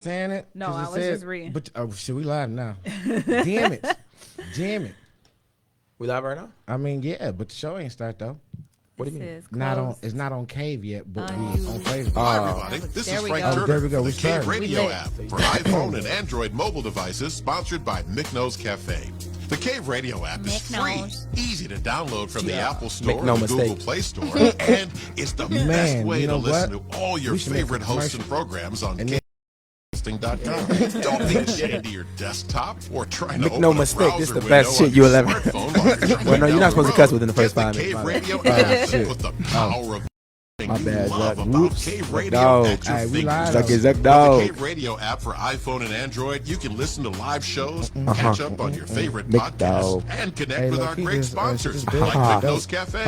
saying it? No, I was just reading. But shit, we live now. Damn it. Damn it. We live right now? I mean, yeah, but the show ain't start though. What do you mean? It's not on Cave yet, but we on Facebook. Hi, everybody. This is Frank Turner there we go. for We the Cave started. Radio app for iPhone and Android mobile devices, sponsored by McNose Cafe. The Cave Radio app is free, easy to download from the Apple Store and the Google Play Store, and it's the best way to listen to all your favorite hosts and programs on Don't be ashamed of your desktop or trying to Make no mistake, this is the best shit you'll ever. Well, no, you're not supposed to cuss within the first 5 minutes. Cave Radio app with the power of My bad, love Zach. about Cave Radio Dog. at your we fingertips. live. Zuck, With dog. the Cave Radio app for iPhone and Android, you can listen to live shows, catch up on your favorite Big podcasts, dog. and connect Hey, with look, our he great just- sponsors this like is McNose Cafe.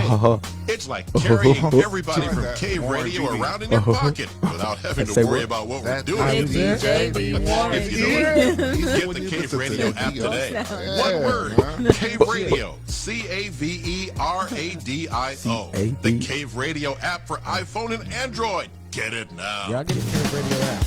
It's like carrying everybody from Cave Radio around in your pocket without having to Say worry what? about what we're doing. I was there. If you don't, get the Cave Radio app today. One word, Cave Radio, CAVERADIO. The Cave Radio app for iPhone and Android. Get it now. Y'all get the Cave Radio app.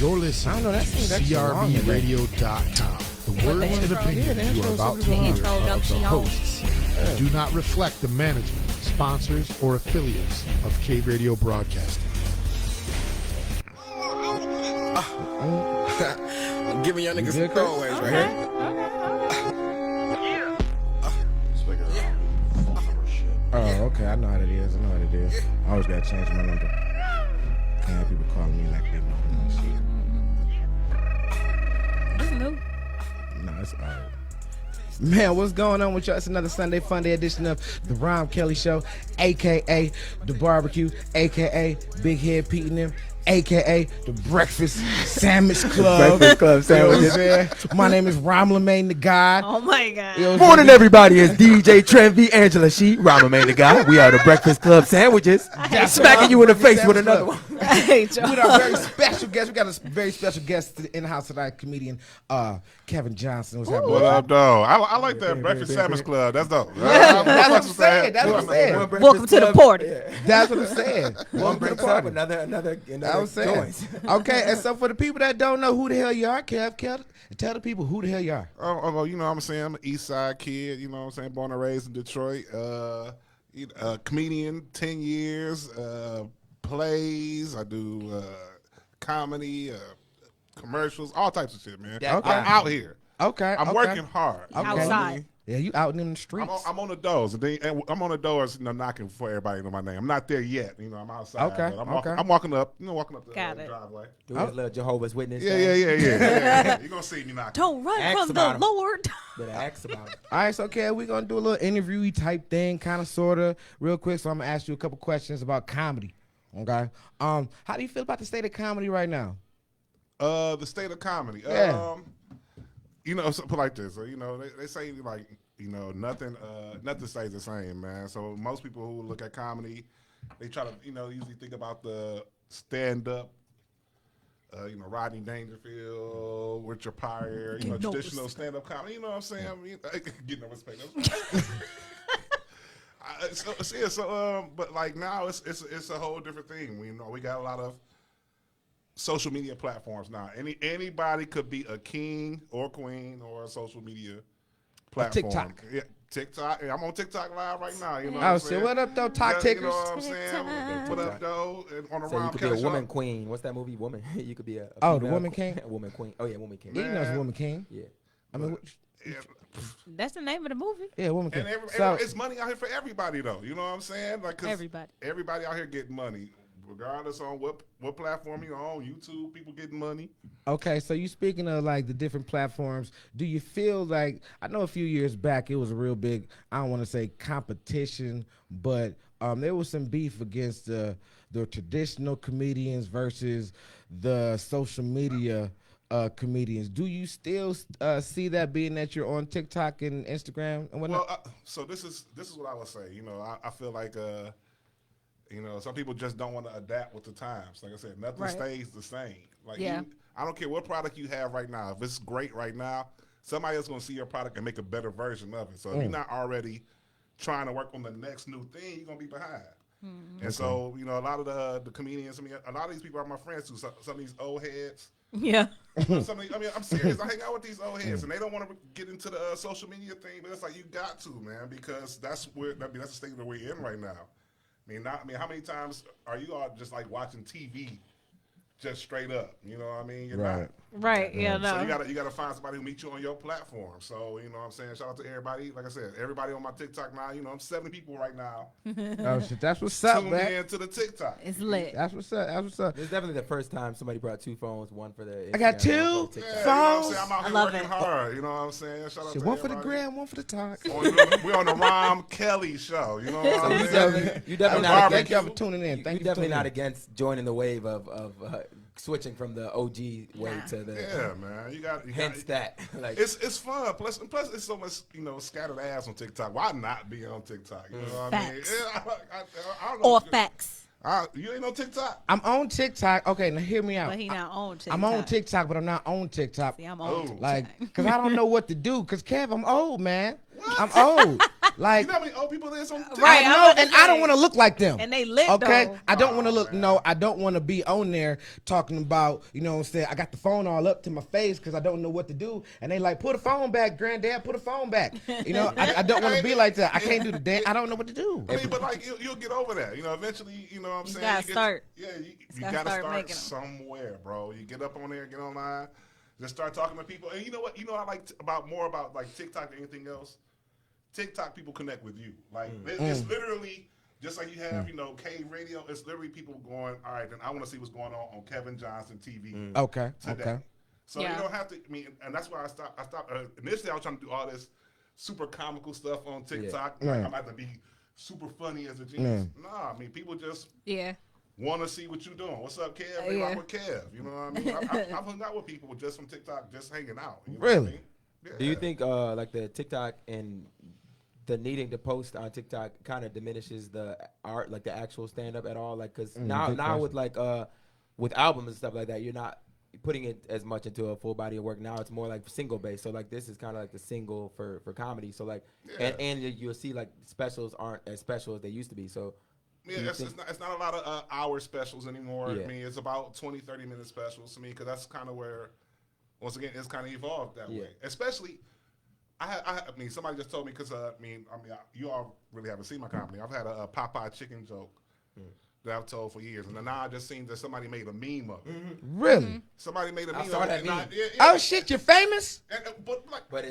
You're listening I don't know, that to thing actually long, man. CRBradio.com. The words and opinions you are about to hear are of the hosts and do not reflect the management, sponsors, or affiliates of Cave Radio Broadcasting. I'm giving y'all niggas some throwaways right here. Oh, okay. I know how it is. I always gotta change my number. Can't have people calling me like they know me and shit. This new. No, it's alright. Man, what's going on with y'all? It's another Sunday Funday edition of the Rahm Kely Show, aka the Barbecue, aka Big Head Pete and them, aka the Breakfast Sandwich Club. Breakfast Club sandwiches. You know what I'm saying? My name is Rahm Lemaine the God. Oh my God. You know what I'm Morning, saying? everybody. It's DJ Trent V. Angela She, Rahm Man the Guy. We are the Breakfast Club sandwiches. Smacking you in the face with another one. I hate y'all. With our very special guest, we got a very special guest in the house tonight, comedian Kevin Johnson. What's happening? What up, though? I like that Breakfast Sandwich Club. That's dope. That's what I'm saying. That's what I'm saying. Welcome to the party. That's what I'm saying. One breaks up, another I was saying. joins. Okay, and so for the people that don't know who the hell you are, Kev, tell the people who the hell you are. Oh, you know what I'm saying? I'm an East Side kid, you know what I'm saying? Born and raised in Detroit. Comedian, 10 years. Plays. I do comedy, commercials, all types of shit, man. Okay. I'm out here. Okay. I'm working hard. You know what I Outside. mean? Yeah, you out in the streets. I'm on the doors. And I'm on the doors, knocking for everybody to know my name. I'm not there yet. You know, I'm outside. Okay, But okay. I'm walking up. Walking up the Got it. driveway. Do his little Jehovah's Witness. Yeah. You're gonna see me knocking. Don't run Ask from about the him. Lord. Better ask about it. All right, so Kev, we're gonna do a little interview type thing, kind of, sorta, real quick. So I'm gonna ask you a couple questions about comedy. Okay. How do you feel about the state of comedy right now? The state of comedy. Yeah. You know, something like this. You know, they say like, you know, nothing stays the same, man. So most people who look at comedy, they try to, you know, usually think about the stand up. You know, Rodney Dangerfield, Richard Pryor, you know, traditional stand up comedy. You know what I'm saying? I mean, get no respect. But like now it's a whole different thing. We got a lot of social media platforms now. Anybody could be a king or queen or a social media platform. TikTok. Yeah, TikTok. I'm on TikTok live right now. You know. Oh, so what up, though, talk You tickers? know what I'm saying? What up, though? And on the So you Rahm could be a Kely woman show. queen. What's that movie? Woman. You could be a Oh, the female Woman King? A woman queen. Oh yeah, woman king. Yeah, you know it's Woman King. Yeah. I mean, Yeah. That's the name of the movie. yeah, Woman King. And So, it's money out here for everybody, though. You know what I'm saying? Like, 'cause Everybody. everybody out here getting money, regardless on what platform you're on. YouTube, people getting money. okay, so you speaking of like the different platforms, do you feel like, I know a few years back it was a real big, I don't want to say competition, but there was some beef against the traditional comedians versus the social media comedians. Do you still see that, being that you're on TikTok and Instagram and whatnot? Well, so this is what I would say. You know, I feel like you know, some people just don't want to adapt with the times. Like I said, nothing Right. stays the same. Like, Yeah. I don't care what product you have right now. If it's great right now, somebody else gonna see your product and make a better version of it. So if you're not already trying to work on the next new thing, you're gonna be behind. And so, you know, a lot of the comedians, I mean, a lot of these people are my friends too. Some of these old heads, Yeah. I'm serious. I hang out with these old heads, and they don't want to get into the social media thing, but it's like you got to, man, because that's the state that we're in right now. How many times are you all just like watching TV, just straight up? You know what I mean? You're not. Right. Yeah. No. So you gotta find somebody who meets you on your platform. So you know what I'm saying. Shout out to everybody. Like I said, everybody on my TikTok now. You know, I'm 70 people right now. Oh shit, that's what's up, Tune man. in to the TikTok. It's lit. That's what's up. That's what's up. It's definitely the first time somebody brought 2 phones, one for the. I got Instagram, 2 one for TikTok. Yeah, phones. You know what I'm saying? I'm out here love working it. hard. You know what I'm saying? Shout out Shit, to one for the everybody. gram, one for the talk. We're on the Rahm Kely show. You know what I'm saying? You definitely Barbecue. not Thank y'all against. for tuning in. Thank You you. definitely for not tuning against joining the wave of switching from the OG way to the. Yeah, man. You got Hence that. Like It's fun. Plus, it's so much scattered ass on TikTok. Why not be on TikTok? You know what I mean? Facts. Yeah, I don't know. Or facts. You ain't on TikTok? I'm on TikTok. Okay, now hear me out. But he not on TikTok. I'm on TikTok, but I'm not on TikTok. See, I'm on TikTok. Like, because I don't know what to do. Because, Kev, I'm old, man. I'm old. Like, You know how many old people there's on TikTok? Right, I I'm know, about to and I don't say. want to look like them. And they lit, okay? though. I don't want to look, no, I don't want to be on there talking about, you know what I'm saying, I got the phone all up to my face because I don't know what to do. And they like, put a phone back, granddad, put a phone back. You know, I don't want to be like that. I can't do the dance. I don't know what to do. I mean, but like you'll get over that. You know, eventually, you know what I'm saying? gotta start. Yeah, you gotta gotta start start making 'em. somewhere, bro. You get up on there, get online, just start talking to people. And you know what? You know what I like more about like TikTok than anything else? TikTok people connect with you. Like it's literally just like you have, you know, K Radio. It's literally people going, all right, then I want to see what's going on Kevin Johnson TV. Okay, Today. okay. So Yeah. you don't have to. I mean, and that's why I stopped. Initially, I was trying to do all this super comical stuff on TikTok. Yeah. Like, I'm about to be super funny as a genius. Nah, I mean, people just Yeah. want to see what you're doing. What's up, Kev? They Yeah. rock with Kev. You know what I mean? I've hung out with people just from TikTok, just hanging out. You know Really? What I mean? Yeah. Do you think like the TikTok and the needing to post on TikTok kind of diminishes the art, like the actual stand up at all? Like, cause now good question. with like with albums and stuff like that, you're not putting it as much into a full body of work. Now it's more like single based. So like this is kind of like the single for comedy. So like and you'll see like specials aren't as special as they used to be. So Yeah, it's not a lot of hour specials anymore. Yeah. I mean, it's about 20, 30-minute specials to me because that's kind of where, once again, it's kind of evolved that way. Especially, I mean, somebody just told me because you all really haven't seen my comedy. I've had a Popeye chicken joke that I've told for years, and then now I just seen that somebody made a meme of it. Really? Somebody made a meme saw of that it. meme. Oh, shit, you're famous?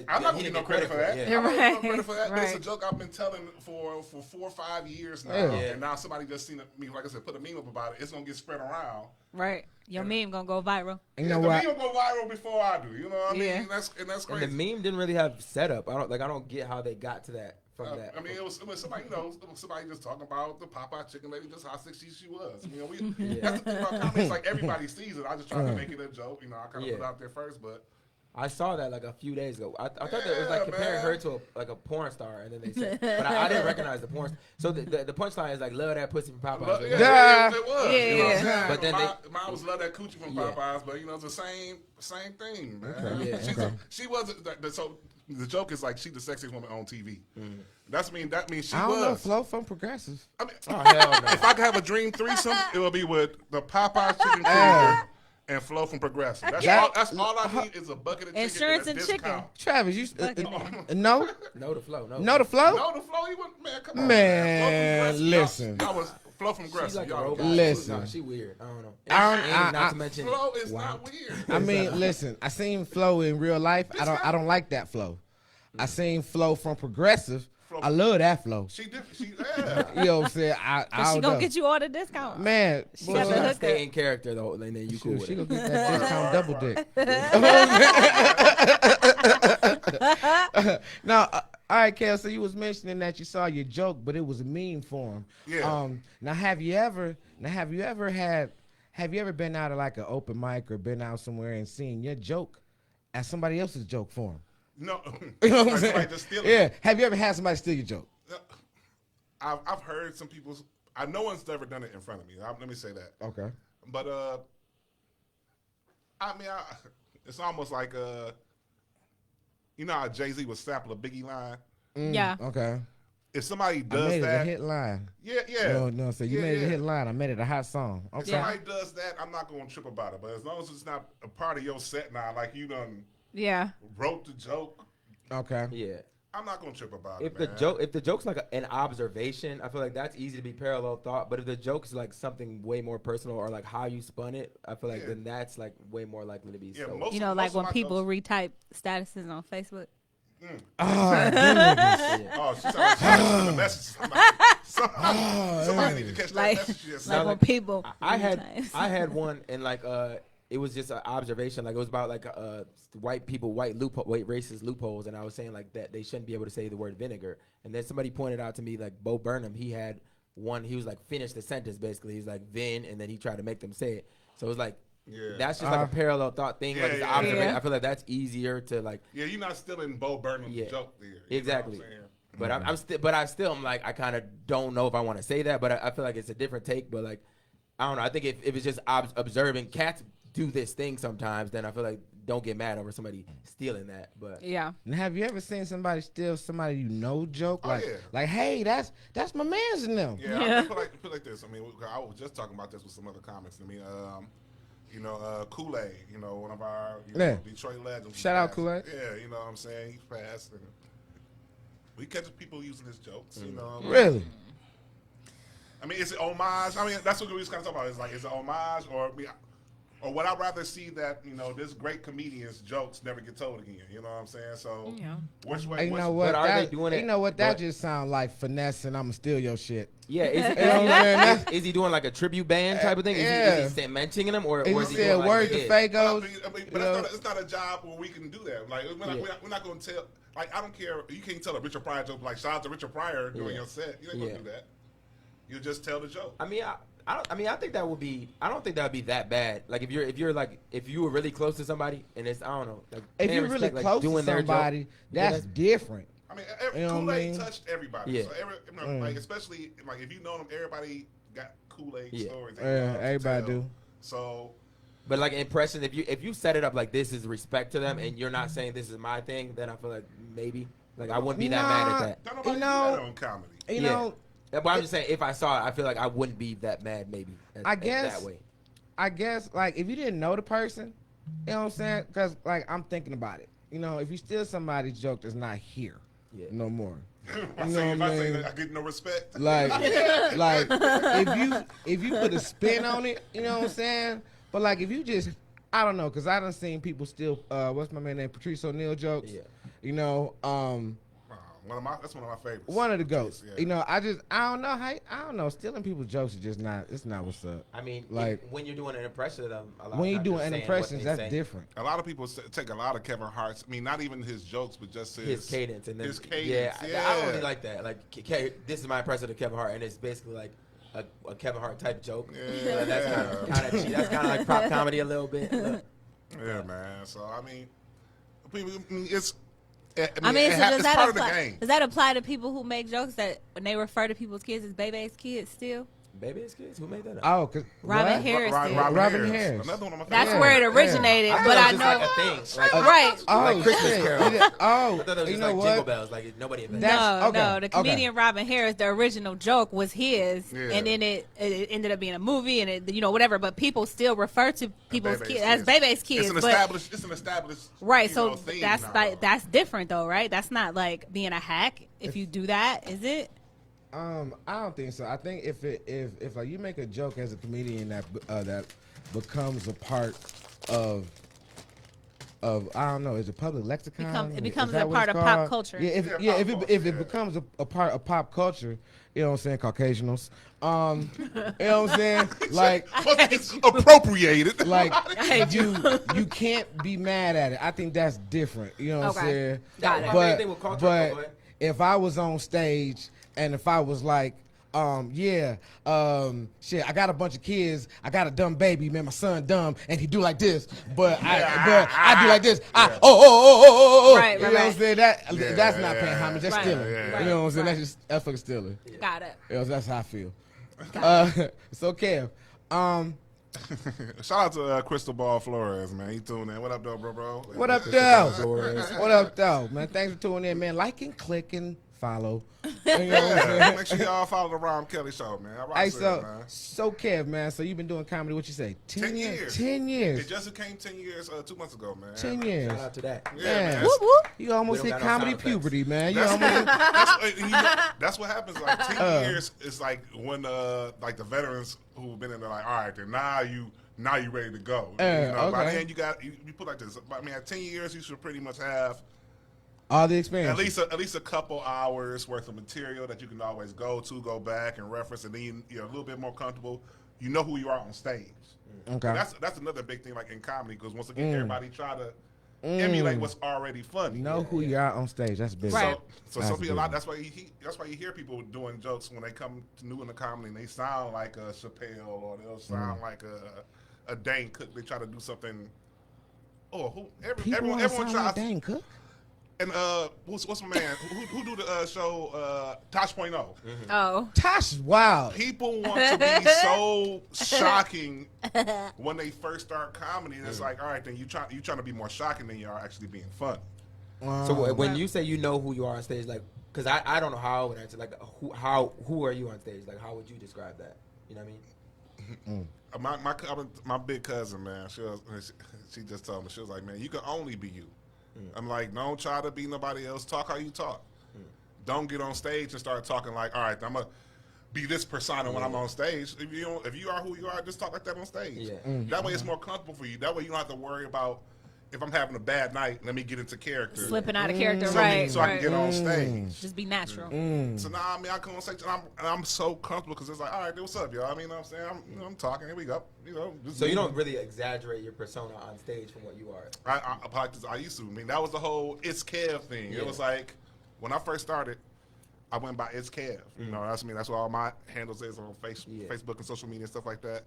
I'm not giving no credit for that. Yeah. I'm not giving no credit for that. But it's a Right. joke I've been telling for 4 or 5 years now. Yeah. And now somebody just seen me, like I said, put a meme up about it. It's going to get spread around. Right. Your meme gonna go viral. You know the what? meme will go viral before I do. You know what I mean? Yeah. And that's and crazy. the meme didn't really have setup. I don't get how they got to that from that. I mean, it was somebody, it was somebody just talking about the Popeye chicken lady, just how sexy she was. You know, that's the thing about comedy. It's like everybody sees it. I just tried to make it a joke. You know, I kind of put it out there first, but I saw that like a few days ago. I thought that it was Yeah, like comparing man. her to a porn star, and then they said, but I didn't recognize the porn. So the punchline is like, love that pussy from Popeyes. yeah, it was. Yeah, You know what I'm yeah. saying? But then mine was love that coochie from Yeah. Popeyes, but you know, it's the same thing, man. Okay. Yeah. She wasn't. So the joke is like she's the sexiest woman on TV. That means she I don't know, was. Flo from Progressive. I mean, Oh hell no! if I could have a dream threesome, it would be with the Popeyes chicken finger and Flo from Progressive. That's all I need is a bucket of chicken Insurance and a and chicken. discount. Travis, you no? No to flow. No. No to Flo? No, the Flo, you wouldn't, man. Come on, Man, Flo from Progressive, listen. Y'all was Flo from She's Progressive. like a Y'all robot. Listen. No, she weird. I don't know. I And don't- not to mention. Flo is not weird. I mean, listen, I seen Flo in real life. I don't like that Flo. I seen Flo from Progressive. I love that Flo. She did. You know what I'm saying? I But she don't gonna know. get you all the discount. Man, She She got the gotta hook stay up. in character though, and then you cool with she it. gonna get that discount double dick. Now, all right, Kel. So you was mentioning that you saw your joke, but it was a meme form. Yeah. Now, have you ever been out of like an open mic or been out somewhere and seen your joke as somebody else's joke form? No. You know what I'm Like saying? somebody just steal it. Yeah. Have you ever had somebody steal your joke? I've heard some people. No one's ever done it in front of me. Let me say that. Okay. But it's almost like you know how Jay-Z would sample a Biggie line. Yeah. Okay. if somebody I does made it a that, hit line. yeah. No, so you made it a hit line. I made it a hot song. If Okay. somebody does that, I'm not gonna trip about it. But as long as it's not a part of your set now, like you done wrote the joke, Okay. Yeah. I'm not gonna trip about If it. the joke's like an observation, I feel like that's easy to be parallel thought. But if the joke's like something way more personal or like how you spun it, I feel like then that's like way more likely to be. Yeah, so. You know, like when people retype statuses on Facebook. Oh, she's the message. Somebody need to catch that message. Like when people. I had one and like it was just an observation. Like it was about like white racist loopholes, and I was saying like that they shouldn't be able to say the word vinegar. And then somebody pointed out to me like Bo Burnham, he had one. He was like finish the sentence basically. He's like vin, and then he tried to make them say it. So it was like. Yeah. That's just like a parallel thought thing. Like it's observation. I feel like that's easier to like. Yeah, you're not stealing Bo Burnham's joke there. Exactly. But I'm like I kind of don't know if I want to say that, but I feel like it's a different take. But like I don't know. I think if it's just observing, cats do this thing sometimes. Then I feel like don't get mad over somebody stealing that. But yeah. And have you ever seen somebody steal somebody joke? Oh, like hey, that's my man's in them. Yeah. I put like this. I mean, I was just talking about this with some other comments. I mean, Kool-Aid, one of our Detroit legends. Shout out Kool-Aid. Yeah, you know what I'm saying? He's passed. And we catch people using his jokes, Really? I mean, it's an homage. I mean, that's what we was kind of talking about. It's like, is it homage or would I rather see that, this great comedian's jokes never get told again? You know what I'm saying? So, which way? You know what? But are they doing it? You know what? That just sounds like finesse and I'm going to steal your shit. Yeah, is he doing like a tribute band type of thing? Is he mentioning them, or is he doing word to Fagos? But it's not a job where we can do that. Like we're not going to tell. Like I don't care. You can't tell a Richard Pryor joke. Like shout out to Richard Pryor during your set. You ain't going to do that. You just tell the joke. I mean, I think that would be. I don't think that would be that bad. Like if you were really close to somebody and it's I don't know. Like, if you're really close to somebody, that's different. I mean, Kool-Aid touched everybody. Yeah. So like especially like if you know them, everybody got Kool-Aid stories. Everybody do. So, but like impression, if you set it up like this is respect to them, and you're not saying this is my thing, then I feel like maybe like I wouldn't be that mad at that. Don't nobody do that on comedy. You know. But I'm just saying, if I saw it, I feel like I wouldn't be that mad. Maybe. That way. I guess like if you didn't know the person, you know what I'm saying? Because like I'm thinking about it. If you steal somebody's joke that's not here. Yeah. No more. I say I get no respect. Like if you put a spin on it, you know what I'm saying? But like if you just, I don't know, because I done seen people steal, what's my man name, Patrice O'Neal jokes. Yeah. That's one of my favorites. One of the goats. Yeah. I don't know. Stealing people's jokes is just not. It's not what's up. I mean, like when you're doing an impression of them, when you're doing an impression, that's different. A lot of people take a lot of Kevin Hart's. I mean, not even his jokes, but just his cadence and his cadence. Yeah, I don't really like that. Like, this is my impression of Kevin Hart, and it's basically like a Kevin Hart type joke. Yeah, that's kind of cheap. That's kind of like prop comedy a little bit. Yeah, man. So I mean, it's. Does that apply to people who make jokes that when they refer to people's kids as baby's kids still? Baby's kids? Who made that up? Oh, cause Robin Harris. Robin Harris. Another one of my favorites. That's where it originated, but I know. Like a thing. Right. Like Christmas Carol. I thought it was just like Jingle Bells. Like nobody invented that. No. The comedian Robin Harris, the original joke was his, and then it ended up being a movie, and it whatever. But people still refer to people's kids as baby's kids. It's an established. Right. So that's different though, right? That's not like being a hack. If you do that, is it? I don't think so. I think if like you make a joke as a comedian that becomes a part of I don't know, is it public lexicon? It becomes a part of pop culture. Yeah, if it becomes a part of pop culture, you know what I'm saying, Caucasians. You know what I'm saying? Like it's appropriated. Like you can't be mad at it. I think that's different. You know what I'm saying? Got it. But if I was on stage and if I was like, shit, I got a bunch of kids. I got a dumb baby, man. My son dumb, and he do like this, but I do like this. Right, you know what I'm saying? That's not paying homage. That's stealing. Yeah. You know what I'm saying? That's fucking stealing. Got it. That's how I feel. So Kev, shout out to Crystal Ball Flores, man. He tuned in. What up, though, bro? What up, though? What up, though, man? Thanks for tuning in, man. Like and click and follow Make sure y'all follow the Rahm Kely show, man. So Kev, man. So you've been doing comedy. What you say? 10 years. 10 years. It just became 10 years 2 months ago, man. 10 years. Shout out to that. Yeah, man. Whoop, whoop. You almost hit comedy puberty, man. That's what happens. Like 10 years is like when like the veterans who've been in there, like, all right, then now you ready to go. By then you put like this. I mean, at 10 years, you should pretty much have all the experience. At least a couple hours worth of material that you can always go back and reference, and then you're a little bit more comfortable. You know who you are on stage. Okay, and that's another big thing, like in comedy, because once again, everybody try to emulate what's already funny. Know who you are on stage. That's big. Right. So some people, that's why you hear people doing jokes when they come new in the comedy, and they sound like a Chappelle or they'll sound like a Dane Cook. They try to do something. Everyone tries. Like Dane Cook. And what's my man? who do the show? Tosh.0. Mm-hmm. Oh, Tosh, wow. People want to be so shocking when they first start comedy. And it's like, all right, then you trying to be more shocking than you are actually being fun. So when you say you know who you are on stage, like, because I don't know how I would answer. Like, who are you on stage? Like, how would you describe that? You know what I mean? My big cousin, man. She just told me, she was like, man, you can only be you. I'm like, don't try to be nobody else. Talk how you talk. Don't get on stage and start talking like, all right, I'm gonna be this persona when I'm on stage. If you are who you are, just talk like that on stage. Yeah. That way it's more comfortable for you. That way you don't have to worry about if I'm having a bad night, let me get into character. Slipping out of character, so right. So I can get on stage. Just be natural. So now, I come on stage and I'm so comfortable because it's like, all right, what's up, y'all? I mean, you know what I'm saying? I'm talking, here we go. So you don't really exaggerate your persona on stage from what you are? I used to. I mean, that was the whole It's Kev thing. Yeah. It was like, when I first started, I went by It's Kev. You know, that's me. That's what all my handles is on Facebook and social media and stuff like that.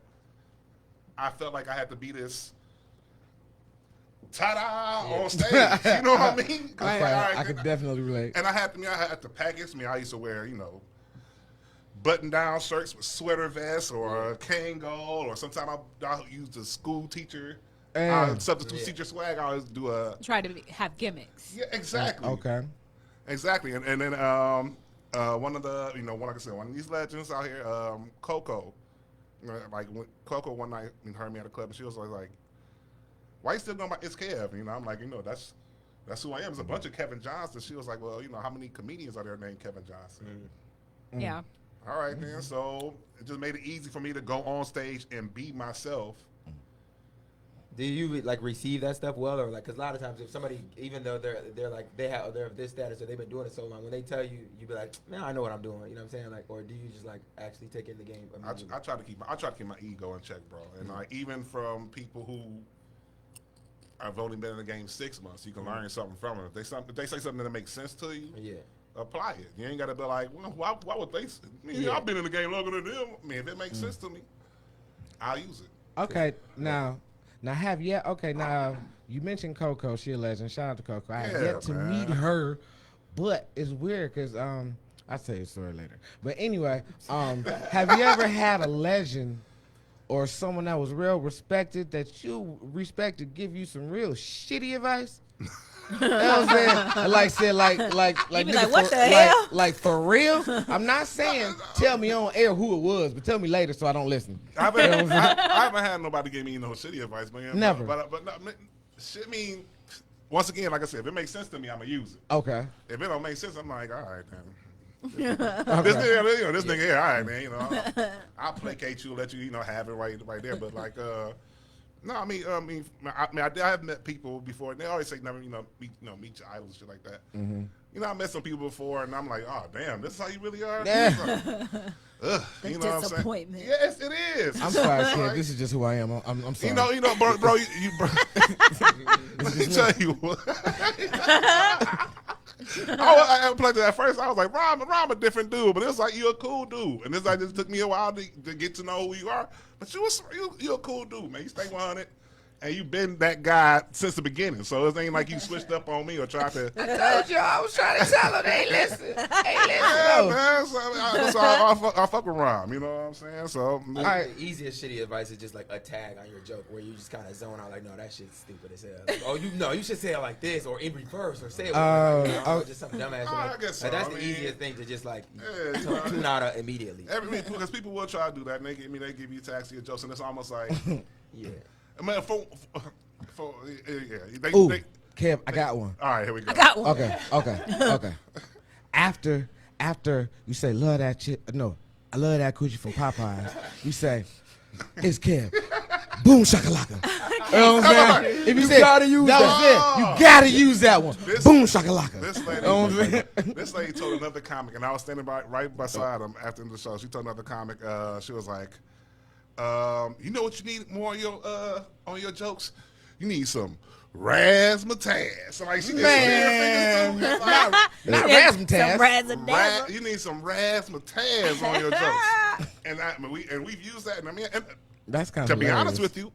I felt like I had to be this ta-da on stage. You know what I mean? I could definitely relate. And I had to package. I used to wear, button-down shirts with sweater vests or a Kangol, or sometimes I'll use the school teacher substitute teacher swag. I always do try to have gimmicks. Yeah, exactly. Okay. Exactly. And then one of the, like I said, one of these legends out here, Coco. Like when Coco one night heard me at a club, and she was like, why you still going by It's Kev? I'm like, that's who I am. There's a bunch of Kevin Johnsons. She was like, well, how many comedians are there named Kevin Johnson? Yeah. All right, then. So it just made it easy for me to go on stage and be myself. Do you receive that stuff well, or because a lot of times if somebody, even though they're of this status or they've been doing it so long, when they tell you, you be like, man, I know what I'm doing. You know what I'm saying? Like, or do you just actually take in the game? I try to keep my ego in check, bro. And even from people who I've only been in the game 6 months, you can learn something from them. If they say something that makes sense to you, apply it. You ain't got to be like, well, why would they? I've been in the game longer than them. If it makes sense to me, I'll use it. Okay, now you mentioned Coco. She a legend. Shout out to Coco. I have yet to meet her, but it's weird because I'll tell you a story later. But anyway, have you ever had a legend or someone that was real respected that you respected give you some real shitty advice? You know what I'm saying? What the hell? Like for real? I'm not saying tell me on air who it was, but tell me later so I don't listen. I haven't had nobody give me no shitty advice, man. Never. But shit, once again, like I said, if it makes sense to me, I'm gonna use it. Okay. If it don't make sense, I'm like, all right, then. This nigga here, all right, man. I'll placate you, let you, have it right there. But no, I have met people before, and they always say never, meet your idols, shit like that. Mm-hmm. I met some people before, and I'm like, oh damn, this is how you really are. Yeah. The disappointment. Yes, it is. I'm sorry, kid. This is just who I am. I'm sorry. Bro. Let me tell you what. I played it at first. I was like, Rahm a different dude, but it's like you're a cool dude, and it's like just took me a while to get to know who you are. But you're a cool dude, man. You stay 100. And you've been that guy since the beginning, so it ain't like you switched up on me or tried to. I told you I was trying to tell them they listen. Yeah, man. So I fuck with Rahm, you know what I'm saying? So the easiest shitty advice is just like a tag on your joke where you just kind of zone out like, no, that shit's stupid as hell. Like, you should say it like this or in reverse or say it like, just some dumbass shit. I guess so. Like, that's the easiest thing to just like tune out of immediately. Because people will try to do that, and they give you tags to your jokes, and it's almost like, yeah. I mean, Kev, I got one. All right, here we go. I got one. Okay. After you say love that shit, no, I love that coochie from Popeyes. You say it's Kev. Boom shakalaka. You know what I'm saying? If you gotta use that, you gotta use that one. Boom shakalaka. This lady told another comic, and I was standing right beside him after the show. She told another comic, she was like, you know what you need more on your jokes? You need some razzmatazz. So like she Man, not razzmatazz. You need some razzmatazz on your jokes. And we've used that. And I mean, that's kind to of be honest with you,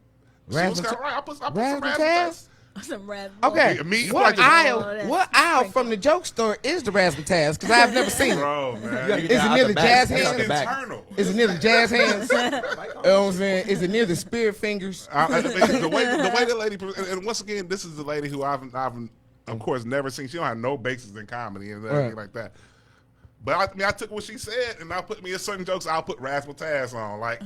she was kind of right. I put some razzmatazz. Some razzmatazz. Okay, what aisle from the joke store is the razzmatazz? Because I have never seen it. Bro, man. Is it near the jazz hands? Internal. Is it near the jazz hands? You know what I'm saying? Is it near the spirit fingers? The way the lady, and once again, this is the lady who I've of course never seen. She don't have no basis in comedy and anything like that. But I took what she said and I put me in certain jokes. I'll put razzmatazz on, like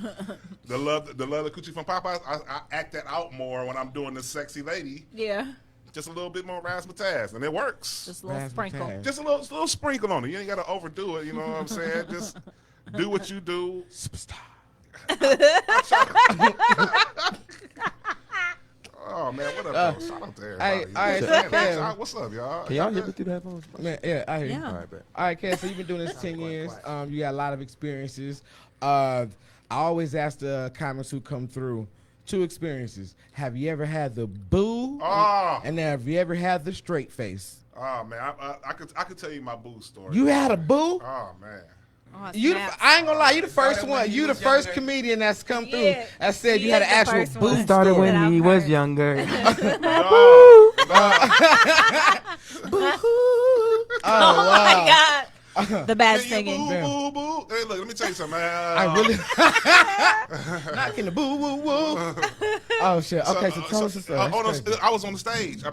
the love the coochie from Popeyes. I act that out more when I'm doing the sexy lady. Yeah. Just a little bit more razzmatazz, and it works. Just a little sprinkle. Just a little sprinkle on it. You ain't got to overdo it. You know what I'm saying? Just do what you do. Superstar. Oh man, what up, though? Shout out to everybody. What's up, y'all? Can y'all hear me through the headphones? Man, yeah, I hear you. Yeah. All right, Ken, so you've been doing this 10 years. You got a lot of experiences. I always ask the comics who come through 2 experiences. Have you ever had the boo? And have you ever had the straight face? Oh man, I could tell you my boo story. You had a boo? Oh man. Oh, I ain't gonna lie, you the first one. You the first comedian that's come through that said you had an actual boo. Started when he was younger. Oh my God. The bad singing. Boo, boo, boo. Hey, look, let me tell you something, man. I really knocking the boo woo woo. Oh shit. Okay, so tell us the story. I was on the stage. I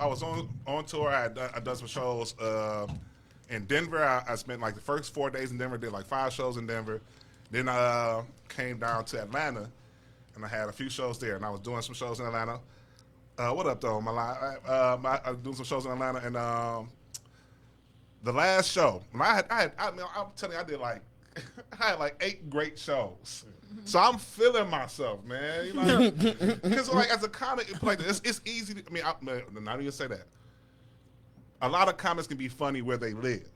was on tour. I done some shows. In Denver, I spent like the first 4 days in Denver, did like 5 shows in Denver. Then I came down to Atlanta, and I had a few shows there. And I was doing some shows in Atlanta. What up, though? I was doing some shows in Atlanta, and the last show, I'm telling you, I did like, I had like 8 great shows. So I'm feeling myself, man. You know, because like as a comic, like it's easy. Not even say that. A lot of comics can be funny where they live.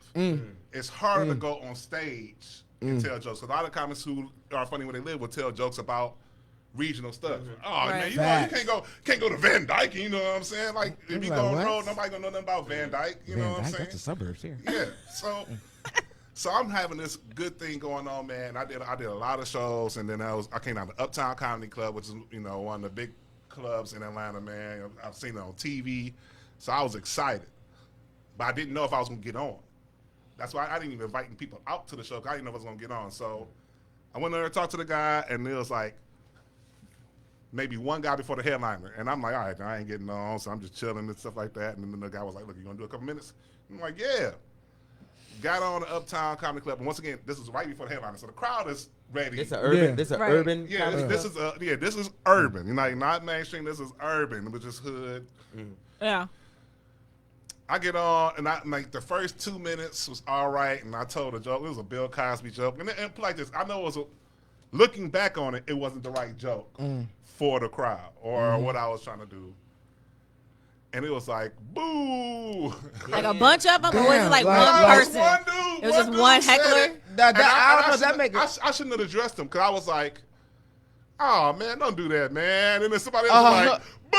It's harder to go on stage and tell jokes. A lot of comics who are funny where they live will tell jokes about regional stuff. Oh man, you can't go to Van Dyke. You know what I'm saying? Like if you go on the road, nobody gonna know nothing about Van Dyke. You know what I'm saying? That's the suburbs here. Yeah. So I'm having this good thing going on, man. I did a lot of shows, and then I came out to Uptown Comedy Club, which is one of the big clubs in Atlanta, man. I've seen it on TV, so I was excited. But I didn't know if I was going to get on. That's why I didn't even invite people out to the show, because I didn't know if I was going to get on. So I went there and talked to the guy, and it was like maybe one guy before the headliner. And I'm like, all right, I ain't getting on, so I'm just chilling and stuff like that. And then the guy was like, look, you going to do a couple minutes? I'm like, yeah. Got on the Uptown Comedy Club. And once again, this is right before the headliner. So the crowd is ready. It's urban. This is urban. Yeah, this is urban. Not mainstream. This is urban, which is hood. Yeah. I get on, and the first 2 minutes was all right, and I told a joke. It was a Bill Cosby joke. And like this, I know looking back on it, it wasn't the right joke for the crowd or what I was trying to do. And it was like, boo. Like a bunch of them, or was it like one person? One dude. It was just one heckler? I shouldn't have addressed him, because I was like, oh, man, don't do that, man. And then somebody else was like, boo!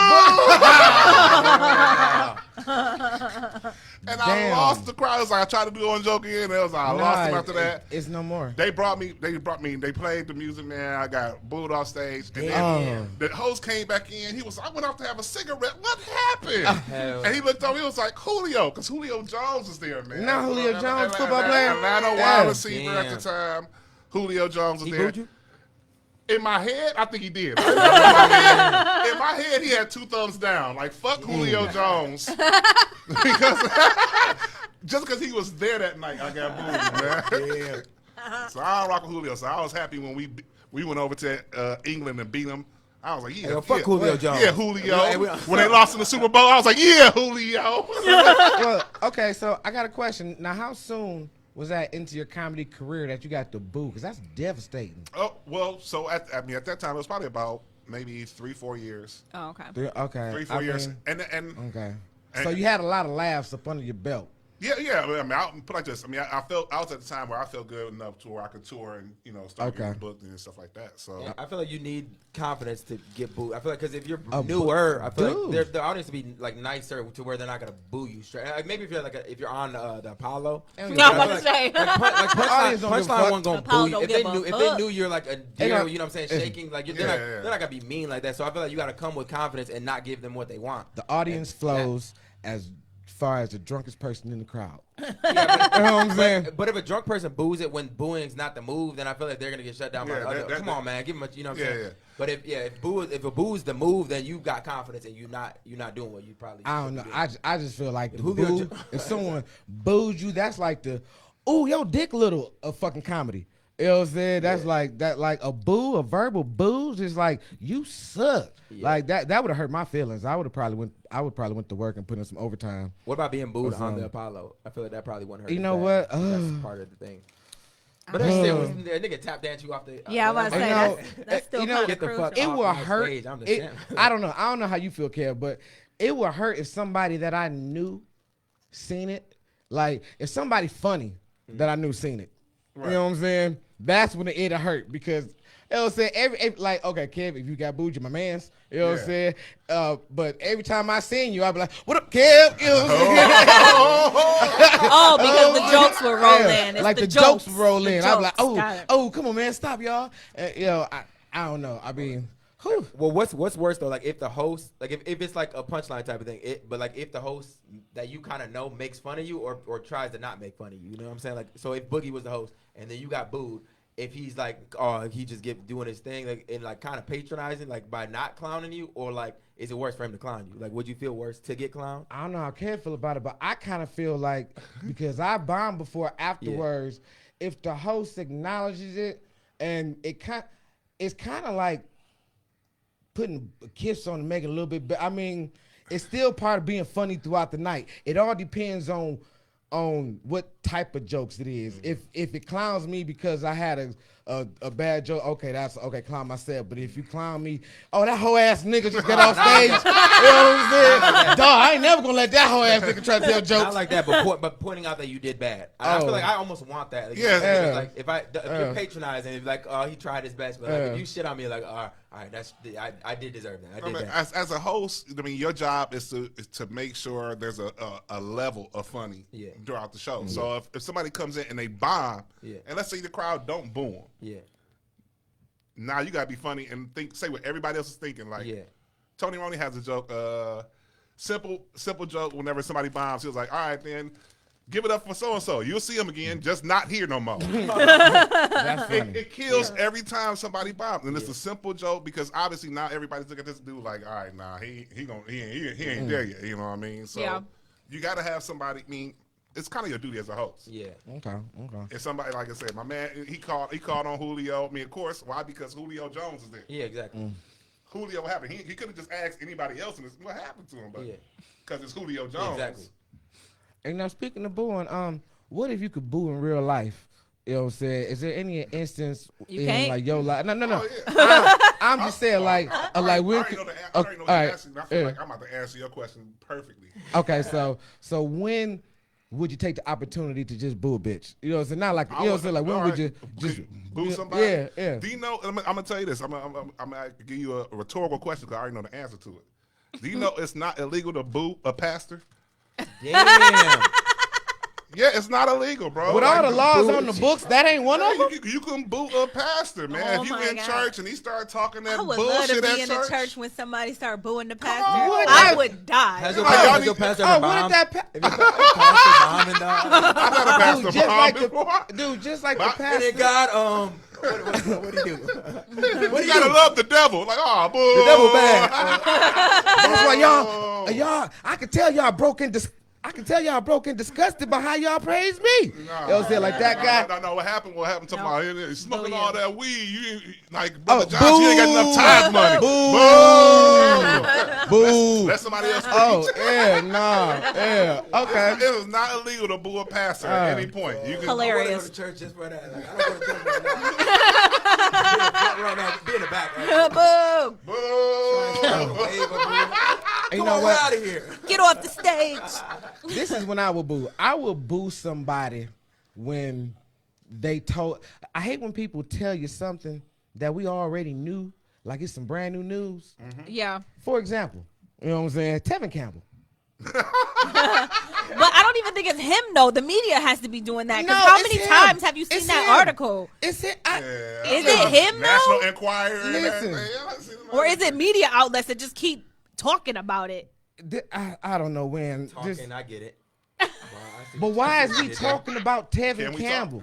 And I lost the crowd. It was like I tried to do on joke again. It was like I lost them after that. It's no more. They played the music, man. I got booed off stage. And then the host came back in. He was like, I went off to have a cigarette. What happened? And he looked over. He was like, Julio, because Julio Jones was there, man. Not Julio Jones, football player. Atlanta wide receiver at the time. Julio Jones was there. Booed you? In my head, I think he did. In my head, he had 2 thumbs down. Like, fuck Julio Jones. Just because he was there that night, I got booed, man. So I don't rock with Julio. So I was happy when we went over to England and beat him. I was like, fuck Julio Jones. Yeah, Julio. When they lost in the Super Bowl, I was like, yeah, Julio. Well, okay, so I got a question. Now, how soon was that into your comedy career that you got the boo? Because that's devastating. Oh, well, so at that time, it was probably about maybe 3-4 years. Oh, okay. 3-4 years. And okay. So you had a lot of laughs up under your belt. Yeah. I mean, I'll put it like this. I mean, I was at the time where I felt good enough to where I could tour and start getting booked and stuff like that. So yeah, I feel like you need confidence to get booed. I feel like because if you're newer, I feel like the audience will be like nicer to where they're not gonna boo you straight. Like maybe if you're if you're on the Apollo. No, I'm about to say. Punchline wasn't gonna boo you if they knew you're like a deer. You know what I'm saying? Shaking like they're not gonna be mean like that. So I feel like you got to come with confidence and not give them what they want. The audience flows as far as the drunkest person in the crowd. Yeah, but, you know what I'm saying? But if a drunk person boos it when booing's not the move, then I feel like they're gonna get shut down. Come on, man, give them you know what I'm saying? Yeah. But if a boo's the move, then you got confidence and you're not doing what you probably. I don't know. I just feel like the boo. If someone boos you, that's like the your dick little of fucking comedy. You know what I'm saying? That's like a boo, a verbal boo, just like you suck. Yeah. Like that would have hurt my feelings. I would probably went to work and put in some overtime. What about being booed on the Apollo? I feel like that probably wouldn't hurt. You know what? That's part of the thing. But that nigga tap dance you off the. Yeah, I was about to say that's still kind of crucial. It will hurt. I don't know how you feel, Kev, but it will hurt if somebody that I knew seen it. Like if somebody funny that I knew seen it. Right. You know what I'm saying? That's when it'll hurt because you know what I'm saying. Every like, okay, Kev, if you got booed, you're my man's. You know what I'm saying? But every time I seen you, I'd be like, "What up, Kev?" You know what I'm saying? Because the jokes were rolling. Yeah. Like the jokes were rolling. I'd be like, "Oh, come on, man, stop, y'all." I don't know. I mean. Whew. Well, what's worse though? Like if the host, like if it's like a punchline type of thing, but like if the host that you kind of know makes fun of you or tries to not make fun of you, you know what I'm saying? Like so if Boogie was the host and then you got booed, if he's like, he just doing his thing, like and like kind of patronizing, like by not clowning you, or like is it worse for him to clown you? Like would you feel worse to get clowned? I don't know how Kev feel about it, but I kind of feel like because I bombed before afterwards, if the host acknowledges it and it's kind of like putting a kiss on to make it a little bit better. I mean, it's still part of being funny throughout the night. It all depends on what type of jokes it is. If it clowns me because I had a bad joke, okay, clown myself. But if you clown me, that whole ass nigga just got off stage. You know what I'm saying? Dog, I ain't never gonna let that whole ass nigga try to tell jokes. Not like that, but pointing out that you did bad. I feel like I almost want that. Like, like if you're patronizing, if like, he tried his best, but like if you shit on me, like, all right, I did deserve that. I did that. As a host, I mean, your job is to make sure there's a level of funny throughout the show. So if somebody comes in and they bomb, and let's say the crowd don't boo them. Yeah. Now you gotta be funny and say what everybody else is thinking. Like, Tony Roney has a joke, simple joke. Whenever somebody bombs, he was like, "All right, then, give it up for so and so. You'll see him again, just not here no more." That's funny. It kills every time somebody bombs, and it's a simple joke because obviously now everybody's looking at this dude like, "All right, nah, he ain't there yet." You know what I mean? So you gotta have somebody. I mean, it's kind of your duty as a host. Yeah. Okay. If somebody, like I said, my man, he called on Julio. I mean, of course, why? Because Julio Jones is there. Yeah, exactly. Julio, what happened? He could have just asked anybody else, and what happened to him? But because it's Julio Jones. Exactly. And now, speaking of booing, what if you could boo in real life? You know what I'm saying? Is there any instance in like your life? No. Oh, yeah. I'm just saying, like when. I already know the answer. I feel like I'm about to answer your question perfectly. Okay, so when would you take the opportunity to just boo a bitch? You know what I'm saying? Not like, you know what I'm saying? Like, when would you just boo somebody? Yeah. Do you know, I'm going to tell you this. I'm going to give you a rhetorical question because I already know the answer to it. Do you know it's not illegal to boo a pastor? Damn. Yeah, it's not illegal, bro. With all the laws on the books, that ain't one of them. You can boo a pastor, man. If you in church and he start talking that bullshit I would love to be in the church when somebody start booing the pastor. I would die. Has your pastor ever bombed? What did that I've had a pastor bomb before. Dude, just like the pastor. And God, what do you do? You gotta love the devil. Like, oh, boo. The devil bad. That's why y'all, I can tell y'all broke and disgusted by how y'all praise me. You know what I'm saying? Like that guy. No. What happened to my smoking all that weed? You like, Brother Josh, you ain't got enough time money. Boo. Let somebody else. Okay. It was not illegal to boo a pastor at any point. You can hilarious. I go to church just for that. Like, I don't go to church right now. Be in the back. Right? Boo. You know what? Out of here. Get off the stage. This is when I will boo. I will boo somebody when they told. I hate when people tell you something that we already knew, like it's some brand new news. Mm-hmm. Yeah. For example, you know what I'm saying? Tevin Campbell. But I don't even think it's him though. The media has to be doing that. No, how it's many him. times have you seen It's that him. article? Is it him National though? Enquirer. Listen. Or is it media outlets that just keep talking about it? I don't know when. Talking, I get it. But why is he talking about Can Tevin we Campbell?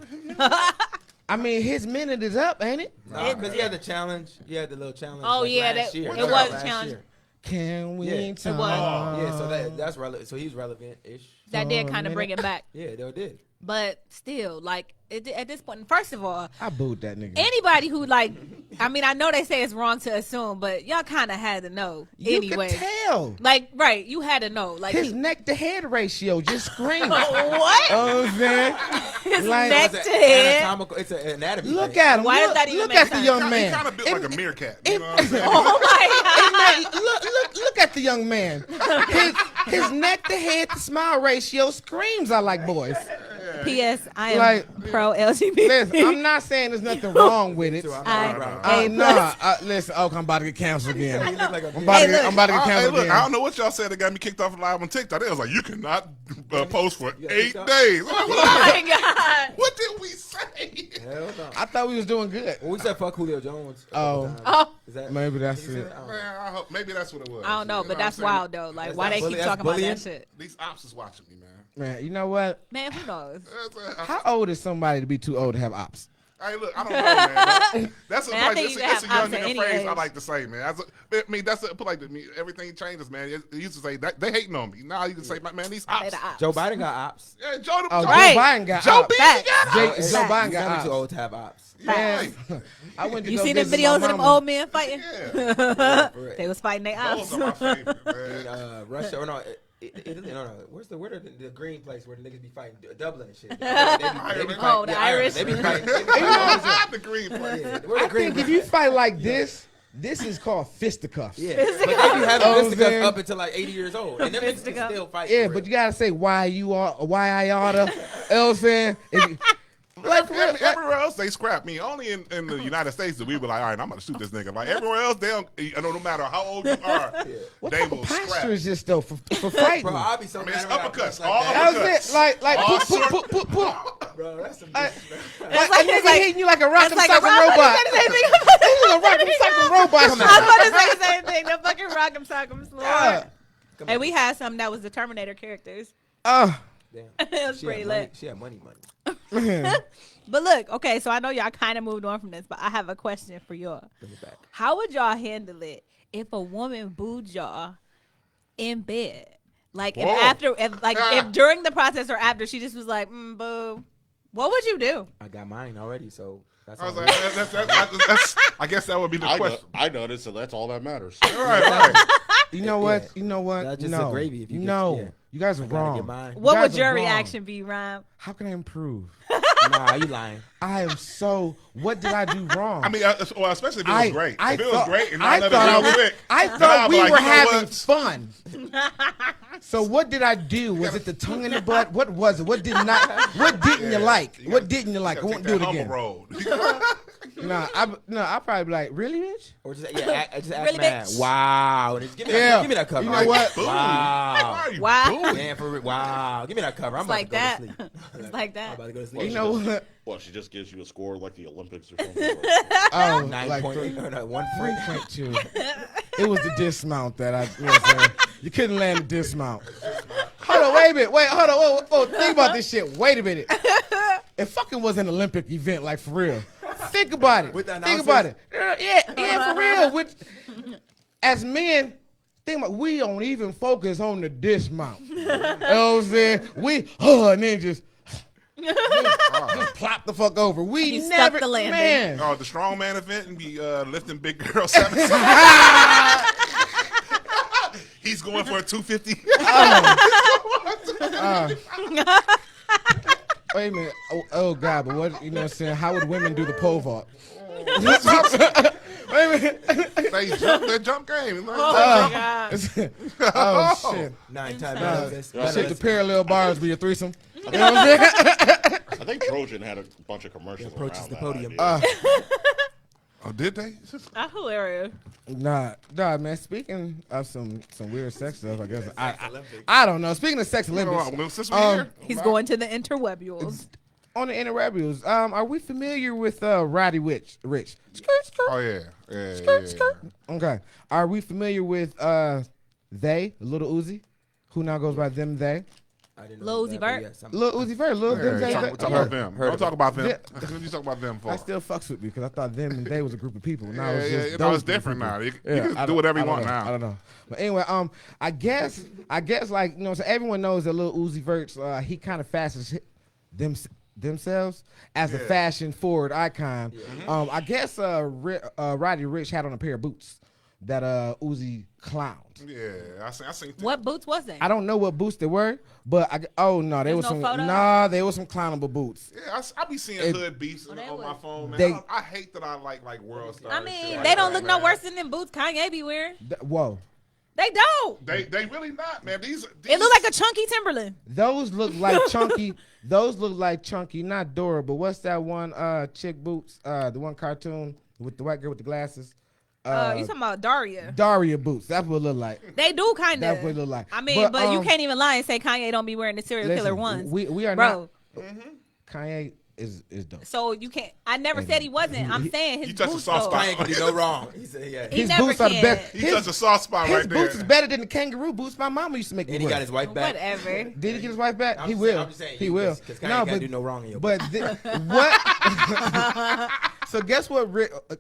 I mean, his minute is up, ain't it? Because he had the challenge. He had the little challenge. Oh, like yeah, last that- year. it That was a last challenge. year. Can we Yeah. talk? Yeah, so that's relevant. So he's relevant-ish. That did kind of bring it back. Yeah, they did. But still, like, at this point, first of all, I booed that nigga. anybody who, like, I mean, I know they say it's wrong to assume, but y'all kind of had to know anyway. You could tell. Like, right, you had to know. Like, His neck to head ratio just screamed. what? You know what I'm saying? His Like- neck It's to an head. anatomical. It's an anatomy. Look thing. at him. Why does look that even look make at the sense? young He man. kind of built like a meerkat. You know what I'm saying? Oh, my God. Look at the young man. His neck to head to smile ratio screams I like boys. P.S. I am Like- pro LGBT. Listen, I'm not saying there's nothing wrong with it. Listen, I'm about to get canceled again. He looked like a I'm about to get Hey, canceled look, again. I don't know what y'all said that got me kicked off live on TikTok. They was like, you cannot post for 8 days. I'm like, Oh, my God. what did we say? Hell no. I thought we was doing good. When we said fuck Julio Jones. Oh. Is that, Maybe that's you it. said? Man, I hope, maybe that's what it was. I don't know, You but what that's I'm saying? wild, though. Like, That's why not they keep bully- that's talking about bullying? that shit? These ops is watching me, man. Man, you know what? Man, who knows? How old is somebody to be too old to have ops? Hey, look, I don't know, man. That's Man, I think you that's a can young have ops at nigga any phrase age. I like to say, man. I mean, that's like everything changes, man. They used to say that they hating on me. Now you can say, man, these Say ops. the ops. Joe Biden got ops. Yeah, Joe Right. Joe Biden got Joe ops. Beasley Facts. got ops. Joe Biden He's got never too ops. old to have ops. Man, I went to You go see them visit videos my of them mama. old men fighting? Yeah. They was fighting their ops. Those are my favorite, man. Russia or no. No. Where the green place where the niggas be fighting Dublin and shit? They be Oh, the Irish. They be fighting. The green place. Yeah, I think if you fight like this is called fisticuffs. Yeah, but they be having Oh, fisticuffs man. up until like 80 years old, and them niggas can Fisticuffs. still fight. Yeah, for but real. you gotta say why I oughta. You know what I'm saying? Like, for real, like, Everywhere else they scrap me. Only in the United States that we were like, all right, I'm gonna shoot this nigga. Like everywhere else, they don't. No matter how old you are, what they type will of posture scrap. is this though for fighting? Bro, I'll be so I mean, mad it's when I uppercuts. punch All that. That was it. Like All put. Bro, that's some Like, disrespect. like a nigga hitting you like a rock and like sock a rock- robot. I was about to say the same thing. This is a rock and sock robot. I was about to say the same thing. The fucking Rock'em Sock'em Lord. Yeah. And we had some that was the Terminator characters. Damn. It was She pretty had money. lit. She had money. Man. But look, okay, so I know y'all kind of moved on from this, but I have a question for y'all. Bring it back. How would y'all handle it if a woman booed y'all in bed? Like if Whoa. after, if during the process or after, she just was like, boo. What would you do? I got mine already, so that's I was all. like, that's, I guess that would be the question. I know this, so that's all that matters. All right. You know what? Yeah. You know what? That's just no. a gravy if you get- no. yeah. You guys are I gotta wrong. get mine. What guys would your are wrong. reaction be, Ryan? How can I improve? Nah, you lying. I am so. What did I do wrong? I mean, well, especially if it was great. If it was great and I I let thought it I real was. quick, I then thought I'd be we like, were you know having what? fun. So what did I do? Was it the tongue in the butt? What was it? What did not? What didn't you like? What didn't you like? I Gotta won't take do it that again. humble road. I'll probably be like, really, bitch? Or just ask Really, mad. bitch? Wow. And just give me Yeah. that, give me that cover. You know what? Boom. Wow. you Wow. doing? Man, for real. Wow. Give me that cover. I'm It's about like to go that. to sleep. It's like that. I'm about to go to sleep. You know what? Well, she just gives you a score like the Olympics or something. Oh, 9 like point, 1.2. It was the dismount that I. You know what I'm saying? You couldn't land the dismount. Hold on, wait a minute. Wait, hold on. Whoa, think about this shit. Wait a minute. It fucking was an Olympic event, like for real. Think about it. With the Think about it. Yeah, for real. As men, think about we don't even focus on the dismount. You know what I'm saying? And then just plop the fuck over. We You stuck never, the landing. man. Oh, the strongman event and be lifting big girl 7. He's going for a 250. Wait a minute. Oh God, but what, you know what I'm saying? How would women do the pole vault? Wait a minute. They jump their jump game. Oh, my God. Oh, shit. 9 times. That shit, the parallel bars be a threesome. You know what I'm saying? I think Trojan had a bunch of commercials Approaches around the that podium. idea. Oh, did they? That's hilarious. Nah, man. Speaking of some weird sex stuff, I guess I don't know. Speaking of sex Olympics, Since we're here, He's going to the interwebules. on the interwebs, are we familiar with Roddy Rich? Skirt, skirt. Oh yeah. Skirt, skirt. Okay. Are we familiar with they, Little Uzi, who now goes by them they? I didn't Lil know Uzi that, but Vert? yeah, some- Lil Uzi Vert, Lil them they. Talk about them. Don't talk about them. Yeah. You talk about them for. I still fucks with me because I thought them and they was a group of people. Now Yeah, it's just yeah. those No, it's group of different people. now. You Yeah, can do whatever you I don't want know. now. I don't know. But anyway, I guess like, you know, so everyone knows that Lil Uzi Vert's he kind of fashions themselves as a fashion forward icon. I guess Roddy Rich had on a pair of boots that Uzi clowned. Yeah, I seen. What boots was it? I don't know what boots they were, but they There's were no some photo? they were some clownable boots. Yeah, I be seeing hood beefs on they my would. phone, man. They- I hate that I like world stars. I and mean, shit they like don't that, look no man. worse than them boots Kanye be wearing. Whoa. They don't. They really not, man. These It look like a chunky Timberland. Those look like chunky. Those look like chunky, not Dora, but what's that one chick boots? The one cartoon with the white girl with the glasses. You talking about Daria? Daria boots. That's what it look like. They do kind of. That's what it look like. I mean, but you um, can't even lie and say Kanye don't be wearing the serial killer listen, ones. We are Bro. not. Kanye is dope. So you can't. I never said he wasn't. I'm saying his You touched a boots. soft though. spot. Kanye can do no wrong. He said, yeah. He His never boots are the can. best. He touched a soft spot His right there. boots is better than the kangaroo boots my mama used to make me And he wear. got his wife back. Whatever. Did he get his wife back? I'm He just will. saying- I'm just saying, He you- will. 'cause Kanye can't do no wrong in your But what? So guess what?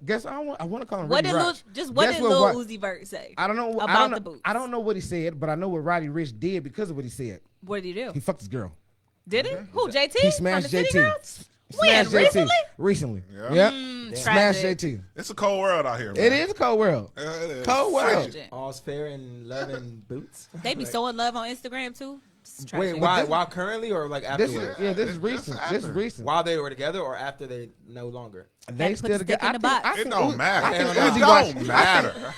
Guess I want to call him. What Ricky did Roch. what Guess did Lil Ro- Uzi Vert say? I don't know about I don't know, the boots. I don't know what he said, but I know what Roddy Rich did because of what he said. What did he do? He fucked his girl. Did he? Who? JT? He smashed From the City JT. Girls? When? Smashed JT. Recently? Recently. Yeah. Yep. Smashed tragic. JT. It's a cold world out here, man. It is a cold world. It is. Cold world. Tragic. All's fair in love and boots. They be so in love on Instagram too. It's Wait, tragic. why? While currently or like This afterwards? is recent. This is recent. While they were together or after they no longer? They put still the stick together. in the box. It don't matter. I think It Uzi don't watched- matter.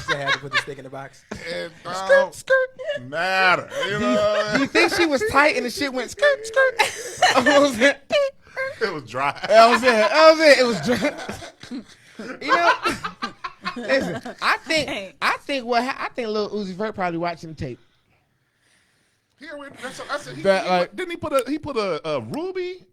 They had to put the stick in the box. It Skirt, don't skirt. matter. You Do know, you think she was tight and the shit went skirt, skirt? I was it. it was dry. That was it. It was dry. You know, listen. I think Lil Uzi Vert probably watching the tape. Here we- that's a- That, like- didn't he put a ruby?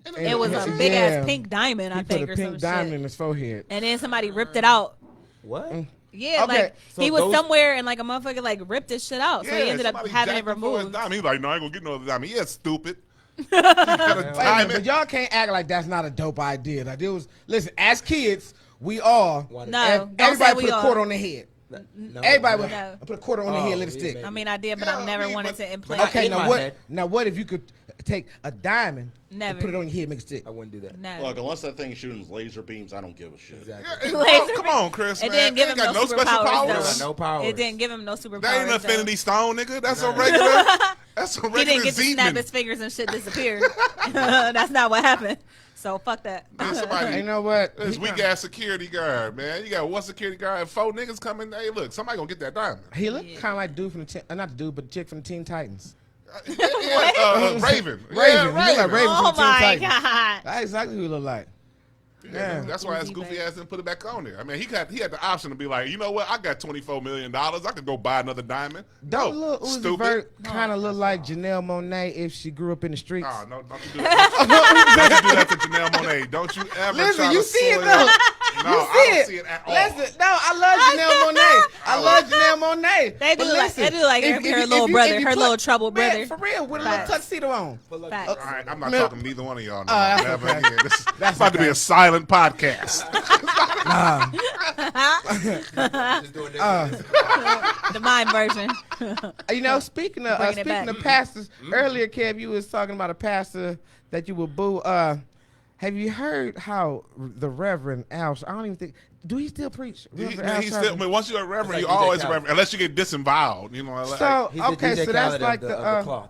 In the It was a Yeah. big ass pink diamond, I He think, put or a pink some diamond shit. in his forehead. And then somebody ripped it out. What? Yeah, Okay, like so he was those- somewhere and like a motherfucker like ripped his shit out, so he ended up somebody having it jacked him for his removed. diamond. He's like, no, I ain't gonna get no other diamond. Yeah, stupid. Wait a minute, Diamond. but y'all can't act like that's not a dope idea. Like it was. Listen, as kids, we all. Wanted- No, ev- don't say everybody we put a all. quarter on their head. No, Everybody would No. put a quarter on their Oh, head, let it yeah, stick. maybe. I mean, I did, but Yeah, I never I mean, wanted but- to implant. but Okay, in my head. now what if you could take a diamond Never. and put it on your head, make it stick? I wouldn't do that. No. Look, unless that thing's shooting laser beams, I don't give a shit. Exactly. Yeah, Laser come on, Chris. It man. didn't give They him ain't got no no special superpowers, powers. though. No powers. It didn't give him no superpowers. That ain't though. Infinity Stone, nigga. That's a regular. That's a He regular didn't get to snap Zeman. his fingers and shit disappeared. That's not what happened. So fuck that. Man, somebody, You know what? this weak ass security guard, man. You got one security guard and 4 niggas coming. Hey, look, somebody gonna get that diamond. He looked kind of like the dude from not the dude, but the chick from the Teen Titans. Raven. Raven. Yeah, He look like Raven Oh from the Teen my Titans. god. That's exactly who he look like. Yeah, that's why his goofy ass didn't put it back on there. I mean, he had the option to be like, you know what? I got $24 million. I could go buy another diamond. Don't Lil Uzi Vert kind of look like Janelle Monáe if she grew up in the streets? Oh, no, don't you do that. Don't you do that to Janelle Monáe. Don't you ever Listen, try you to see it soil- though. No, You I see don't it. see it at all. Listen, no, I love Janelle Monáe. I love Janelle Monáe. They do like her little brother, her little troubled brother. For real, with a little tuxedo on. All right, I'm not talking to neither one of y'all. No, that's never okay. again. This is about to be a silent podcast. The mime version. You know, speaking of pastors, earlier, Kev, you was talking about a pastor that you would boo. Have you heard how the Reverend Al? I don't even think. Do he still preach? Once you're a reverend, you're always a reverend, unless you get disemboweled. You know. So okay, so that's like the cloth.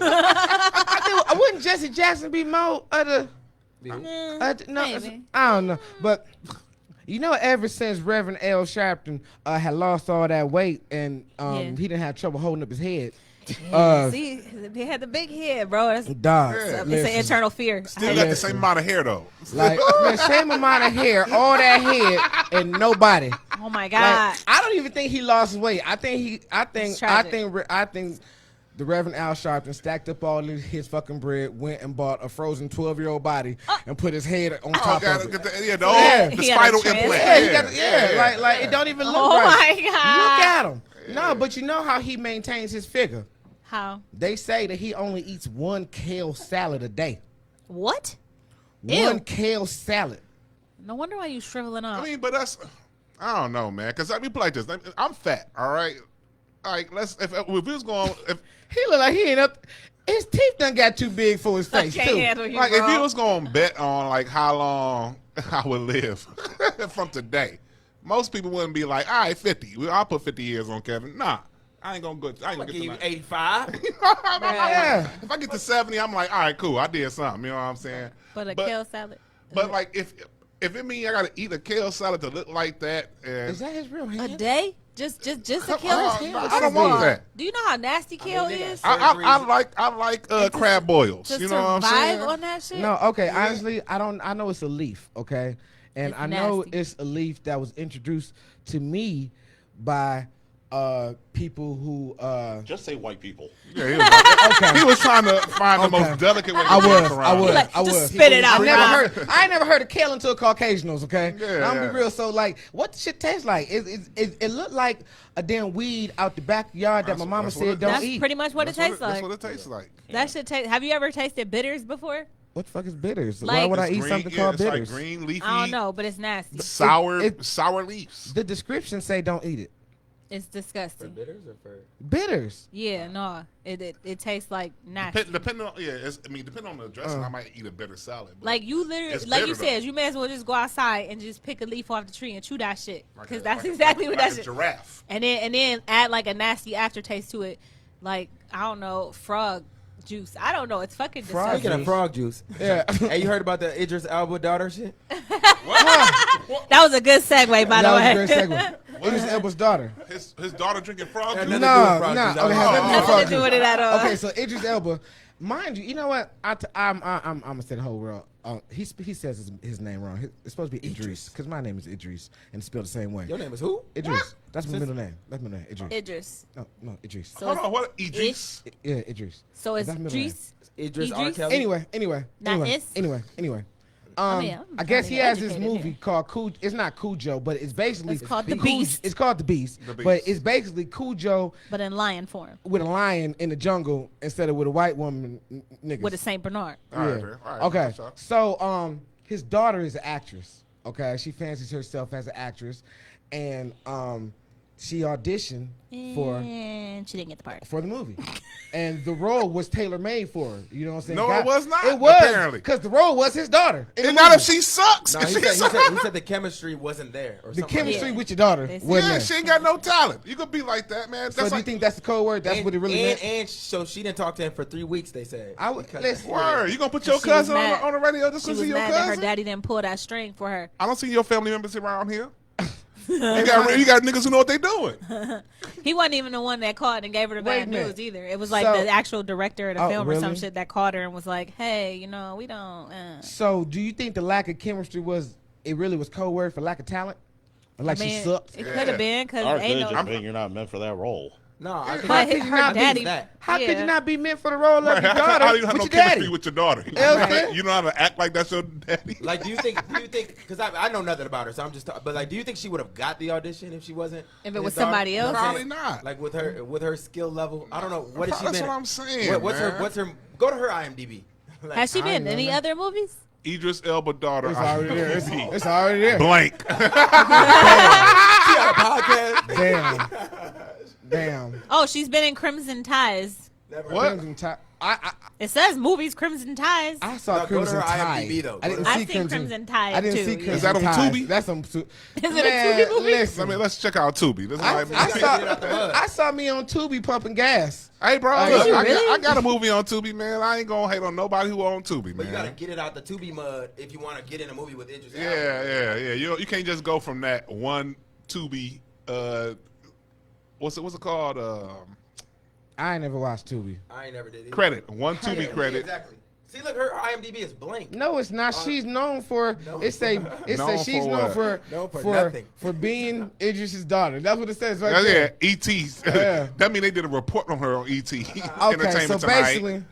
I wouldn't Jesse Jackson be more of the? No, I don't know, but. You know, ever since Reverend Al Sharpton had lost all that weight and he didn't have trouble holding up his head. See, he had the big head, bro. It's an internal fear. Still got the same amount of hair, though. Like, man, same amount of hair, all that head, and nobody. Oh, my God. Like, I don't even think he lost weight. I think the Reverend Al Sharpton stacked up all his fucking bread, went and bought a frozen 12-year-old body, and put his head on top of it. The spinal implant. Like it don't even look right. Oh my God. Look at him. Yeah. No, but you know how he maintains his figure. How? They say that he only eats one kale salad a day. What? One kale salad. No wonder why you shriveling up. I mean, but that's, I don't know, man. Because I mean, like this. I'm fat, all right? Like, if we was going, he look like he ain't up. His teeth done got too big for his face, too. Like, if you was going to bet on, like, how long I would live from today, most people wouldn't be like, all right, 50. I'll put 50 years on Kevin. Nah, I ain't going to go. I ain't going to get to 85. Yeah. If I get to 70, I'm like, all right, cool. I did something. You know what I'm saying? But kale salad. But, like, if it means I got to eat a kale salad to look like that. And is that his real hand? A day? Just a kale? I don't want that. Do you know how nasty kale is? I like crab boils. You know what I'm saying? On that shit? No, okay. Yeah. Honestly, I know it's a leaf, okay? And I know it's a leaf that was introduced to me by people who just say white people. Yeah, he was trying to find the most delicate way to I was. Spit it out. I ain't never heard of kale until Caucasians, okay? Yeah, I'm gonna be real. So like, what the shit tastes like? It looked like a damn weed out the backyard that my mama said don't eat. That's pretty much what it tastes like. That's what it tastes like. That shit taste. Have you ever tasted bitters before? What the fuck is bitters? Like, why would I eat something called bitters? Like green leafy. I don't know, but it's nasty. Sour leaves. The descriptions say don't eat it. It's disgusting. For bitters or for bitters? Yeah, no, it tastes like nasty. Depending on depending on the dressing, I might eat a bitter salad. Like you literally, like you said, you may as well just go outside and just pick a leaf off the tree and chew that shit, because that's exactly what that shit. Giraffe. And then add like a nasty aftertaste to it, like I don't know, frog juice. I don't know. It's fucking disgusting. Speaking of frog juice, yeah. Hey, you heard about the Idris Elba daughter shit? That was a good segue, by the way. That was a great segue. Idris Elba's daughter. His daughter drinking frog juice? No. Nothing to do with it at all. Okay, so Idris Elba, mind you, you know what? I'm gonna say the whole world. He says his name wrong. It's supposed to be Idris, because my name is Idris, and it's spelled the same way. Your name is who? Idris. What? That's my middle name. That's my name. Idris. Idris. No, Idris. So hold on, what? Idris? Yeah, Idris. So it's Idris. Idris R. Kelly. Anyway. I guess he has this movie called it's not Cujo, but it's basically it's called The Beast. It's called The Beast, but it's basically Cujo, but in lion form, with a lion in the jungle instead of with a white woman, niggas. with a Saint Bernard. All right. Okay. So his daughter is an actress. Okay, she fancies herself as an actress, and she auditioned and she didn't get the part for the movie, and the role was tailor-made for her. You know what I'm saying? No, it was not. It was, apparently, because the role was his daughter. And not if she sucks. No, he said the chemistry wasn't there. Or the chemistry like with your daughter wasn't there. She ain't got no talent. You could be like that, man. So do you think that's the code word? That's what it really meant? And so she didn't talk to him for 3 weeks, they said. Word. You gonna put your cousin on the radio just because of your cousin? Her daddy didn't pull that string for her. I don't see your family members around here. You got niggas who know what they doing. He wasn't even the one that caught and gave her the bad news either. It was like the actual director of the film or some shit that caught her and was like, "Hey, you know, we don't." So, do you think the lack of chemistry was code word for lack of talent? Or like she sucked? It could have been because you're not meant for that role. No, I think but her daddy. How could you not be meant for the role of your daughter? How do you have no chemistry with your daughter? Right. You know how to act like that's your daddy. Like, do you think? Because I know nothing about her, so I'm just. But like, do you think she would have got the audition if she wasn't? If it was somebody else, probably not. Like with her skill level, I don't know. What has she been? That's what I'm saying. What's her? Go to her IMDb. Like, has she been in any other movies? Idris Elba daughter. It's already there. It's already there. Blank. She had a podcast. Damn. Oh, she's been in Crimson Ties. What? Crimson Tide. It says movies Crimson Ties. I saw Crimson Tide. I've seen Crimson Tide. I didn't see Is that on Tubi? That's on Tubi. Is it a Tubi movie? Listen, let's check out Tubi. I saw me on Tubi pumping gas. Hey, bro, Did look, you really? I got a movie on Tubi, man. I ain't gonna hate on nobody who on Tubi, man. But you gotta get it out the Tubi mud if you want to get in a movie with Idris Elba. Yeah. You can't just go from that one Tubi. What's it called? I ain't never watched Tubi. I ain't never did. Credit. One Tubi credit. Exactly. See, look, her IMDb is blank. No, it's not. She's known for. She's known for nothing. for being Idris's daughter. That's what it says right Yeah, there. E.T. Yeah. That mean they did a report on her on E.T. Okay, Entertainment so Tonight. basically,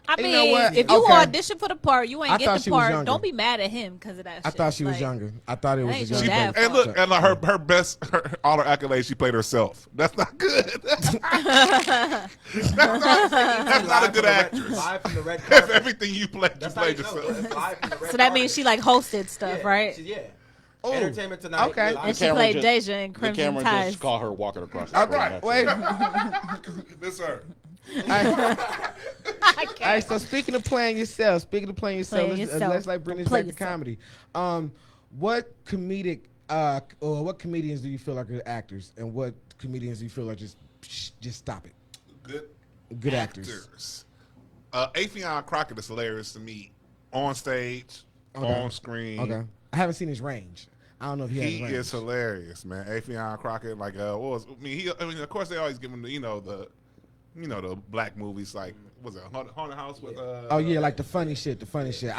I You mean, know what? if you Okay. audition for the part, you ain't I get thought the she was part. younger. Don't be mad at him because of that shit. I thought she was Like, younger. I thought it was ain't a your younger. dad. And look, and her best, all her accolades, she played herself. That's not good. That's not a good actress. Live from the red If carpet. everything you played, you That's how played you know. yourself. It's live from the red So that carpet. means she like hosted stuff, right? Yeah. Oh, Entertainment Tonight. okay. live And she camera played just- Deja in The Crimson camera Ties. just caught her walking across the All screen. right, That's wait. it. This her. All right, so speaking of playing yourself, Playing let's yourself. like bring this Play back to yourself. comedy. What comedic or what comedians do you feel like are actors, and what comedians do you feel like just stop it? Good actors. Affion Crockett is hilarious to me on stage, on screen. Okay, I haven't seen his range. I don't know if he has He range. is hilarious, man. Affion Crockett, like, of course they always give him the black movies like, what's it, Haunted House with Oh yeah, like the funny shit. I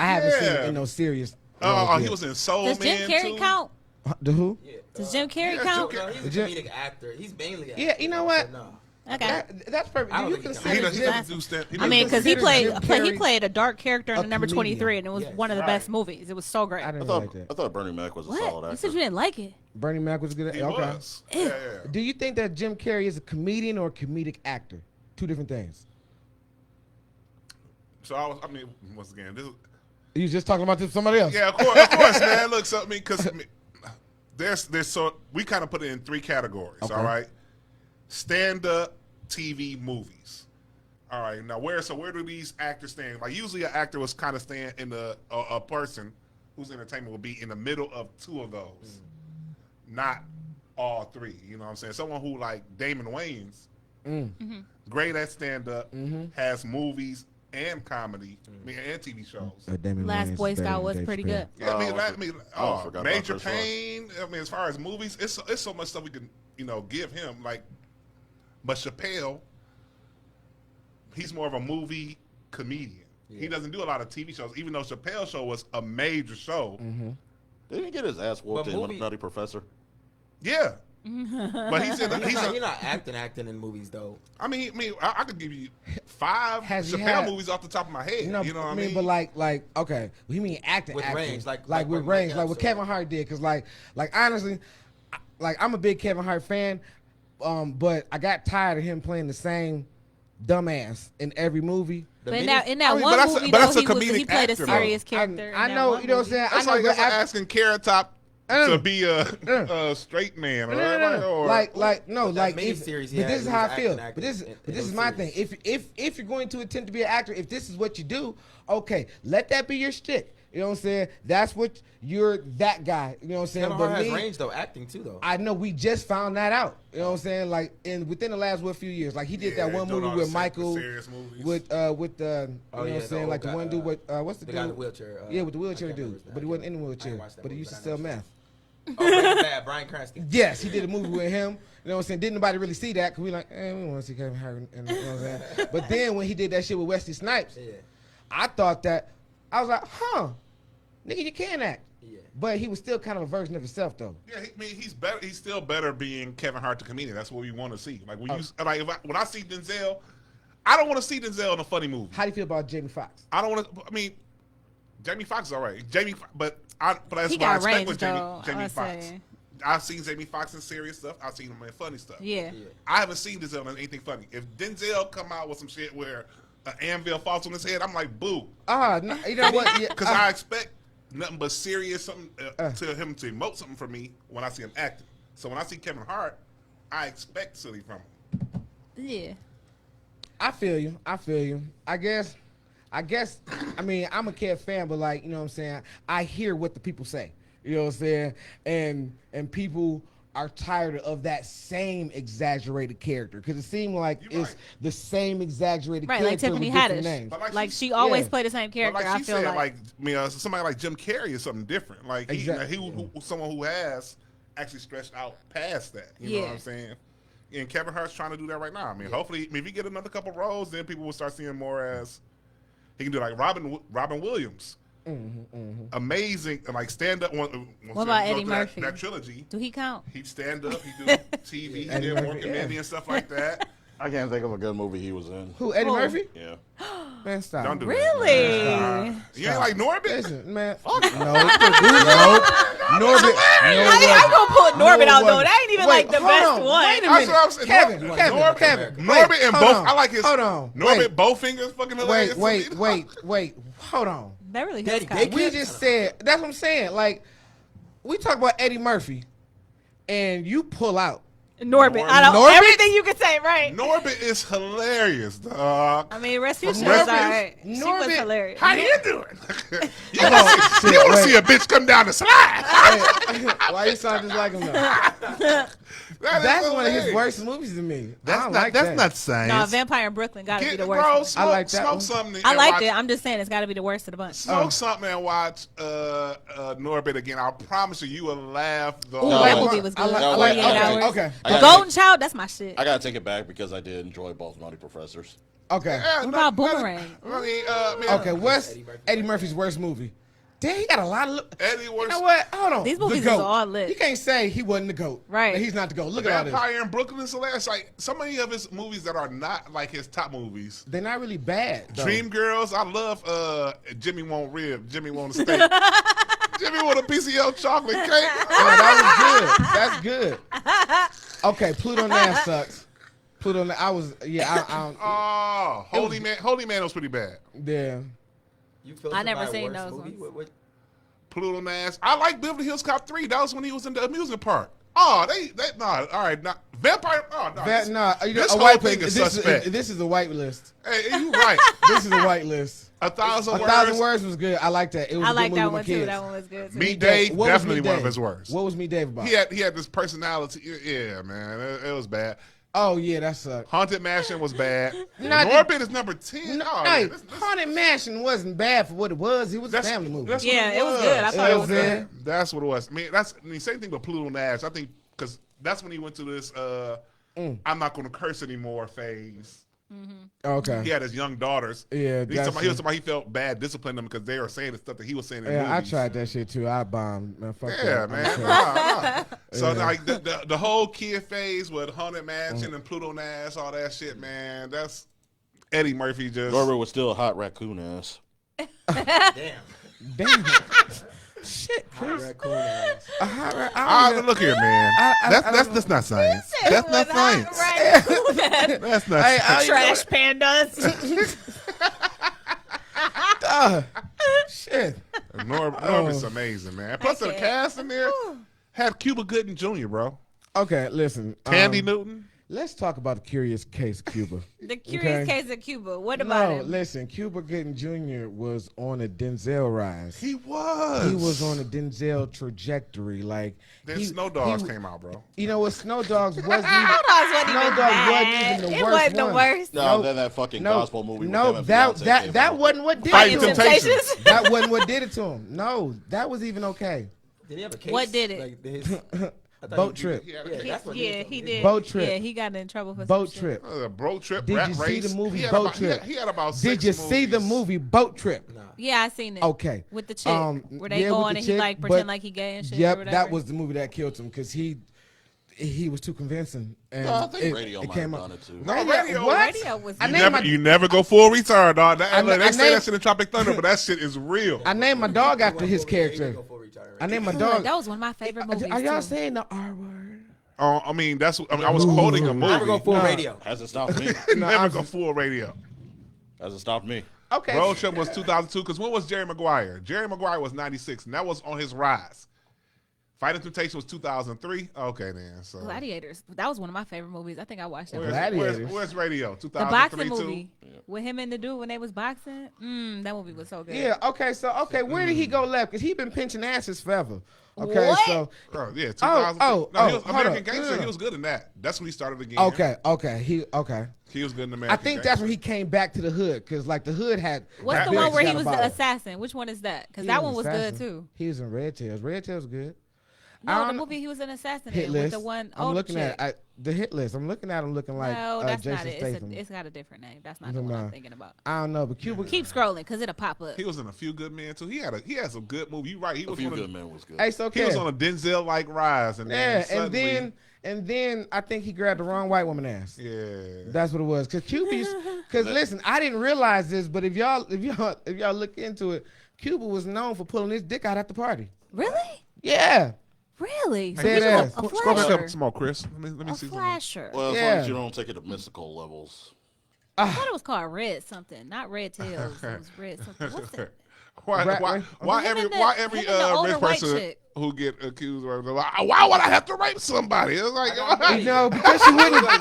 haven't seen it in no serious. roles he yet. was in Soul Does Man Jim Carrey too. count? The who? Yeah. Does Jim Carrey yeah, count? No, he's a Jim- comedic actor. He's mainly actor. Yeah, you know what? So no. Okay. That's perfect. I Do don't you think he consider He counts. Jim? doesn't do stand. I mean, because he consider played Jim Carrey played a dark character in a the number comedian. 23, and it was Yes. one of the best movies. It was so great. I didn't I like that. thought Bernie Mac was a solid What? You actor. said you didn't like it? Bernie Mac was good. He Okay. was. Yeah. Do you think that Jim Carrey is a comedian or a comedic actor? Two different things. So once again, this is, You just talking about this with somebody else? yeah, of course, man. Look, so because there's so we kind of put it in three categories. Okay. All right, stand-up TV movies. All right, now where do these actors stand? Like usually, an actor was kind of stand in a person whose entertainment will be in the middle of two of those, not all three. You know what I'm saying? Someone who like Damon Wayans, great at stand-up, has movies and comedy, and TV shows. Last Boy Scout was pretty good. Yeah, I forgot Major about this Payne. I mean, as far as movies, it's so much stuff we can give him. Like, but Chappelle, he's more of a movie comedian. Yeah. He doesn't do a lot of TV shows, even though Chappelle's show was a major show. Didn't he get his ass whooped But in movie- Nutty Professor? Yeah, but You're not acting in movies though. I I could give you 5 Has he Chappelle had- movies off the top of my head. No, you know what I mean? but like, okay, we mean acting, With acting. range, like with what range, Mike like what Epps Kevin or- Hart did. Because like honestly, like I'm a big Kevin Hart fan, but I got tired of him playing the same dumbass in every movie. But in that one but that's a- movie, but though, that's a he comedic played a actor, though. serious character. I in that know, one you know what I'm movie. saying. That's I know, like but asking Carrot Top to be a straight man, or like that if, miniseries he but had, this is he how was I feel. acting But this in is those my thing. series. If you're going to attempt to be an actor, if this is what you do, okay, let that be your shtick. You know what I'm saying? That's what you're that guy. You know what I'm saying? Kevin But Hart has me, range though, acting too though. I know we just found that out. You know what I'm saying? Like within the last few years, like he did that one movie with Michael, with the you know what I'm saying, like the one dude with what's the the dude? guy in the wheelchair. Yeah, with the I wheelchair can't remember dude, his name. but he wasn't in the I wheelchair, ain't watched that but he movie, used to but I sell know meth. Breaking Bad, Bryan Cranston. Yes, he did a movie with him. You know what I'm saying? Didn't nobody really see that because we like, we don't want to see Kevin Hart. And, you know what I'm saying? But then when he did that shit with Wesley Snipes, I thought that, I was like, nigga, you can act. Yeah. But he was still kind of a version of himself, though. Yeah, I mean, he's better. He's still better being Kevin Hart the comedian. That's what we want to see. Like when when I see Denzel, I don't want to see Denzel in a funny movie. How do you feel about Jamie Foxx? I don't want to. I mean, Jamie Foxx is all right. But that's he what I got expect range, with Jamie Foxx. Say. I've seen Jamie Foxx in serious stuff. I've seen him in funny stuff. Yeah. I haven't seen Denzel in anything funny. If Denzel come out with some shit where an anvil falls on his head, I'm like, boo. No, you know what? Because I expect nothing but serious something to him to emote something for me when I see him acting. So when I see Kevin Hart, I expect silly from him. Yeah. I feel you. I guess, I mean, I'm a Kev fan, but like, you know what I'm saying? I hear what the people say. You know what I'm saying? And people are tired of that same exaggerated character because it seemed like it's the same exaggerated character like Tiffany with different Haddish. names. Like she always played the same character. But like she I feel said, like I mean, somebody like Jim Carrey is something different. Like he was someone who has actually stretched out past that. You know what I'm saying? And Kevin Hart's trying to do that right now. I mean, hopefully, if he get another couple roles, then people will start seeing more as he can do like Robin Williams. Amazing, like stand up. What about Eddie Murphy? That trilogy. Do he count? He'd stand up. He do TV. He did more comedy and stuff like that. I can't think of a good movie he was in. Who, Eddie Murphy? Yeah. Man, stop. Don't do really? that. You ain't like Norbit? Listen, man. Fuck no. Nope. Norbit. I'm gonna put Norbit out though. That ain't even like the best one. Wait a minute. That's what I'm saying. Kevin. Norbit and both. I like his. Hold on. Norbit Bowfinger's fucking hilarious. Wait. Hold on. Beverly Daddy Hills Cop. We just said, that's what I'm saying. Like, we talk about Eddie Murphy, and you pull out Norbit. I don't. Everything you could say, right? Norbit is hilarious, dog. I mean, rest was alright. She was hilarious. How you doing? You want to see a bitch come down the slide? Why you sound just like him though? That's one of his worst movies to me. That's not science. No, Vampire in Brooklyn got to be the worst. I like that. Smoke something. I liked it. I'm just saying it's got to be the worst of the bunch. Smoke something and watch Norbit again. I promise you will laugh. That movie was good. 48 hours. Okay. The Golden Child, that's my shit. I gotta take it back because I did enjoy both Naughty Professors. Okay. What about Boomerang? Okay, what's Eddie Murphy's worst movie? Damn, he got a lot of. Eddie worst. You know what? Hold on. These movies is all lit. You can't say he wasn't the GOAT. Right. He's not the GOAT. Look at all this. Vampire in Brooklyn is hilarious. Like so many of his movies that are not like his top movies. They're not really bad. Dreamgirls. I love Jimmy Want Rib. Jimmy Want a Steak. Jimmy Want a PCL chocolate cake. That was good. That's good. Okay, Pluto Nash sucks. Pluto Nash. Holy Man was pretty bad. Yeah. I never seen those ones. Pluto Nash. I like Beverly Hills Cop 3. That was when he was in the amusement park. Oh, all right. Vampire. Oh, no. This whole thing is suspect. This is a white list. Hey, you right. This is a white list. 1,000 Words was good. I like that. It was I a like good that movie one with too. kids. That one was good too. Meet Dave, definitely one of his worst. What was Meet Dave about? He had this personality. Yeah, man. It was bad. Oh, yeah, that sucked. Haunted Mansion was bad. Norbit is number 10. Haunted Mansion wasn't bad for what it was. It was a family movie. It was good. I thought it was good. That's what it was. I mean, same thing with Pluto Nash. I think because that's when he went to this I'm not going to curse anymore phase. Mm-hmm. Okay. He had his young daughters. Yeah, he felt bad disciplining them because they were saying the stuff that he was saying in movies. I tried that shit too. I bombed. Man, fuck that. Man. Nah. So like the whole kid phase with Haunted Mansion and Pluto Nash, all that shit, man. That's Eddie Murphy just. Norbert was still a hot raccoon ass. Damn. Shit, Chris. Look here, man. That's not science. That's not science. That's not science. Trash pandas. Shit. Norbit's amazing, man. Plus the cast in there had Cuba Gooding Jr., bro. Okay, listen. Tandy Newton. Let's talk about the curious case of Cuba. The curious case of Cuba. What about him? Listen. Cuba Gooding Jr. was on a Denzel rise. He was. He was on a Denzel trajectory. Like then Snow Dogs came out, bro. You know what? Snow Dogs wasn't even. Snow Dogs wasn't even the worst. It wasn't the worst. No, then that fucking gospel movie. That wasn't what did Fighting it to him. Temptations. That wasn't what did it to him. No, that was even okay. Did he have a case? What did it? Boat trip. He did. Boat trip. Yeah, he got in trouble for boat some trip. Boat trip. Did you see the movie Boat Trip? He had about 6 Did you see the movie Boat Trip? Nah. Yeah, I seen it. Okay. With the chick, where they go on and he like pretend like he gay and shit. Yep, that was the movie that killed him because he was too convincing. And I think radio might have done it too. No, radio was. You never go full retard, dog. They say that shit in Tropic Thunder, but that shit is real. I named my dog after his character. I named my dog. That was one of my favorite movies. Are y'all saying the R word? I mean, I was quoting a movie. Never go full radio. Hasn't stopped me. Never go full radio. Hasn't stopped me. Okay. Road Trip was 2002. Because when was Jerry Maguire? Jerry Maguire was 96, and that was on his rise. Fighting Temptation was 2003. Okay, then. So Gladiators. That was one of my favorite movies. I think I watched that. Where's radio? 2003 the boxing movie with him and the dude when they was boxing. That movie was so good. Yeah. Okay. So where did he go left? Because he been pinching asses forever. Okay. What? So. Yeah. 2000. He was American Gangster. He was good in that. That's when he started again. Okay. He was good in American. I think that's when he came back to the hood because like the hood had. What's the one where he was the assassin? Which one is that? Because that one was good too. He was in Red Tails. Red Tails good. No, the movie he was an assassin in with the one I'm looking chick. at the hit list. I'm looking at him looking like no, that's Jason not it. Statham. It's got a different name. That's not the one I'm thinking about. I don't know, but Cuba. Keep scrolling because it'll pop up. He was in A Few Good Men too. He had some good movies. You right. He was A Few Good Men was good. Hey, so he was on a Denzel like rise, and then and then I think he grabbed the wrong white woman ass. Yeah, that's what it was. Because listen, I didn't realize this, but if y'all look into it, Cuba was known for pulling his dick out at the party. Really? Yeah. Really? Say that. Scroll back up some more, Chris. Let me see. Flasher. Well, as long as you don't take it to mystical levels. I thought it was called Red something, not Red Tails. It was Red something. What's it? Why every rich person who get accused of why would I have to rape somebody? It's like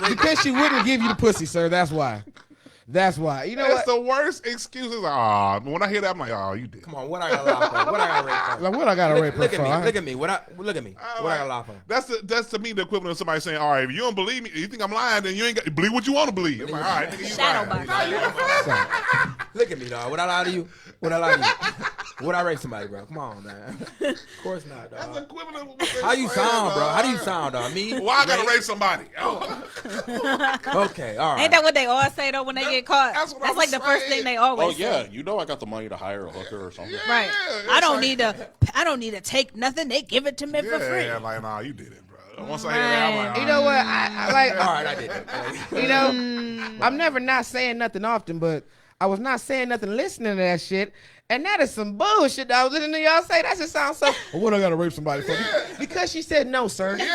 because she wouldn't give you the pussy, sir. That's why. That's why. You know that's the worst excuses. When I hear that, I'm like, oh, you did. Come on, what I got to lie for? What I got to rape for? Like, what I got to rape for? Look at me. What I got to lie for? That's to me the equivalent of somebody saying, all right, if you don't believe me, you think I'm lying, then you ain't got believe what you want to believe. I'm like, all right, nigga, you Shadow box. Look at me, dog. Would I lie to you? Would I lie to you? Would I rape somebody, bro? Come on, man. Of course not, dog. That's equivalent. How you sound, bro? How do you sound, dog? Me? Why I gotta rape somebody? Oh. Okay, all right. Ain't that what they all say though when they get caught? That's like the first thing they always say. Oh yeah, you know I got the money to hire a hooker or something. Yeah, right. I don't need to take nothing. They give it to me for free. Yeah, like nah, you did it, bro. Once I hear that, I'm like, you know what? I like. All right, I did it. You know, I'm never not saying nothing often, but I was not saying nothing listening to that shit. And that is some bullshit that I was listening to y'all say. That just sounds so. Well, what I gotta rape somebody for? Because she said no, sir. Yeah,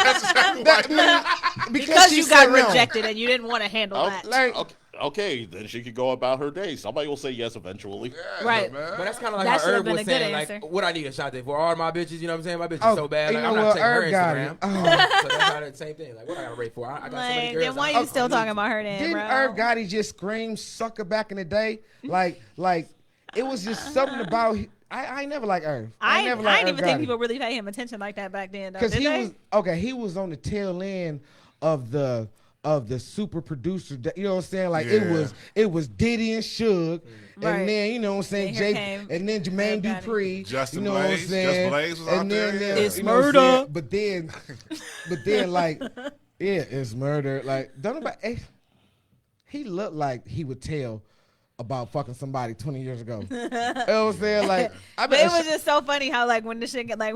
that's exactly why. Because you got rejected and you didn't want to handle that. Like, okay, then she could go about her day. Somebody will say yes eventually. Yeah, right. But that's kind of like how Herb was saying, like, what I need a shot for all my bitches, you know what I'm saying? My bitch is so bad, like, I'm not checking her Instagram. So that's not the same thing. Like, what I got to rate for? I got so many girls. Then why are you still talking about her then, didn't bro? Herb Gotti just scream sucker back in the day? Like it was just something about. I ain't never like Herb. I didn't even think people really paid him attention like that back then. Because he was on the tail end of the super producer. You know what I'm saying? Like it was Diddy and Suge, and then you know what I'm saying, and then Jermaine Dupri, Justin you know Blaze, what I'm saying? Just Blaze was out there. It's murder. But then like it's murder. Like don't nobody. He looked like he would tell about fucking somebody 20 years ago. You know what I'm saying? Like, but it was just so funny how like when the shit get like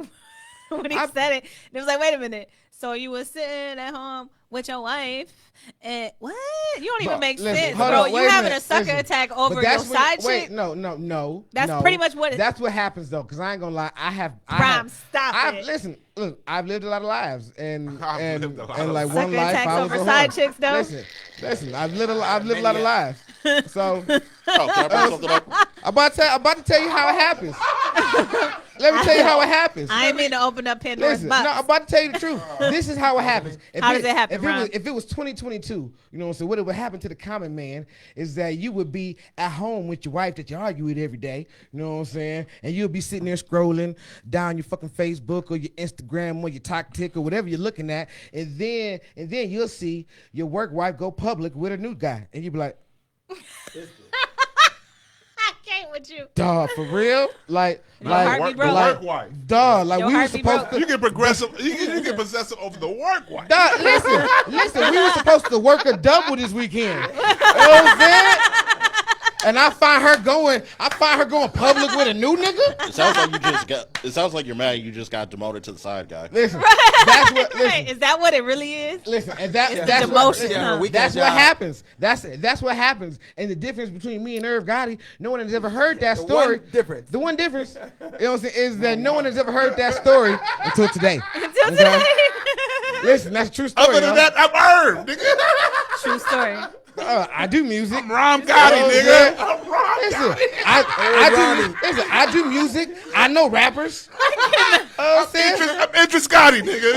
when he said it was like, wait a minute. So you was sitting at home with your wife and what? You don't even make sense, bro. You having a sucker attack over your side chick? Wait, no. That's pretty much what. That's what happens though, because I ain't gonna lie. Stop it. Listen, look, I've lived a lot of lives, and like sucker one life I was over a side whore. chicks though. Listen, I've lived a lot of lives. So can I bring something up? I'm about to tell you how it happens. Let me tell you how it happens. I ain't mean to open up Pandora's box. No, I'm about to tell you the truth. This is how it happens. How does it happen, if it was 2022, you know what I'm saying, what would happen to the common man is that you would be at home with your wife that you argue with every day, you know what I'm saying, and you'll be sitting there scrolling down your fucking Facebook or your Instagram or your TikTok or whatever you're looking at, and then you'll see your work wife go public with a new guy, and you'll be like, I can't with with you. Dog, for real? Like, heartbeat broke. work wife. dog, like Your we were heartbeat supposed broke. You get progressive. You get possessive over the work wife. Dog, listen, we were supposed to work a double this weekend. You know what I'm saying? And I find her going public with a new nigga. It sounds like you're mad. You just got demoted to the side guy. Listen, Right. Is that what it really is? Listen, and It's that's the what, demotion, huh? that's what happens. That's what happens. And the difference between me and Irv Gotti, no one has ever heard that story. The one difference, you know what I'm saying, is that no one has ever heard that story until today. Until today. Listen, that's a true story. Other than that, I'm Irv, nigga. True story. I do music. I'm Rahm Kely, nigga. Yeah. I'm Rahm Listen, Kely. I do music. I know rappers. I'm saying? I'm Idris Scotty, nigga.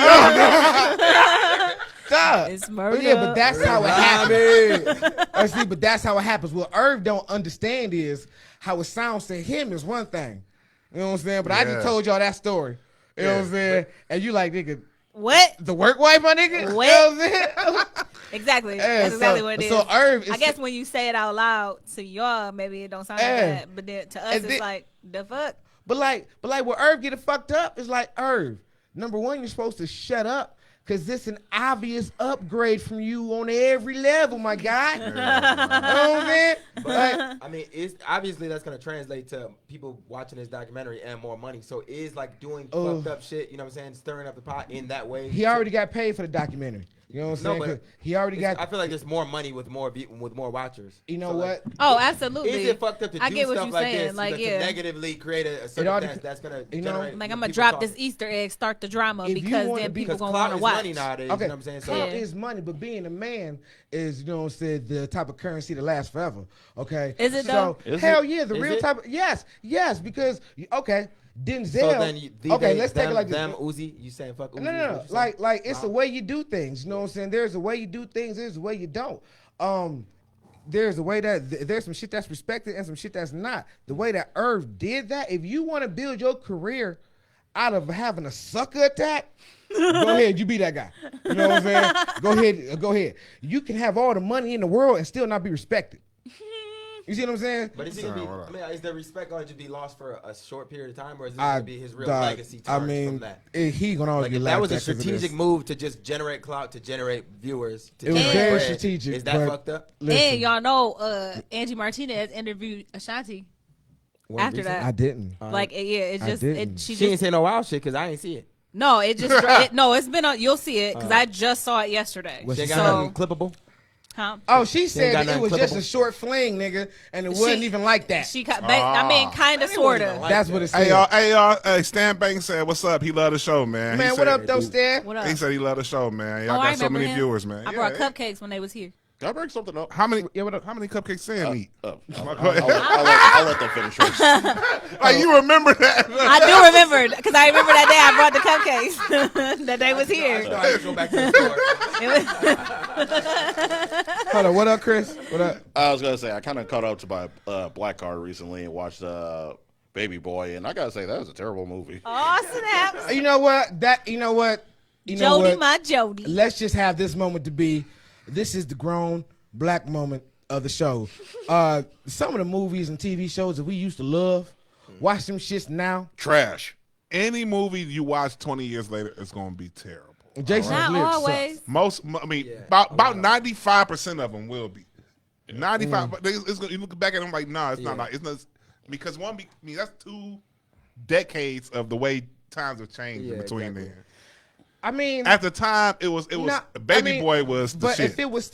Duh. It's murder. Yeah, but that's how it happens. See, but that's how it happens. What Irv don't understand is how it sounds to him is one thing. You know what I'm saying? But I Yeah. just told y'all that story. You know what I'm saying? And you like, nigga, What? the work wife, my nigga? What? You know what I'm saying? Exactly. Yeah, That's exactly what it is. So Irv is, I guess when you say it out loud to y'all, maybe it don't sound like Yeah. that. But then to us, And it's then- like, the fuck? But like where Irv get it fucked up is like, Irv, number one, you're supposed to shut up. Cause this an obvious upgrade from you on every level, my guy. You know what I'm saying? But I mean, it's obviously that's gonna translate to people watching this documentary and more money. So is like doing fucked up shit, you know what I'm saying, stirring up the pot in that way. He already got paid for the documentary. You know what I'm saying? No, 'Cause but he already got. I feel like there's more money with more watchers. You know So, what? like, Oh, absolutely. is it fucked up to I do get what stuff you're like saying. this? Like, to yeah. negatively create a all circumstance dep- that's gonna you know, generate. Like, I'm going to people drop talking. this Easter egg, start the drama, If you because wanna then be- people Because going to clout want to is watch. money nowadays. Okay, You know what I'm saying? So clout Yeah. is money, but being a man is, you know what I'm saying, the type of currency that lasts forever. Okay. Is it, So though? hell yeah, the Is real it? type. Yes, because okay, Denzel. So then okay, let's take it like this. them Uzi, you saying fuck Uzi? No. Like it's the way you do things. You know what I'm saying? There's a way you do things. There's a way you don't. There's a way that there's some shit that's respected and some shit that's not. The way that Irv did that, if you want to build your career out of having a sucker attack, go ahead, you be that guy. You know what I'm saying? Go ahead. You can have all the money in the world and still not be respected. You see what I'm saying? But is he gonna be? I mean, is the respect going to be lost for a short period of time, or is this I- going to be his real dog, legacy I from mean, that? he gonna always Like be if laughed that was a at 'cause of this. strategic move to just generate clout, to generate viewers, to It was generate very bread, strategic, Is that but- fucked up? Listen, And y'all know Angie Martinez interviewed Ashanti after that. I didn't. Like, yeah, it I just, didn't. she She ain't just, say no wild shit because I ain't see it. no, it just, it's been on, you'll see it, because I just saw it yesterday. What She ain't she got So, nothing clippable. huh? Oh, she ain't said got that it was nothing just a clippable. short fling, nigga, and it wasn't even like that. She cut, I mean, kind of, sort of. like That's that. what it said. Hey, y'all. Hey, Stan Banks said, "What's up?" He loved the show, man. Man, He what said- up, though, Stan? What up? He said he loved the show, man. Y'all Oh, I got so remember many him. viewers, man. I brought cupcakes when they was here. Can I bring something up? How many? How many cupcakes Sam eat? I'll let them finish first. Like you remember that? I do remember, because I remember that day I brought the cupcakes. That day was I here. had to go back to the store. It was- Hold on, what up, Chris? What up? I was gonna say I kind of caught up to my Black Card recently and watched Baby Boy, and I gotta say that was a terrible movie. Oh, snaps. You know what? You know what? Jody, my Jody. Let's just have this moment to be. This is the grown black moment of the show. Some of the movies and TV shows that we used to love, watch them shits now. Trash. Any movie you watch 20 years later is going to be terrible. Jason's Not lyrics suck. always. I mean, Yeah. about 95% of them will be. 95. But you look back at them like, nah, it's not. Like, it's not because that's 2 decades of the way times have changed in between exactly. there. I mean, At the time, it was Baby Boy was the but shit. if it was,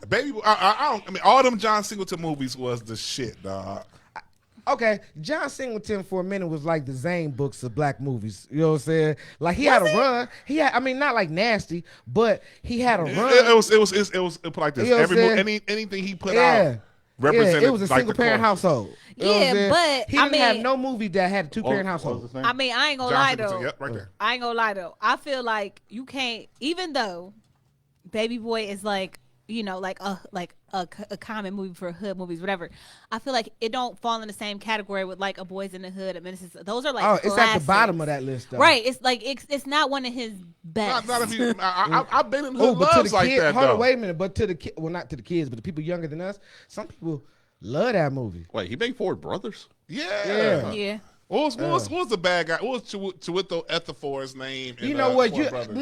Baby Boy, I mean, all them John Singleton movies was the shit, dog. okay, John Singleton for a minute was like the Zane books of black movies. You know what I'm saying? Like he had a run. He had, I mean, not like nasty, but he had a run. It was like this. You know what I'm Every saying? anything he put Yeah. out represented. Yeah, it was a like single the parent culture. household. You know what I'm Yeah, saying? but, he I didn't have mean- no movie that had a 2-parent household. I mean, I ain't gonna John lie, Singleton, though. yep, right there. I ain't gonna lie, though. I feel like you can't, even though Baby Boy is like, you know, like a common movie for hood movies, whatever. I feel like it don't fall in the same category with like A Boys in the Hood. I mean, those are like Oh, it's at the bottom classics. of that list, though. Right. It's like it's not one of his best. Not if you, I've been in Oh, hood but to loves the like kid, that hold though. on, wait a minute. But to the kid, well, not to the kids, but the people younger than us, some people Love that movie. Wait, he made Four Brothers? Yeah. What was the bad guy? What was Chiwetel Ejiofor's name? You know what?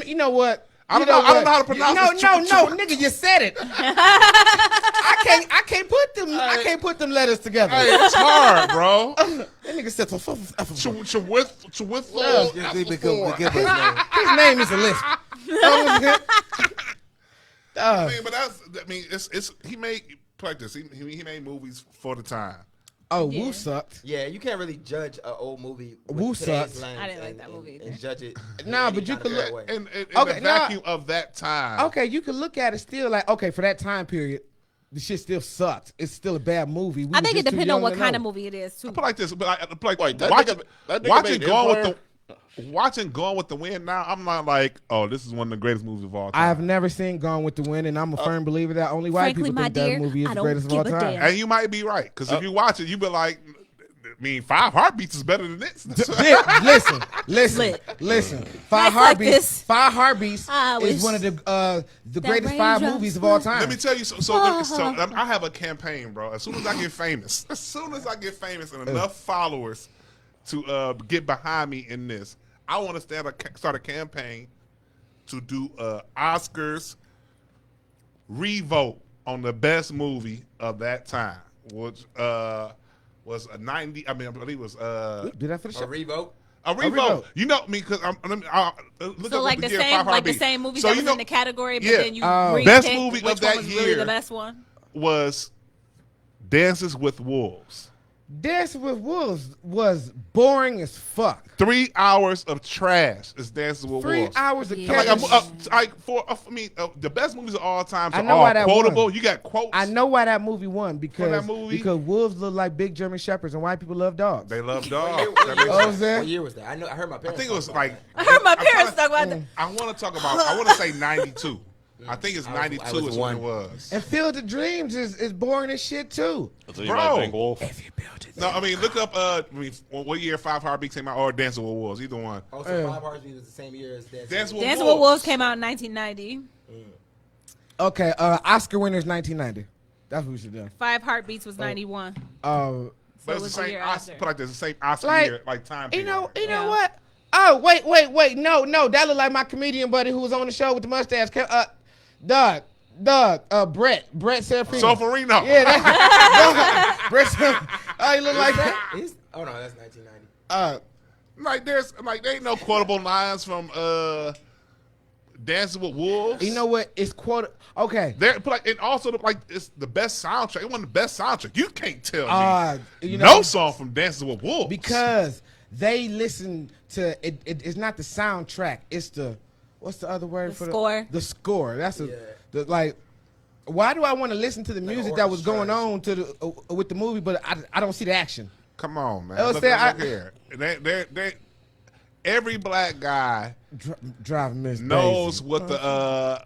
You know what? I don't know how to pronounce it. No, nigga, you said it. I can't put them. I can't put them letters together. Hey, it's hard, bro. That nigga said his name is a list. It's he made practice. He made movies for the time. Oh, Woo sucked. Yeah, you can't really judge an old movie. Woo sucked. I didn't like that movie and judge it. Nah, but you could look in the vacuum of that time. Okay, you can look at it still like, okay, for that time period, the shit still sucked. It's still a bad movie. I think it depends on what kind of movie it is too. I put like this, but I like watching Gone with the Wind now, I'm not like, oh, this is one of the greatest movies of all time. I have never seen Gone with the Wind, and I'm a firm believer that only white people think that movie is the greatest of all time. And you might be right, because if you watch it, you be like, I mean, 5 Heartbeats is better than this. Listen. Five Heartbeats is one of the greatest 5 movies of all time. Let me tell you, so I have a campaign, bro. As soon as I get famous, and enough followers to get behind me in this, I want to start a campaign to do Oscars revote on the best movie of that time, which was a 90. I believe it was do that for the show. A revote. A revote. You know me because I'm. Look so like the same movies that was in the category, but then you best movie of that year. Really the best one was Dances with Wolves. Dancing with Wolves was boring as fuck. 3 hours of trash is Dancing with Wolves. 3 hours of the best movies of all time are all quotable. Won. You got quotes. I know why that movie won because wolves look like big German shepherds and white people love dogs. They love dogs. What year was that? I heard my parents. I think it was like. I heard my parents talk about that. I want to say 92. I think it's 92 is when it was. And Field of Dreams is boring as shit too. Bro, if you build it. No, I mean look up. What year 5 Heartbeats came out or Dancing with Wolves? Either one. Oh, so 5 Heartbeats was the same year as Dancing with Wolves came out in 1990. Okay, Oscar winners 1990. That's what we should do. 5 Heartbeats was 91. But it's the same Oscar. Put like this, the same Oscar year, like time period. You know what? Oh wait. No, that look like my comedian buddy who was on the show with the mustache. Brett Serafino. Sofarino. Yeah, that, Brett. Oh, he look like that. Oh no, that's 1990. There ain't no quotable lines from Dancing with Wolves. You know what? It's okay. And also it's the best soundtrack. It won the best soundtrack. You can't tell me no song from Dancing with Wolves because they listen to it. It's not the soundtrack. It's the. What's the other word for score? The score. That's why do I want to listen to the music that was going on with the movie, but I don't see the action? Come on, man. Look here. Every black guy driving Miss knows Daisy.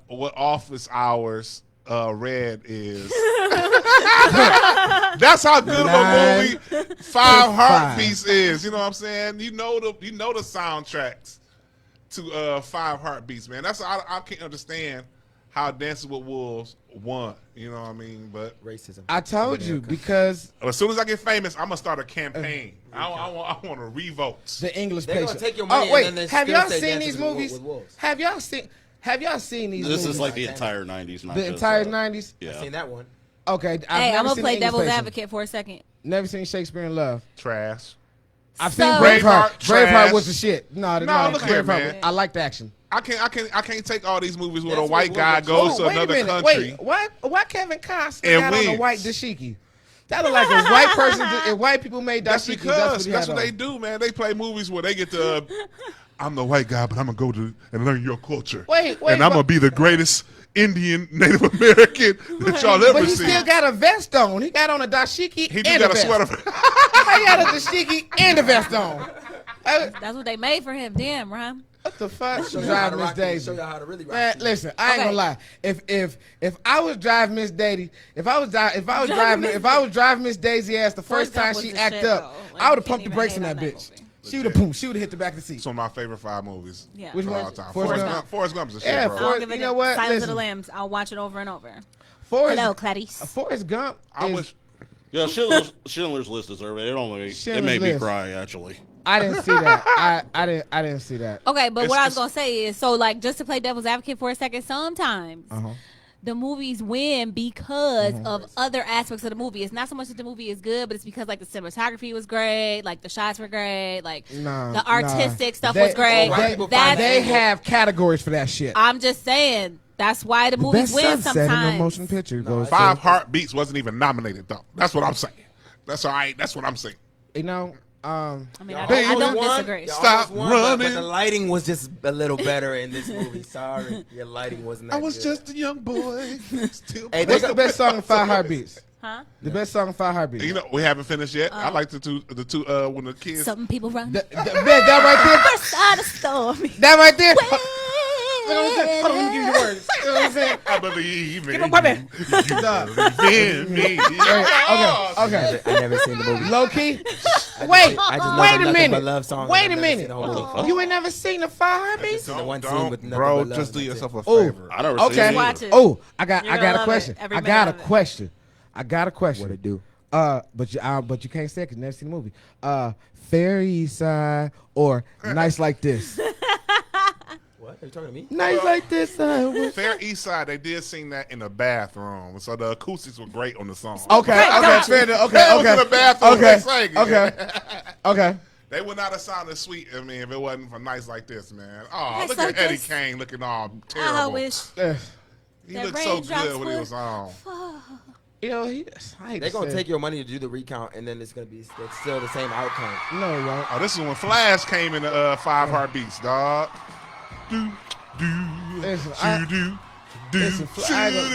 what office hours red is. That's how good of a movie 5 Heartbeats is. You know what I'm saying? You know the soundtracks to 5 Heartbeats, man. That's I can't understand how Dances with Wolves won. You know what I mean? But racism. I told you because as soon as I get famous, I'm gonna start a campaign. I want to revote. The English patient. patient. Take your money and then have y'all seen these movies? Have y'all seen these movies? This is like the entire 90s. Not the entire 90s? Yeah. I've seen that one. Okay. I'm going to play devil's advocate for a second. Never seen Shakespeare in Love. Trash. I've seen Braveheart. Braveheart was the shit. No, look here, man. I like the action. I can't take all these movies where a white guy goes to another country. Wait, why Kevin Costner got on a white dashiki? That look like a white person. If white people made dashiki, that's what they do, man. They play movies where they get to. I'm the white guy, but I'm gonna go to and learn your culture. Wait, and I'm gonna be the greatest Indian Native American that y'all ever seen. But he still got a vest on. He got on a dashiki. He do got a sweater. He got a dashiki and a vest on. That's what they made for him. Damn, Rahm. What the fuck? Drive Miss Daisy. Show y'all how to really rock. Man, listen, I ain't gonna lie. If I was driving Miss Daisy, if I was driving Miss Daisy ass the first time she act up, I would have pumped the brakes on that bitch. She would have hit the back of the seat. It's one of my favorite 5 movies. Yeah. Which one? Forrest Gump's a shit, yeah, bro. you know what? Silence of the Lambs. I'll watch it over and over. Clarice. Hello, Clarice. Forrest Gump Yeah, Schindler's List is there. It made me cry, actually. I didn't see that. I didn't see that. Okay, but what I was gonna say is, so like, just to play devil's advocate for a second, sometimes the movies win because of other aspects of the movie. It's not so much that the movie is good, but it's because like the cinematography was great, like the shots were great, like the artistic stuff was great. They have categories for that shit. I'm just saying. That's why the movies win sometimes. In a motion picture goes 5 Heartbeats wasn't even nominated though. That's what I'm saying. That's all right. That's what I'm saying. You know, I mean, I don't disagree. Stop running. But the lighting was just a little better in this movie. Sorry, your lighting wasn't that I was good. just a young boy. Still what's the best song in 5 Heartbeats? Huh? The best song in 5 Heartbeats. You know, we haven't finished yet. I like the two when the kids. Some people run. That right there. First side of storm. That right there. Hold on, let me give you the words. You know what I'm saying? I believe in Give him my man. in me. Okay. I never seen the movie. Low key. Wait a minute. Love songs. Wait a minute. You ain't never seen the 5 Heartbeats? Bro, just do yourself a favor. I never seen it. Watch it. Oh, I got a question. I got a question. What it do? But you can't say it because you never seen the movie. Fair East Side or Nice Like This. What? Are you talking to me? Nice Like This. Fair East Side, they did sing that in the bathroom, so the acoustics were great on the song. Okay. Fair enough. That was in the bathroom. They sang it. Okay. They would not have sounded sweet. I mean, if it wasn't for Nice Like This, man. Oh, look at Eddie Kane looking all terrible. I wish. He looked so good when he was on. You know, they're going to take your money to do the recount, and then it's still the same outcome. No, it won't. Oh, this is when Flash came in the 5 Heartbeats, dog. Listen,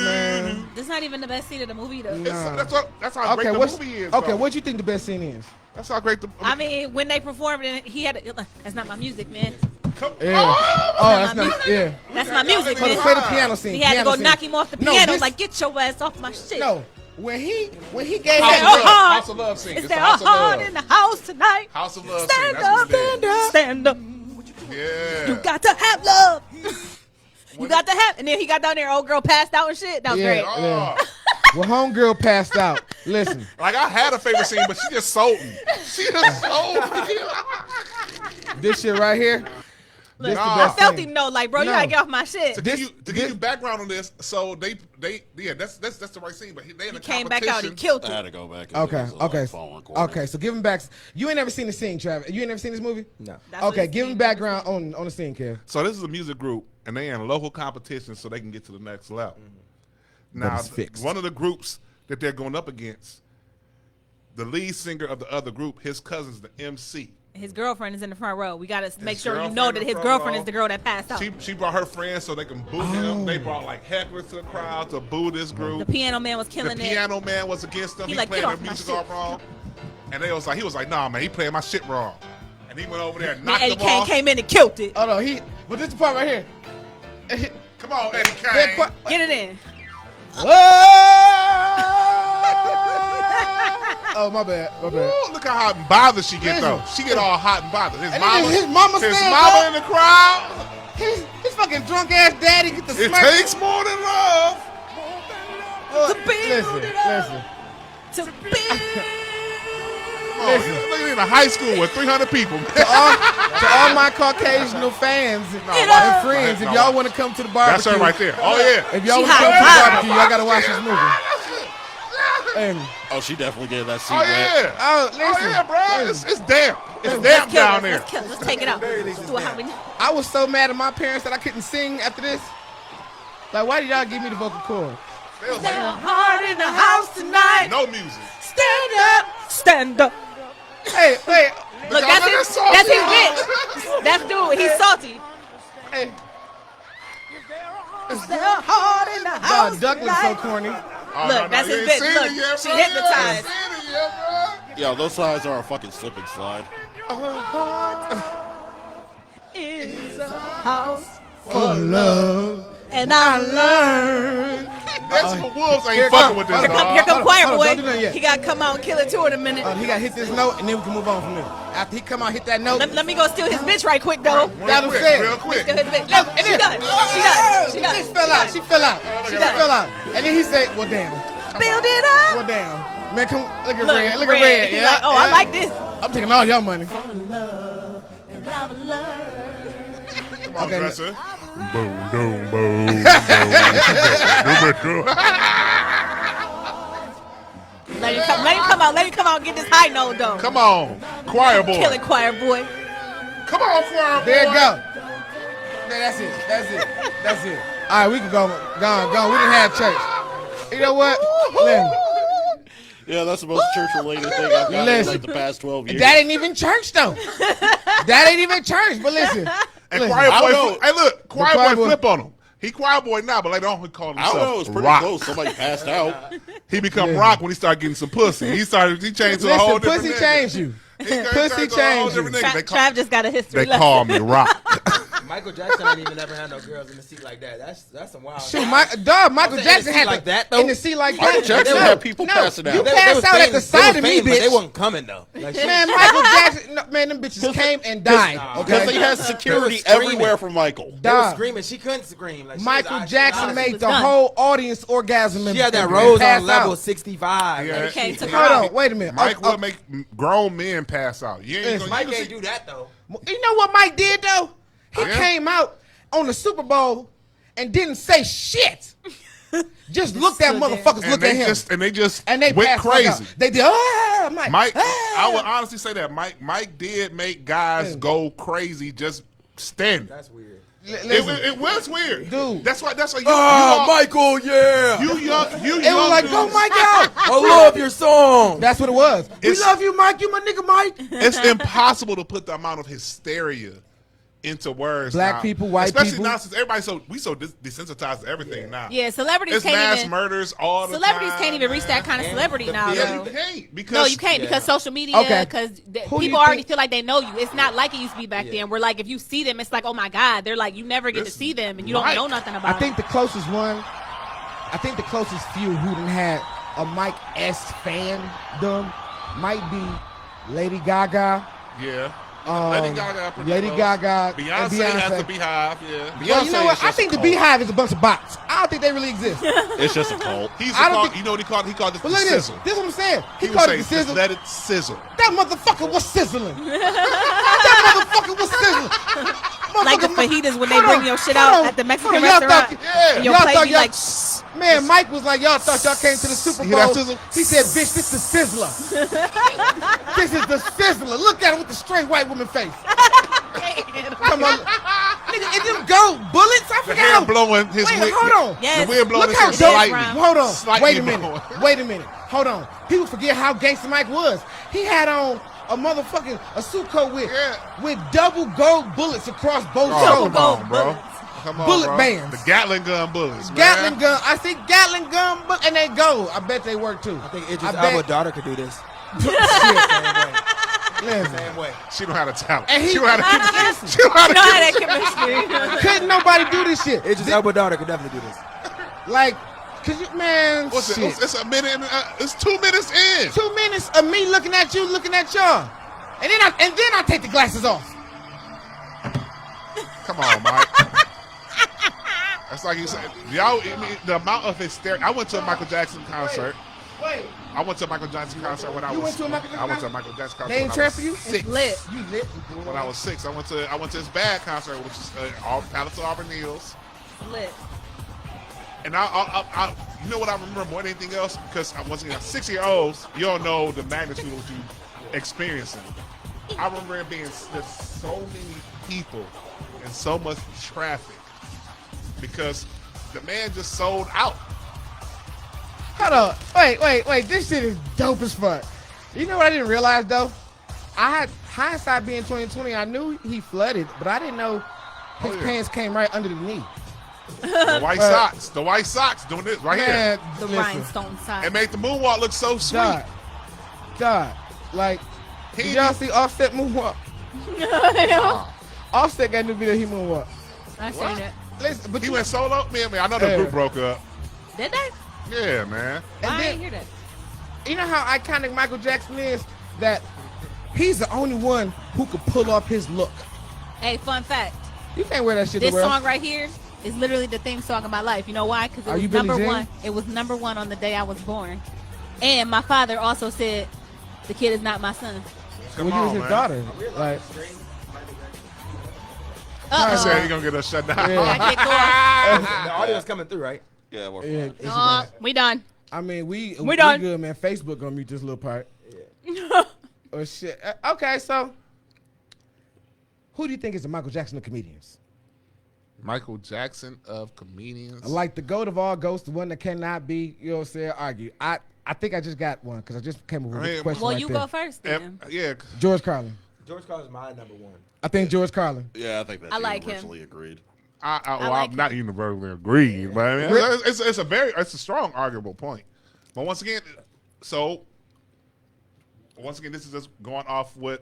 man. That's not even the best scene of the movie, though. That's how great the movie is. Okay, bro. what you think the best scene is? That's how great the. I mean, when they performed it, he had that's not my music, man. Yeah. That's not. Yeah. That's my music, Play man. the piano scene. He had to go knock him off the piano, this- like, get your ass off my shit. No. When he gave House of Love scene. Is there a heart in the house tonight? House of Love scene. Stand That's up, what it is. stand up. Yeah. You got to have love. You got to have. And then he got down there, old girl passed out and shit. That was great. Oh. Well, homegirl passed out. Listen. Like, I had a favorite scene, but she just sold me. This shit right here. Look, the I best felt scene. him know, like, bro, you gotta get off my shit. To give you background on this, so they that's the right scene, but they in the Came back out, he killed I had it. to go back. Okay. So give him back. You ain't never seen the scene, Travis. You ain't never seen this movie? No. Okay, give him background on the scene, Kev. So this is a music group, and they in local competition, so they can get to the next level. Now, it's fixed. one of the groups that they're going up against, the lead singer of the other group, his cousin's the MC. His girlfriend is in the front row. We gotta make sure you girlfriend know in that the his front girlfriend row. is the girl that passed out. She brought her friends so they can boo him. They brought like hecklers to the crowd to boo this group. The piano man was killing The it. piano man was against them. He He like, playing "Get their off my music shit." all wrong. And he was like, nah, man, he playing my shit wrong. And he went over there and knocked Eddie him Kane off. came in and killed it. Oh no, but this is the part right here. Come on, Eddie Kane. Get it in. Oh, my bad. Ooh, look how hot and bothered she get though. She get all hot and bothered. His And mama his in mama the crowd. His fucking drunk ass daddy get the It smack. takes more than love. Listen. To be. Oh, look in a high school with 300 people. To all my Caucasian fans and friends, if y'all want to come to the barbecue, That's her right there. Oh yeah. If y'all She want to come to the hot. barbecue, y'all gotta watch this movie. And, She definitely gave that seat Oh yeah. oh, listen, Yeah, bro. It's damp. It's damp down there. Let's kill it. Let's take it out. Let's do it how we do. I was so mad at my parents that I couldn't sing after this. Like, why did y'all give me the vocal cord? They was like, Heart in the house tonight. no music. Stand up. Stand up. Hey, Look, that's his bitch. That's dude. He's salty. hey. Is there a heart in the house Duck looks so corny. Look, that's his bitch. Look, she hypnotized. Yo, those slides are a fucking slip and slide. Is a house For love. and I learned. That's what Wolves ain't fucking with this, Here dog. come Choir hold on, Boy. don't do that yet. He got to come out and kill it too in a minute. He got to hit this note, and then we can move on from there. After he come out, hit that note. Let me go steal his bitch right quick, though. That's what I'm saying. Real quick. Steal his bitch. Look, she done. She She fell out. done. She fell out. And then he said, well, damn. Build it up. Well, damn. Man, come look at Red. Look at Red. He's Yeah, like, I like this. I'm taking all your money. Come on, dresser. Boom, boom, boom, boom. Let him come out. Let him come out and get this high note, though. Come on, choir boy. Killing choir boy. Come on, choir boy. There you go. Man, that's it. All right, we can go. Gone. We didn't have church. You know what? Listen. Yeah, that's the most church-related thing I've got in like the past 12 years. That ain't even church, though. That ain't even church. But listen. And choir boy, hey, look, choir boy flip on him. He choir boy now, but later on he called himself I don't know. It's pretty Rock. close. Somebody passed out. He become Rock when he started getting some pussy. He changed to a whole different pussy nigga. changed you. Pussy changed you. Trav just got a history. They call me Rock. Michael Jackson ain't even ever had no girls in the seat like that. That's some wild. Shoot, Michael Jackson had like that though. in the seat like that. Michael Jackson had people passing out. You passed out at the side of me, bitch. They wasn't coming though. Like, man, Michael Jackson, man, them bitches came and died. Because Okay, they had security everywhere for Michael. They was screaming. She couldn't scream. Like, Michael Jackson made the whole audience orgasm. She had that rose on level 65. Yeah. Okay, Hold on, wait a minute. Mike will make grown men pass out. Mike can't do that though. You know what Mike did though? He came out on the Super Bowl and didn't say shit. Just looked at motherfuckers, look at him, and they went crazy. They did. Mike. I would honestly say that Mike did make guys go crazy just standing. That's weird. It was weird, dude. That's why. Michael, yeah. You young. It was like, go Mike out. I love your song. That's what it was. We love you, Mike. You my nigga, Mike. It's impossible to put the amount of hysteria into words. Black now. people, white especially people. now since everybody's so desensitized to everything now. Yeah, celebrities it's can't mass even. murders all the Celebrities time. can't even reach that kind of celebrity now. Yeah, though. you can't because No, you can't because social media. Because people already feel like they know you. It's not like it used to be back then. Where like if you see them, it's like, oh my God, they're like you never get to see them and you don't know nothing about. I think the closest few who done had a Mike-esque fandom might be Lady Gaga. Yeah. Lady Gaga, Beyonce has the Beehive, yeah. Well, you know what? I think the Beehive is a bunch of bots. I don't think they really exist. It's just a cult. You know what he called? He called it the sizzle. This is what I'm saying. He called it the sizzle. Let it sizzle. That motherfucker was sizzling. That motherfucker was sizzling. Like the fajitas when they bring your shit out at the Mexican restaurant. And your plate be like, man, Mike was like, y'all thought y'all came to the Super Bowl. He said, bitch, this is the Sizzler. This is the Sizzler. Look at him with the straight white woman face. Come on. Nigga, and them gold bullets? I forgot. The wind blowing his wig. Hold on. Yes. The wind blowing Look his how slightly. Hold on. Slightly Wait a minute. Hold on. People forget how gangster Mike was. He had on a suit coat with double gold bullets across both shoulders. Come on, bro. Come on, bullet bands. The Gatling gun bullets. Gatling gun. I see Gatling gun, and they go. I bet they work too. I think Idris Elba's daughter could do this. Same way. She don't have the talent. And she don't have that chemistry. Couldn't nobody do this shit. Idris Elba's daughter could definitely do this. Like, cause you, man, what's shit. It's a minute. It's 2 minutes in. 2 minutes of me looking at you, looking at y'all, and then I take the glasses off. Come on, Mike. That's like you said. Y'all, the amount of hysteria. I went to a Michael Jackson concert. Wait. I went to a Michael Jackson concert when I was. You went to a Michael Jackson? I went to a Michael Jackson concert. They ain't transfer you? 6. Lit. You lit. When I was 6, I went to his bad concert, which is all Palace of Auburn Hills. Lit. And I, you know what I remember more than anything else? Because once again, 6-year-olds, you don't know the magnitude of what you experiencing. I remember it being there's so many people and so much traffic because the man just sold out. Hold on. Wait. This shit is dope as fuck. You know what I didn't realize though? I had hindsight being 2020. I knew he flooded, but I didn't know his pants came right under the knee. The white socks. The white socks doing this right here. The rhinestone socks. It made the moonwalk look so sweet. God. Like, did y'all see Offset moonwalk? Offset got to be the he moonwalk. I seen it. Listen, but he went solo? Man, I know the group broke up. Did they? Yeah, man. And I then, didn't hear that. you know how iconic Michael Jackson is? That he's the only one who could pull off his look. Hey, fun fact. You can't wear that shit This to wear. song right here is literally the theme song of my life. You know why? Because it was number one. It was number one on the day I was born. And my father also said the kid is not my son. When you was his daughter, like. I said you're gonna get us shut down. Yeah. The audio's coming through, right? Yeah, we're fine. We done. I mean, we done. good, man. Facebook gonna mute this little part. Oh shit. Okay, so who do you think is the Michael Jackson of comedians? Michael Jackson of comedians. Like the GOAT of all GOATs, the one that cannot be, you know what I'm saying, argued. I think I just got one because I just came up with a question. Well, right you there. go first. Then. Yeah. George Carlin. George Carlin's my number one. I think George Carlin. Yeah, I think that's universally agreed. I'm not universally agreed, but I mean, it's a strong arguable point. But once again, this is just going off with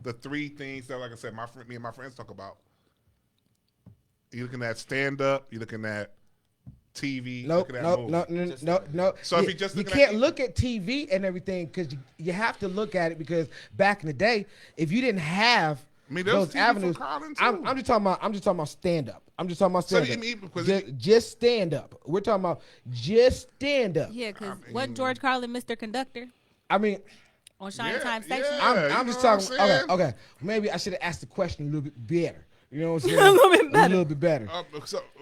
the three things that, like I said, me and my friends talk about. You're looking at stand up. You're looking at TV. No. So if you just you can't look at TV and everything because you have to look at it because back in the day, if you didn't have those avenues, I'm just talking about stand up. I'm just talking about stand up. Just stand up. We're talking about just stand up. Yeah, because what George Carlin, Mr. Conductor? I mean, on Shine Time Station. I'm just talking. Okay. Maybe I should have asked the question a little bit better. You know what I'm saying? A little bit better.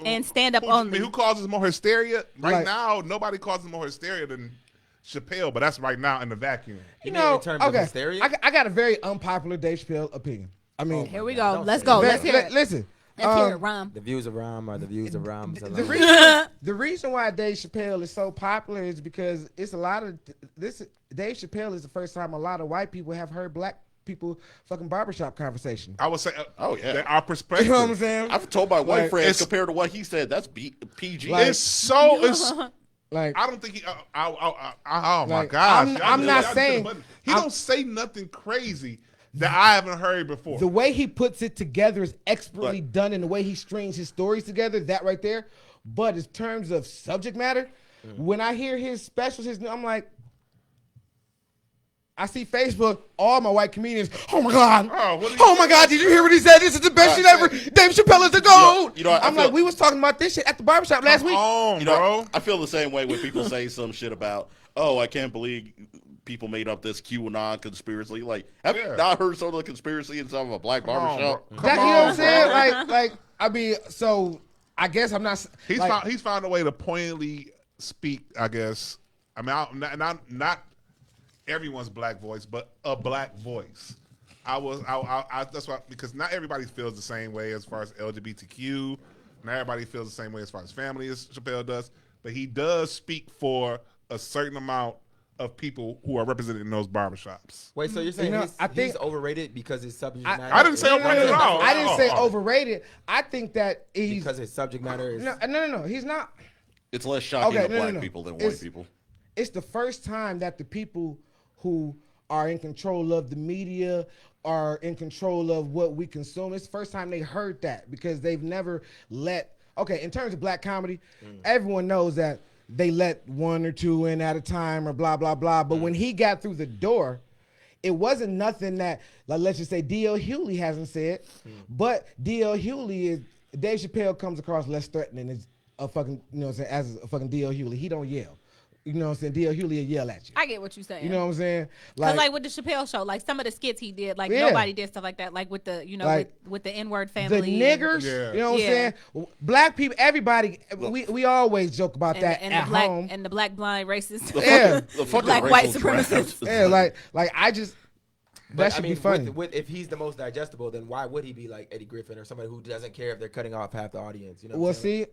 And stand up only. Who causes more hysteria? Right now, nobody causes more hysteria than Chappelle, but that's right now in the vacuum. You know, in terms of hysteria? I got a very unpopular Dave Chappelle opinion. I mean, here we go. Let's go. Let's hear it. Listen. Let's hear it, Rahm. The views of Rahm are the views of Rahm. The reason why Dave Chappelle is so popular is because it's a lot of this. Dave Chappelle is the first time a lot of white people have heard black people fucking barbershop conversation. I would say, You our perspective. know what I'm saying? I've told my white friends compared to what he said, that's PG. It's like I don't think he. Oh my gosh! I'm not saying he don't say nothing crazy that I haven't heard before. The way he puts it together is expertly done, and the way he strings his stories together, that right there. But in terms of subject matter, when I hear his specials, I'm like, I see Facebook, all my white comedians, oh my God, oh my God, did you hear what he said? This is the best shit ever. Dave Chappelle is the GOAT. I'm like, we was talking about this shit at the barbershop last week. Bro. I feel the same way when people say some shit about, oh, I can't believe people made up this QAnon conspiracy. Like, have you not heard some of the conspiracy inside of a black barbershop? You know what I'm saying? Like, I mean, so I guess I'm not. He's found a way to pointedly speak, I guess. I mean, not everyone's black voice, but a black voice. That's why, because not everybody feels the same way as far as LGBTQ. Not everybody feels the same way as far as family as Chappelle does. But he does speak for a certain amount of people who are represented in those barbershops. Wait, so you're saying he's overrated because his subject matter? I didn't say overrated at all. I didn't say overrated. I think that he's because his subject matter is no. He's not. It's less shocking to black people than white people. It's the first time that the people who are in control of the media are in control of what we consume. It's the first time they heard that because they've never let. Okay, in terms of black comedy, everyone knows that they let one or two in at a time or blah, blah, blah. But when he got through the door, it wasn't nothing that, like, let's just say D.L. Hughley hasn't said. But D.L. Hughley is, Dave Chappelle comes across less threatening as a fucking, you know what I'm saying, as a fucking D.L. Hughley. He don't yell. You know what I'm saying? D.L. Hughley will yell at you. I get what you're saying. You know what I'm saying? Because like with the Chappelle show, like some of the skits he did, like nobody did stuff like that. Like with the, you know, like, with the N-word family. The niggers, you know what I'm saying? Black people, everybody, we always joke about that at home. And the black blind racists. The fucking black white supremacists. Yeah, like I just, that should be funny. If he's the most digestible, then why would he be like Eddie Griffin or somebody who doesn't care if they're cutting off half the audience? You know. Well, see,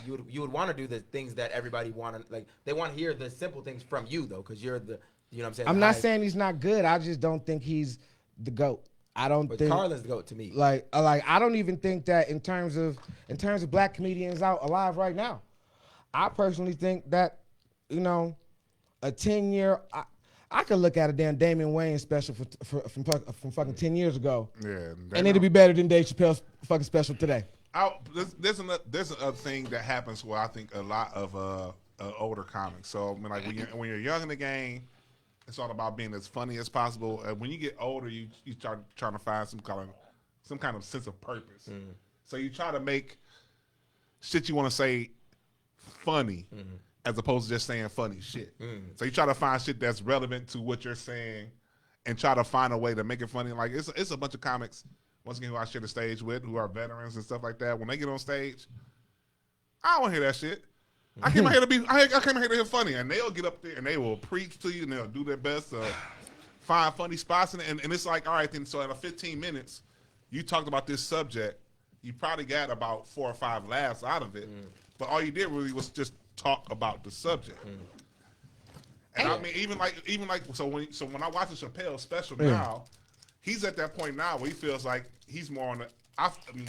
you would want to do the things that everybody want to like. They want to hear the simple things from you though, because you're the, you know what I'm saying. I'm not saying he's not good. I just don't think he's the GOAT. I don't think Carlin's the GOAT to me. Like I don't even think that in terms of black comedians out alive right now. I personally think that, you know, a 10-year. I could look at a damn Damian Wayans special from fucking 10 years ago, and it'd be better than Dave Chappelle's fucking special today. There's another thing that happens where I think a lot of older comics. So I mean, like when you're young in the game, it's all about being as funny as possible. And when you get older, you start trying to find some kind of sense of purpose. So you try to make shit you want to say funny. as opposed to just saying funny shit. So you try to find shit that's relevant to what you're saying and try to find a way to make it funny. Like it's a bunch of comics, once again, who I share the stage with, who are veterans and stuff like that. When they get on stage, I don't want to hear that shit. I came here to hear funny, and they'll get up there and they will preach to you and they'll do their best to find funny spots. And it's like, all right, then so in 15 minutes, you talked about this subject. You probably got about 4 or 5 laughs out of it, but all you did really was just talk about the subject. And I mean, even like so when I watch the Chappelle special now, he's at that point now where he feels like he's more on the. I mean,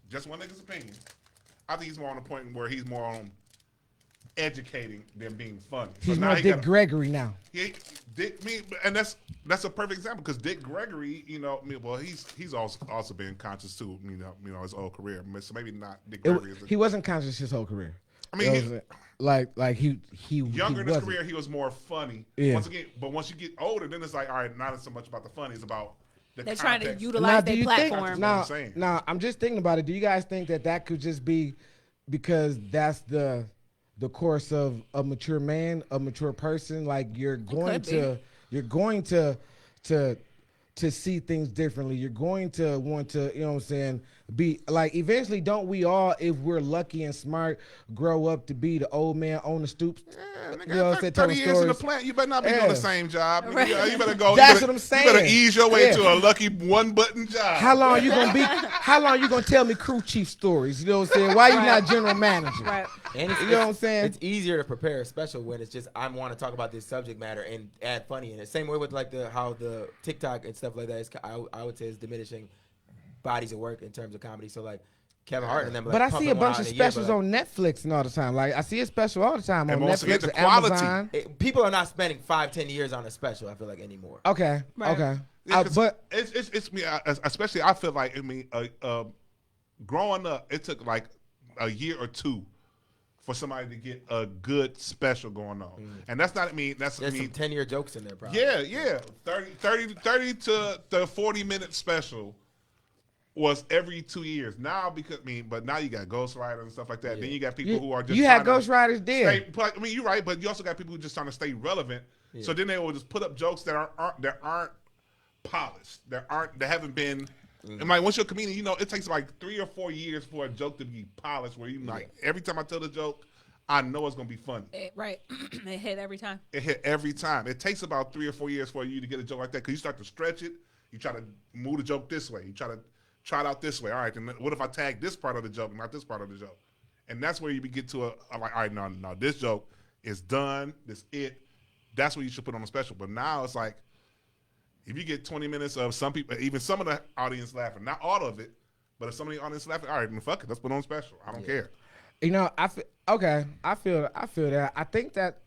just one nigga's opinion. I think he's more on the point where he's more on educating than being funny. He's more Dick Gregory now. And that's a perfect example because Dick Gregory, well, he's also been conscious too, his whole career. So maybe not Dick Gregory. He wasn't conscious his whole career. I mean, he younger in his career, he was more funny. Yeah. Once you get older, then it's like, all right, not so much about the funny, it's about the They're context. trying to utilize their platform. Now, I'm just thinking about it. Do you guys think that could just be because that's the course of a mature man, a mature person? Like you're going to see things differently. You're going to want to, be like eventually. Don't we all, if we're lucky and smart, grow up to be the old man on the stoops? Yeah, 30 years in the plant, you better not be doing the same job. Right. You better go. That's what I'm saying. You better ease your way to a lucky one-button job. How long you gonna tell me crew chief stories? You know what I'm saying? Why you not general manager? Right. And you know what I'm saying? It's easier to prepare a special when it's just I want to talk about this subject matter and add funny in it. Same way with like how the TikTok and stuff like that is. I would say is diminishing bodies of work in terms of comedy. So like Kevin Hart and them. But I see a bunch of specials on Netflix and all the time. Like I see a special all the time on Netflix, the quality. Amazon. People are not spending 5-10 years on a special. I feel like anymore. Okay. Right. Okay. But it's me. Especially I feel like growing up, it took like a year or 2 for somebody to get a good special going on. And that's not There's some 10-year jokes in there, probably. Yeah. 30 to 40 minute special was every 2 years. Now but now you got ghostwriters and stuff like that. Yeah. Then you got people who are just ghostwriters there. You're right, but you also got people who are just trying to stay relevant. Yeah. So then they will just put up jokes that aren't polished. That haven't been. And like once you're a comedian, it takes like 3 or 4 years for a joke to be polished. Where you like every time I tell the joke, I know it's gonna be funny. Right, it hit every time. It takes about 3 or 4 years for you to get a joke like that because you start to stretch it. You try to move the joke this way. You try it out this way. All right, then what if I tag this part of the joke, not this part of the joke? And that's where you get to all right, no, this joke is done. This it. That's what you should put on a special. But now it's like, if you get 20 minutes of some people, even some of the audience laughing, not all of it, but if some of the audience laughing, all right, then fuck it, let's put on a special. I don't care. I feel that. I think that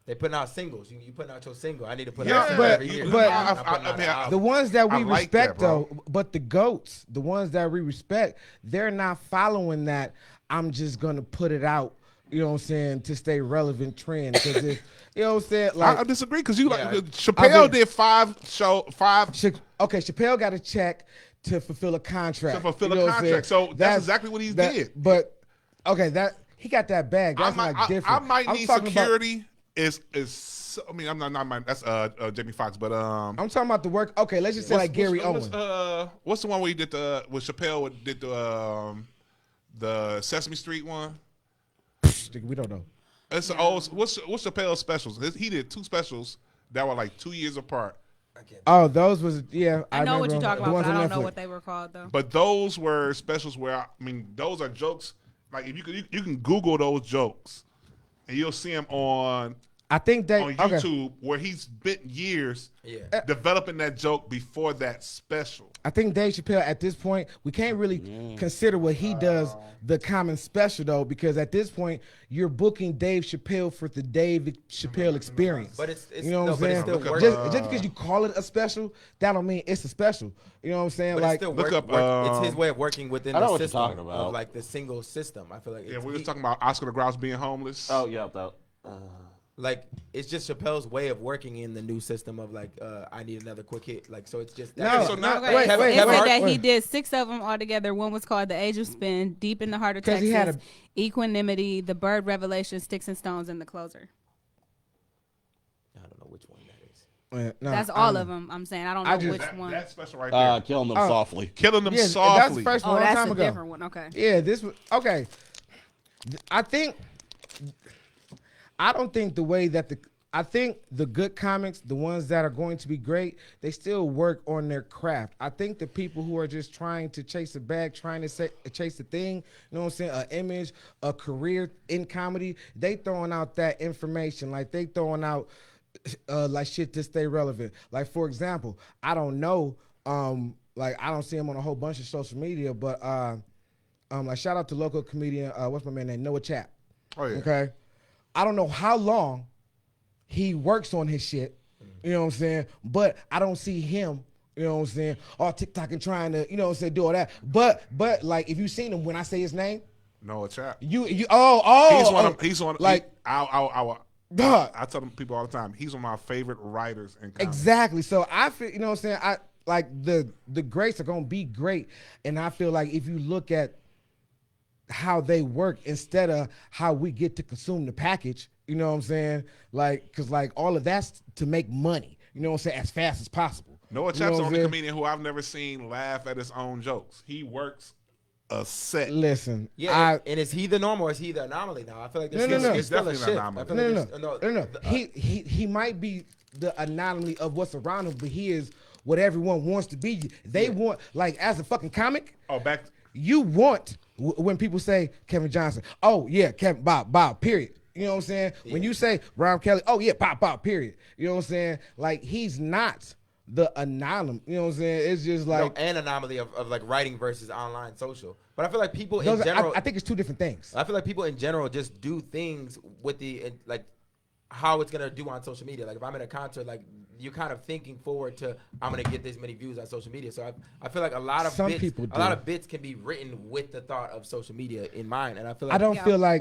they putting out singles. You putting out your single. I need to put out every year. But the ones that we respect, though, but the GOATs, the ones that we respect, they're not following that. I'm just gonna put it out. You know what I'm saying, to stay relevant trend. Because you know what I'm saying? Like, I disagree because Chappelle did 5 shows. Okay, Chappelle got a check to fulfill a contract. So that's exactly what he did. But okay, he got that bag. That's different. I might need security. That's Jamie Foxx, but I'm talking about the work. Okay, let's just say like Gary Owen. What's the one where he did with Chappelle did the Sesame Street one? We don't know. It's what's Chappelle's specials? He did 2 specials that were like 2 years apart. Oh, those was I know what you're talking about, but I don't know what they were called though. But those were specials where those are jokes. Like if you can Google those jokes, and you'll see them on YouTube where he spent years developing that joke before that special. I think Dave Chappelle at this point, we can't really consider what he does the common special though, because at this point you're booking Dave Chappelle for the Dave Chappelle experience. But it's you know what I'm saying? Just because you call it a special, that don't mean it's a special. You know what I'm saying? But like it's his way of working within the system of like the single system. I feel like we were talking about Oscar the Grouch being homeless. Oh yeah, like it's just Chappelle's way of working in the new system of like I need another quick hit. Like so it's just that. So now, It said that he did 6 of them altogether. One was called The Age of Spin, Deep in the Heart of Texas, he had Equanimity, The Bird Revelation, Sticks and Stones, and The Closer. I don't know which one that is. No, that's all of them. I'm saying I don't know which one. That's special right there. Killing them softly. Killing them That's softly. the first one. that's time a ago. different one. Okay. Yeah, this was okay. I don't think the way that I think the good comics, the ones that are going to be great, they still work on their craft. I think the people who are just trying to chase a bag, trying to chase a thing, you know what I'm saying, an image, a career in comedy, they throwing out that information. Like they throwing out like shit to stay relevant. Like for example, I don't know, like I don't see him on a whole bunch of social media, but like shout out to local comedian, what's my man name, Noah Chap. Oh yeah. Okay, I don't know how long he works on his shit, you know what I'm saying? But I don't see him, you know what I'm saying, all TikTok and trying to, you know what I'm saying, do all that. But like if you seen him when I say his name, Noah Chap. He's one like I tell people all the time, he's one of my favorite writers in comedy. Exactly. So I feel, you know what I'm saying, I like the greats are gonna be great, and I feel like if you look at how they work instead of how we get to consume the package, you know what I'm saying? Like, because like all of that's to make money, you know what I'm saying, as fast as possible. Noah Chap's the only comedian who I've never seen laugh at his own jokes. He works a set. Listen. Yeah, and is he the norm or is he the anomaly now? I feel like there's still a shift. No. He might be the anomaly of what's around him, but he is what everyone wants to be. They want, like, as a fucking comic, you want, when people say Kevin Johnson, oh yeah, Kevin Bob, period. You know what I'm saying? Yeah. When you say Rahm Kely, oh yeah, Bob, period. You know what I'm saying? Like, he's not the anomaly. You know what I'm saying? It's just like an anomaly of like writing versus online social. But I feel like people in general, I think it's two different things. I feel like people in general just do things with the like how it's gonna do on social media. Like if I'm in a concert, like you're kind of thinking forward to I'm gonna get this many views on social media. So I feel like a lot of bits can be written with the thought of social media in mind. And I feel like I don't feel like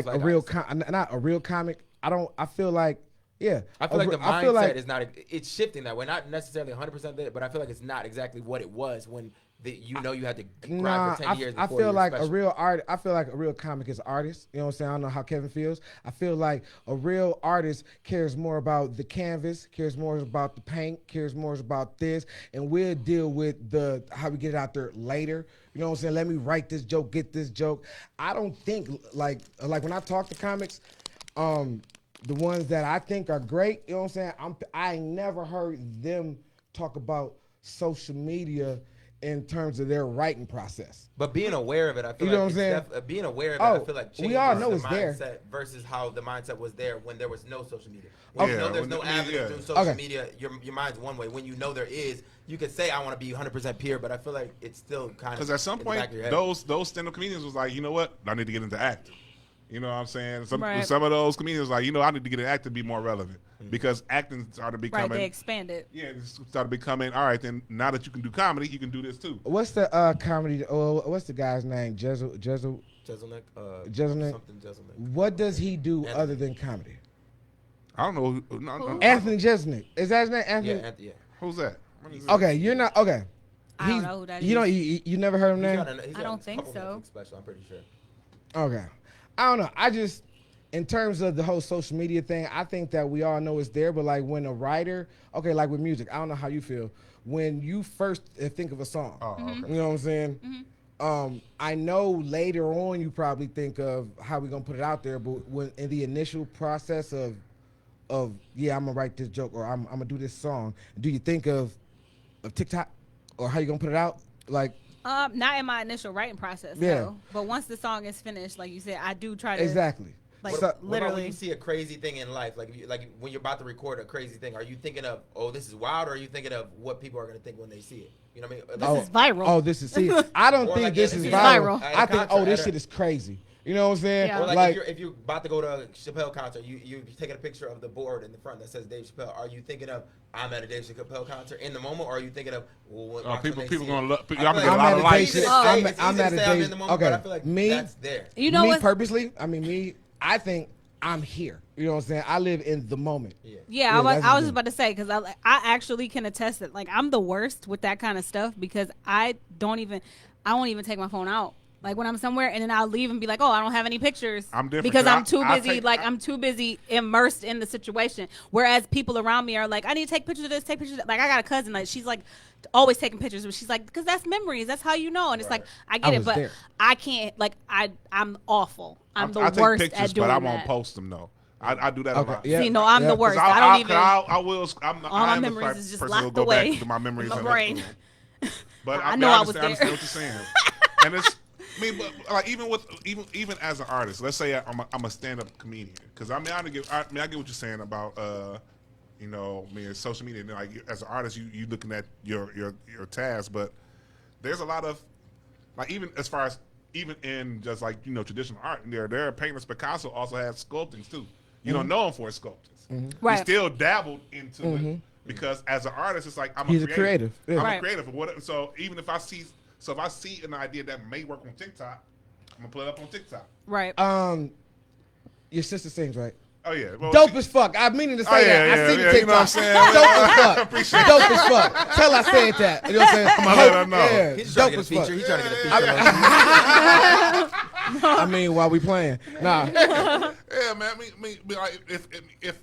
a real not a real comic. I feel like yeah. I feel like the mindset is not. It's shifting that way. Not necessarily 100% there, but I feel like it's not exactly what it was when you had to grind for 10 years. I feel like a real art. I feel like a real comic is an artist. You know what I'm saying? I don't know how Kevin feels. I feel like a real artist cares more about the canvas, cares more about the paint, cares more about this, and we'll deal with how we get it out there later. You know what I'm saying? Let me write this joke, get this joke. I don't think like when I talk to comics, the ones that I think are great, you know what I'm saying? I never heard them talk about social media in terms of their writing process. But being aware of it, I feel being aware of it, I feel like changes we all know the it's mindset there versus how the mindset was there when there was no social media. When you know there's no avenue through social media, your mind's one way. When you know there is, you could say I want to be 100% pure, but I feel like it's still kind of because at some point those stand-up comedians was like, you know what, I need to get into acting. You know what I'm saying? Some of those comedians like, I need to get an act to be more relevant because acting started becoming. Right, they expanded. Yeah, it started becoming, all right, then now that you can do comedy, you can do this too. What's the comedy, what's the guy's name? Jeselnik? Something Jeselnik. What does he do other than comedy? I don't know. No. Anthony Jeselnik. Is that his name? Anthony? Yeah. Who's that? Okay, you're not, okay. I don't know who that is. You never heard of him name? I don't think so. Special, I'm pretty sure. Okay. I don't know. I just, in terms of the whole social media thing, I think that we all know it's there. But like when a writer, okay, like with music, I don't know how you feel. When you first think of a song, you know what I'm saying? Mm-hmm. I know later on you probably think of how we gonna put it out there, but when in the initial process of yeah, I'm gonna write this joke or I'm gonna do this song, do you think of TikTok or how you gonna put it out? Like. Not in my initial writing process, no. But once the song is finished, like you said, I do try to exactly. Like literally, when you see a crazy thing in life, like when you're about to record a crazy thing, are you thinking of, oh, this is wild, or are you thinking of what people are gonna think when they see it? You know what I mean? This is viral. Oh, this is I don't think this is viral. I think this shit is crazy. You know what I'm saying? Yeah. Or like if you're about to go to a Chappelle concert, you're taking a picture of the board in the front that says Dave Chappelle. Are you thinking of I'm at a Dave Chappelle concert in the moment, or are you thinking of people gonna look? I'm gonna get a lot of likes. I'm at a Dave. Okay, but I feel like me that's there. You know me what? Purposely. I mean, me. I think I'm here. You know what I'm saying? I live in the moment. Yeah, I was just about to say, because I actually can attest that, like, I'm the worst with that kind of stuff because I won't even take my phone out. Like, when I'm somewhere and then I'll leave and be like, oh, I don't have any pictures. I'm different. Because I'm too busy. I'm too busy immersed in the situation. Whereas people around me are like, I need to take pictures of this, take pictures of that. Like, I got a cousin, like, she's like always taking pictures, but she's like, because that's memories. That's how you know. And it's like, I get it, but there. I can't, like, I'm awful. I'm the worst pictures, at doing but I that. won't post them, though. I do that a lot. Yeah. See, no, I'm the worst. I don't even. I will. All my memories is just locked away back to my memories in my brain. But I know I was there. I understand what you're saying. And it's, I mean, but like even as an artist, let's say I'm a stand-up comedian, because I get what you're saying about social media. Like, as an artist, you looking at your task, but there's a lot of, like, even as far as even in just like traditional art, there are painters. Picasso also had sculptings too. You don't know him for his sculptings. Mm-hmm. Right. He still dabbled into it because as an artist, it's like he's a creative. Yeah. I'm a creative. So even if I see an idea that may work on TikTok, I'm gonna put it up on TikTok. Right. Your sister sings, right? Oh yeah. Well, dope as fuck. I'm meaning to say that. I see the TikTok. You know what I'm saying? Dope as fuck. Appreciate dope as fuck. Tell I said that. You know what I'm saying? I'm gonna let her know. Yeah. He's dope trying as to get a fuck. feature. He's trying to get a feature. I mean, while we playing. Nah. Yeah, man. I mean, like, if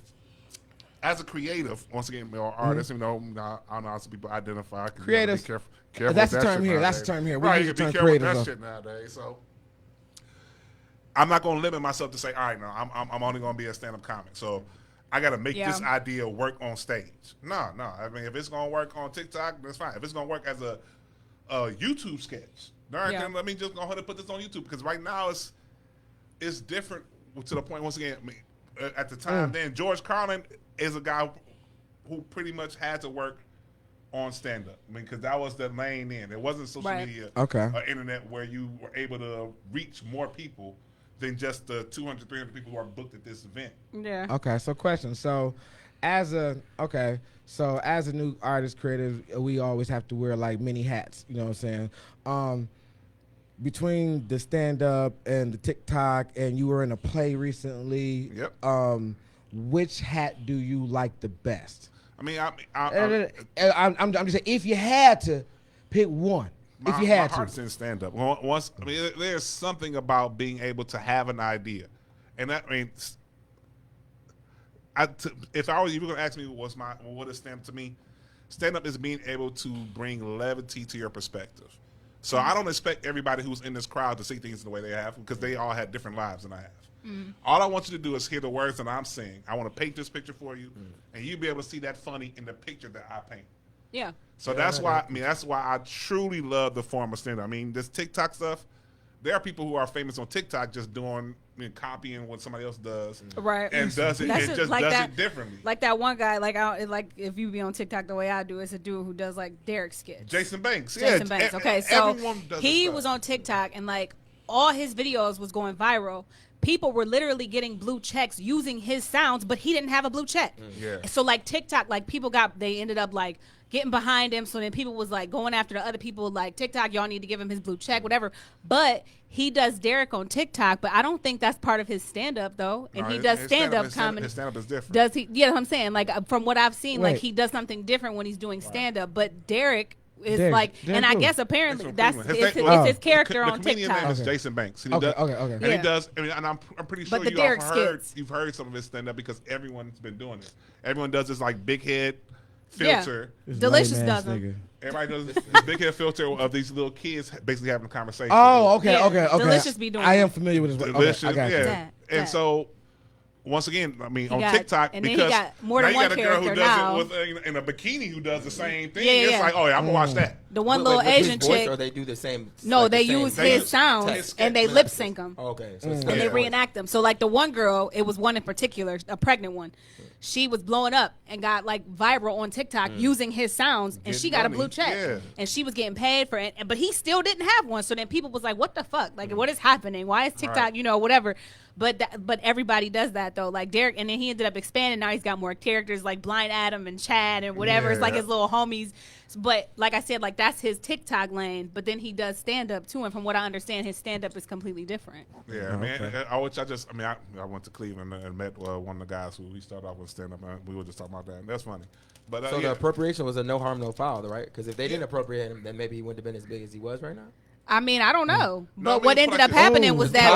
as a creative, once again, or artist, I don't know how some people identify. Creative. Careful That's the with that term shit here. nowadays. That's the term here. We Right, use you the can term be careful with creative. that shit nowadays. So I'm not gonna limit myself to say, all right, no, I'm only gonna be a stand-up comic. So I gotta make this idea work on stage. No. I mean, if it's gonna work on TikTok, that's fine. If it's gonna work as a YouTube sketch, then let me just go ahead and put this on YouTube, because right now it's different to the point. Once again, I mean, at the time then, George Carlin is a guy who pretty much had to work on stand-up. I mean, because that was the main end. It wasn't social media or internet where you were able to reach more people than just the 200, 300 people who are booked at this event. Yeah. Okay, so question. So as a new artist, creative, we always have to wear like many hats, you know what I'm saying? Between the stand-up and the TikTok, and you were in a play recently, which hat do you like the best? I mean, I'm just saying, if you had to pick one, my heart's in stand-up. There's something about being able to have an idea, and that means, if you were going to ask me what is stand-up to me, stand-up is being able to bring levity to your perspective. So I don't expect everybody who's in this crowd to see things the way they have, because they all had different lives than I have. All I want you to do is hear the words that I'm saying. I want to paint this picture for you, and you'll be able to see that funny in the picture that I paint. Yeah. So that's why I truly love the form of stand-up. I mean, this TikTok stuff, there are people who are famous on TikTok just copying what somebody else does, right? And does it it differently. Like that one guy, like if you be on TikTok the way I do, it's a dude who does like Derek skits. Jason Banks. Okay, so he was on TikTok, and like all his videos was going viral. People were literally getting blue checks using his sounds, but he didn't have a blue check. So like TikTok, like they ended up like getting behind him. So then people was like going after the other people, like, TikTok, y'all need to give him his blue check, whatever. But he does Derek on TikTok, but I don't think that's part of his stand-up, though. And he does stand-up comedy. His stand-up is different. Does he? Yeah, I'm saying, like, from what I've seen, like, he does something different when he's doing stand-up. But Derek is Derek and I guess apparently it's his character on TikTok. The comedian name is Jason Banks. Okay. And he does, and I'm pretty sure you've heard some of his stand-up, because everyone's been doing it. Everyone does this, like, big head filter. Delicious does them. Everybody does this big head filter of these little kids basically having a conversation. Oh, okay. Delicious be doing I am familiar with this. Delicious, I got you. And so, once again, I mean, on TikTok, and because then he got more than now you one got a girl who now. does it with in a bikini who does the same thing. It's like, oh yeah, I'm gonna watch that. The one little Asian chick. Or they do the same. No, they use his sounds and they lip sync them. Okay, and they reenact them. So like the one girl, it was one in particular, a pregnant one. She was blowing up and got like viral on TikTok using his sounds, and she got a blue check, and she was getting paid for it, but he still didn't have one. So then people was like, "What the fuck? Like, what is happening? Why is TikTok, whatever?" But everybody does that though. Like Derek, and then he ended up expanding. Now he's got more characters like Blind Adam and Chad and whatever. Yeah. It's like his little homies. But like I said, like that's his TikTok lane. But then he does stand up too. And from what I understand, his stand up is completely different. Yeah, I mean, I went to Cleveland and met one of the guys who we started off with stand up, and we were just talking about that. And that's funny. But so the appropriation was a no harm, no foul, right? Because if they didn't appropriate him, then maybe he wouldn't have been as big as he was right now. I mean, I don't know, No, but what ended up happening was that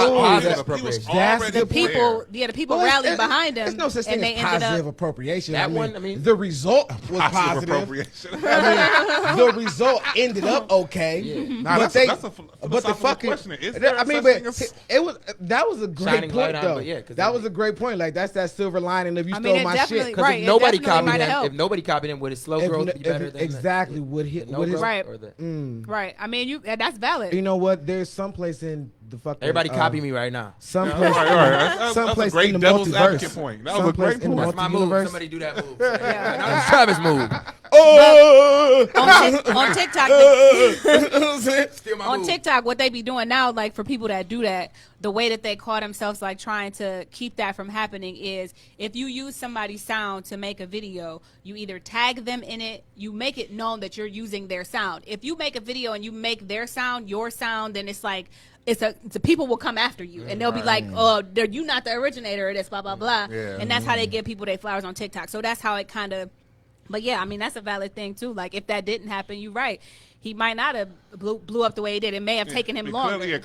the people rallied behind him, There's no such and thing they as ended positive up. appropriation. That I mean, one, I mean, the result was positive. Appropriation. I mean, the result ended up okay. Yeah. Nah, but that's a but the fucking, question. Is there I mean, such thing but as- it was that was a great Shining point light on, though. but yeah, 'cause that I was a great point. Like that's that silver lining of you I stole mean, it my definitely- shit. Because Right, if it nobody definitely copied might have him, helped. if nobody copied him, would his slow growth be better than exactly would hit no would his, growth? Right. Or the, Right. I mean, that's valid. You know what? There's some place in the fucking everybody copy me right now. Some All place, right. That's someplace a great in the devil's multiverse. advocate point. That was a Someplace great in the point. That's my move. multiverse. Somebody do that move. Yeah. That's Travis' move. On TikTok, Steal my on move. TikTok, what they be doing now, like for people that do that, the way that they call themselves like trying to keep that from happening is if you use somebody's sound to make a video, you either tag them in it, you make it known that you're using their sound. If you make a video and you make their sound your sound, then it's like it's people will come after you and they'll be like, oh, you're not the originator of this, blah blah blah, Yeah. and that's how they give people their flowers on TikTok. So that's how it kind of. But yeah, I mean that's a valid thing too. Like if that didn't happen, you're right. He might not have blew up the way he did. It may have taken him longer. It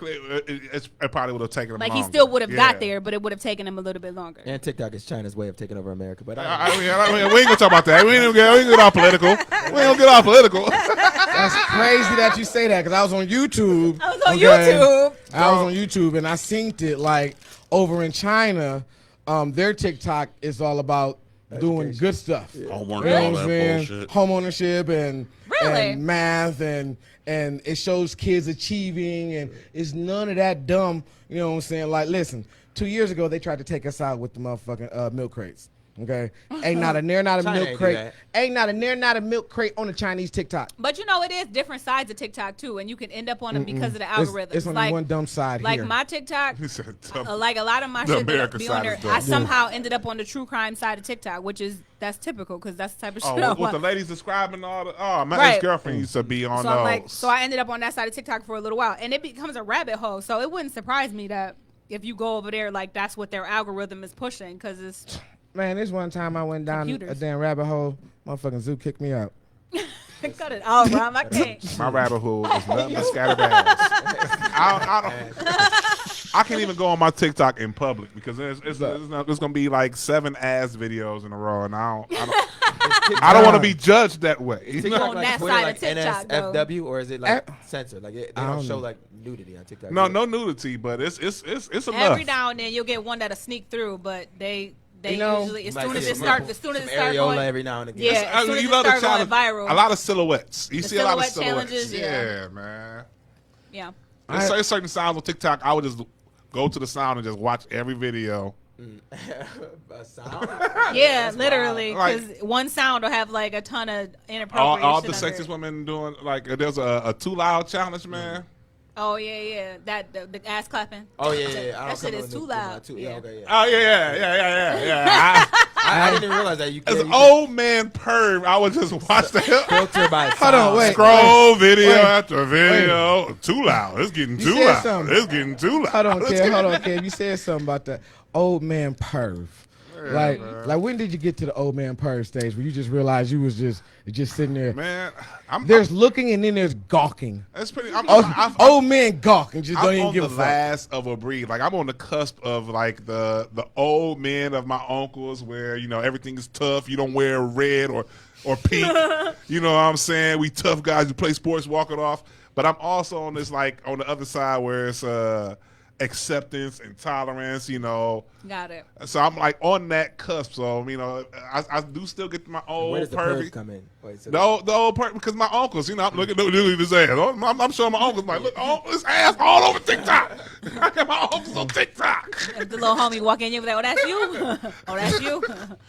probably would have taken him Like longer. he still would have got there, but it would have taken him a little bit longer. And TikTok is China's way of taking over America. But I mean, we ain't gonna talk about that. We ain't gonna get all political. We ain't gonna get all political. That's crazy that you say that because I was on YouTube. I was on YouTube. I was on YouTube and I synced it like over in China. Their TikTok is all about doing good stuff. Homework You know and what all I'm that saying? bullshit. Home ownership and Really? and math and it shows kids achieving and it's none of that dumb. You know what I'm saying? Like, listen, 2 years ago they tried to take us out with the motherfucking milk crates. Okay, ain't not a near not a China milk ain't do crate. that. Ain't not a near not a milk crate on the Chinese TikTok. But you know, it is different sides of TikTok too, and you can end up on them because of the algorithms. It's on like, one dumb side like here. my TikTok, He said, dumb. like a lot of my The shit that America be side on there, is dumb. I somehow ended up on the true crime side of TikTok, which is that's typical because that's the type of shit I what want. the ladies describing all the my Right. ex-girlfriend used to be on So those. I'm like, so I ended up on that side of TikTok for a little while, and it becomes a rabbit hole. So it wouldn't surprise me that if you go over there, like that's what their algorithm is pushing because it's. Man, this one time I went down Computers. a damn rabbit hole. Motherfucking zoo kicked me out. Cut it all, Rom. I can't. My rabbit hole is nothing but scattered ass. I can't even go on my TikTok in public because it's gonna be like 7 ass videos in a row, and I don't want to be judged that way. Is TikTok On like that Twitter, side like of TikTok, though. NSFW, or is it like censored? Like they don't show like nudity on TikTok. No nudity, but it's enough. Every now and then you'll get one that'll sneak through, but they You know, usually as Like, soon as yeah, it start areola going, every now and again. yeah, as soon as it the start going challenge- viral, a lot of silhouettes. You The see a lot of silhouette silhouettes. challenges, yeah. Man. yeah. There's certain sounds on TikTok. I would just go to the sound and just watch every video. A sound? Yeah, literally, wild. because one sound will have like a ton of inappropriation. All the under sexiest it. women doing like there's a too loud challenge, man. Oh yeah. That the ass clapping. Oh yeah. I That don't shit come is with too with loud. Too, Yeah. yeah, okay, yeah. Oh yeah. I didn't even realize that you As could an old man perv, I would just watch the filter by Hold sound. on, wait. scroll video wait. after video. Too loud. It's getting too said loud. something. It's getting too loud. Hold on, Kev. You said something about the old man perv. Like when did you get to the old man perv stage where you just realized you was just sitting there? Man, There's looking and then there's gawking. that's pretty. Old men gawk and just don't I'm even on give the a fuck. last of a breed. Like I'm on the cusp of like the old men of my uncles, where everything is tough. You don't wear red or pink. You know what I'm saying? We tough guys who play sports, walk it off. But I'm also on this like on the other side where it's acceptance and tolerance. Got it. So I'm like on that cusp. So I do still get my old Where does the pervy. perv come in? Wait, so The old pervy because my uncles. I'm looking at his ass. I'm showing my uncles like, look, his ass all over TikTok. I got my uncles on TikTok. If the little homie walk in, you be like, "Oh, that's you. Oh, that's you."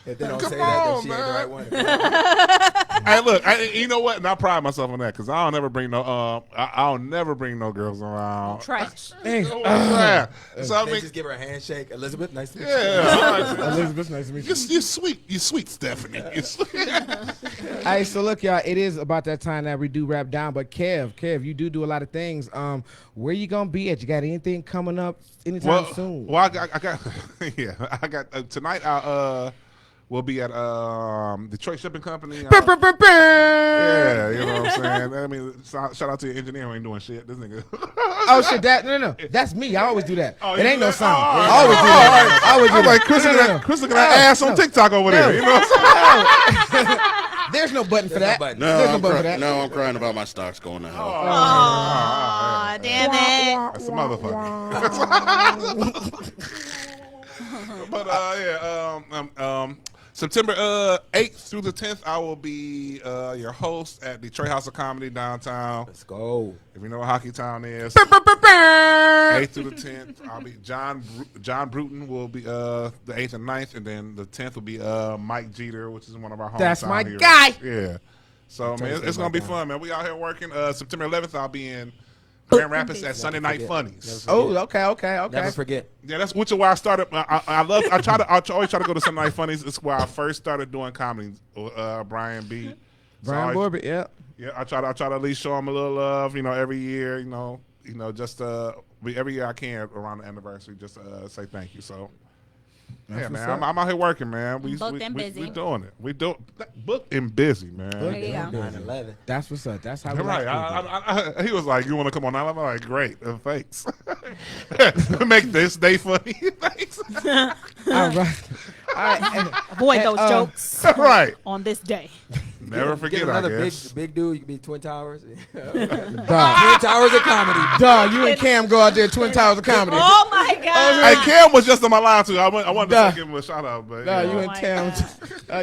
if they don't Come say that, then on, she man. ain't the right one. Hey, look, you know what? And I pride myself on that because I'll never bring no girls around. Trash. Hey, saying? So They just give her a handshake. Elizabeth, nice to meet you. Elizabeth, nice to meet you. You're sweet. You're sweet, Stephanie. You're sweet. Hey, so look, y'all, it is about that time that we do wrap down. But Kev, you do a lot of things. Where you gonna be at? You got anything coming up anytime soon? Well, I got I got tonight. We'll be at Detroit Shipping Company. Yeah, you know what I'm saying. I mean, shout out to your engineer who ain't doing shit. This nigga. Oh shit! No, that's me. I always do that. It ain't no song. I always do that. I always do I'm that. like Chris looking at ass on TikTok over there. You know what I'm saying? There's no button for that. No, There's no button for that. No, I'm crying about my stocks going to hell. Oh, damn it. That's a motherfucker. But September 8th through the 10th, I will be your host at Detroit House of Comedy downtown. Let's go. If you know what Hockey Town is. 8th through the 10th, I'll be John Bruton will be the 8th and 9th, and then the 10th will be Mike Jeter, which is one of our hometown That's my heroes. guy. Yeah. So man, it's gonna be fun, man. We out here working. September 11th, I'll be in Grand Rapids at Sunday Night Funnies. Oh, okay. Never forget. Yeah, that's which is where I started. I always try to go to Sunday Night Funnies. It's where I first started doing comedy. Brian B. Brian Borbett, yeah. Yeah, I try to at least show him a little love. Every year. Just every year I can around the anniversary, just say thank you. So. Yeah, man, I'm out here working, man. We doing it. We do booked and busy, man. 9/11. That's what's up. That's how we right. He was like, "You want to come on now?" I'm like, "Great, thanks." Make this day funny. Thanks. All right. Avoid those jokes. Right. On this day. Never forget. Get another I guess. big dude. You can be Twin Towers. Twin Towers of comedy. You and Cam go out there, Twin Towers of comedy. Oh my God. Hey, Cam was just on my line too. I wanted to give him a shout out, but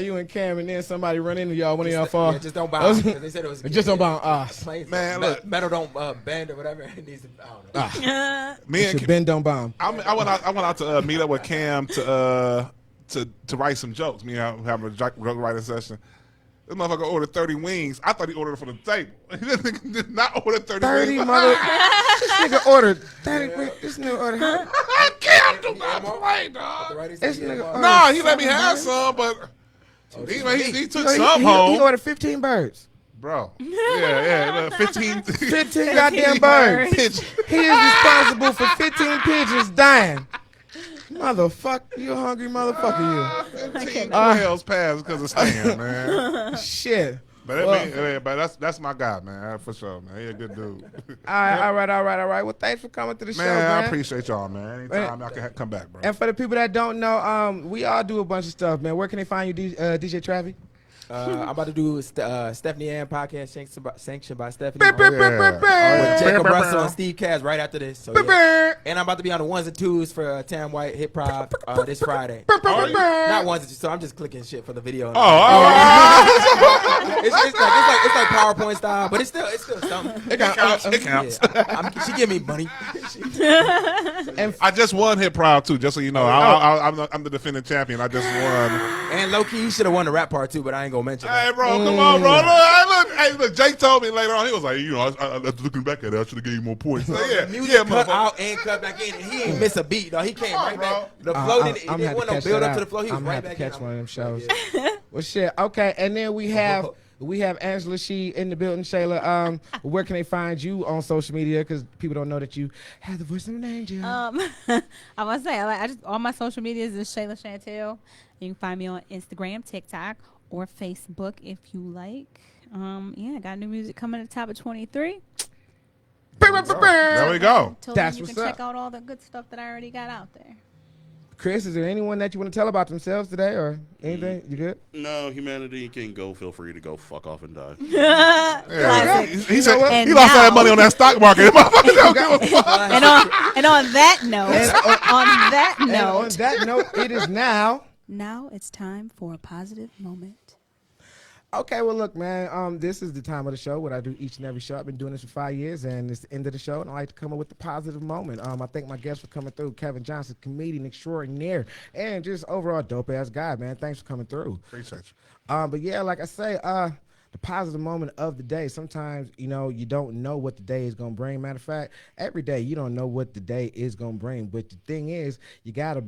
you and Cam, and then somebody run into y'all. One of y'all fall. Yeah, just don't bounce. They said it was just don't bounce. Man, look, metal don't bend or whatever. It needs to. I don't know. Me and bend don't bomb. I went out to meet up with Cam to write some jokes. Me and have a writing session. This motherfucker ordered 30 wings. I thought he ordered it for the table. He did not order 30 wings. This nigga ordered 30 wings. This nigga ordered. I can't do not play, dog. Nah, he let me have some, but he took some home. He ordered 15 birds. Bro. Yeah. 15 goddamn birds. He is responsible for 15 pigeons dying. Motherfucker, you a hungry motherfucker, you. 15 quails passed because of Stan, man. Shit. But that's my guy, man, for sure, man. He a good dude. All right. Well, thanks for coming to the show, man. I appreciate y'all, man. Anytime I can come back, bro. And for the people that don't know, we all do a bunch of stuff, man. Where can they find you, DJ Travi? I'm about to do Stephanie Ann podcast sanctioned by Stephanie with Jacob Russell and Steve Cass right after this. So, yeah. And I'm about to be on the ones and twos for Tam White Hip Hop this Friday. Not ones and twos, so I'm just clicking shit for the video. It's like PowerPoint style, but it's still something. It counts. Yeah. She give me money. And I just won Hip Hop too, just so you know. I'm the defending champion. I just won. And low key, you should have won the rap part too, but I ain't gonna mention Hey, that. bro, come on, bro. Look, Jake told me later on. He was like, looking back at it, I should have gave you more points. So, Music cut out and cut back in, and he ain't miss a beat, though. He came right back. The flow didn't want no build up to the flow. He was right back in. I'm gonna catch one of them shows. Well, shit. Okay, and then we have Angela She in the building. Shayla, where can they find you on social media? Because people don't know that you have the voice of an angel. I must say, all my social medias is Shayla Chantel. You can find me on Instagram, TikTok, or Facebook if you like. I got new music coming at the top of 23. There we go. That's you what's can up. check out all the good stuff that I already got out there. Chris, is there anyone that you want to tell about themselves today or anything? You good? No, humanity can go. Feel free to go fuck off and die. He said he lost all that money on that stock market. And on that note, it is now. Now it's time for a positive moment. Okay, well, look, man, this is the time of the show, what I do each and every show. I've been doing this for 5 years, and it's the end of the show, and I like to come up with the positive moment. I thank my guests for coming through. Kevin Johnson, comedian extraordinaire, and just overall dope-ass guy, man. Thanks for coming through. Appreciate you. But, yeah, like I say, the the positive moment of the day. Sometimes, you know, you don't know what the day is going to bring. Matter of fact, every day you don't know what the day is going to bring. But the thing is, you got to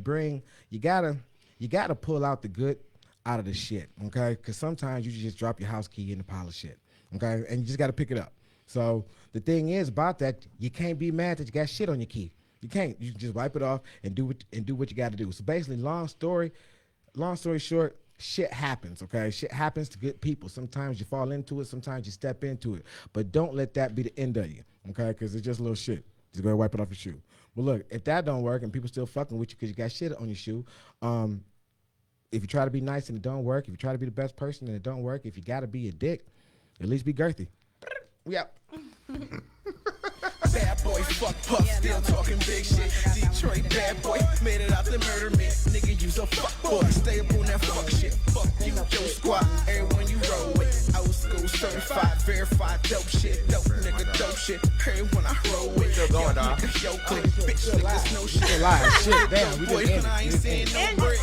pull out the good out of the shit, okay? Because sometimes you just drop your house key in the pile of shit, okay? And you just got to pick it up. So the thing is about that, you can't be mad that you got shit on your key. You can't. You just wipe it off and do what you got to do. So basically, long story short, shit happens, okay? Shit happens to good people. Sometimes you fall into it. Sometimes you step into it. But don't let that be the end of you, okay? Because it's just a little shit. Just go wipe it off your shoe. Well, look, if that don't work and people still fucking with you because you got shit on your shoe, if you try to be nice and it don't work, if you try to be the best person and it don't work, if you got to be a dick, at least be girthy. We out. Bad boy, fuck puff, still talking big shit. Detroit bad boy, made it out the murder me. Nigga, you's a fuck boy, stay up on that fuck shit. Fuck you, your squad, everyone you roll with. Old school, certified, verified, dope shit. Dope nigga, dope shit. Everyone I roll with. Still going, dog. Yo, click, bitch, niggas, no shit. Shit, damn, we boy, just I ain't saying no words.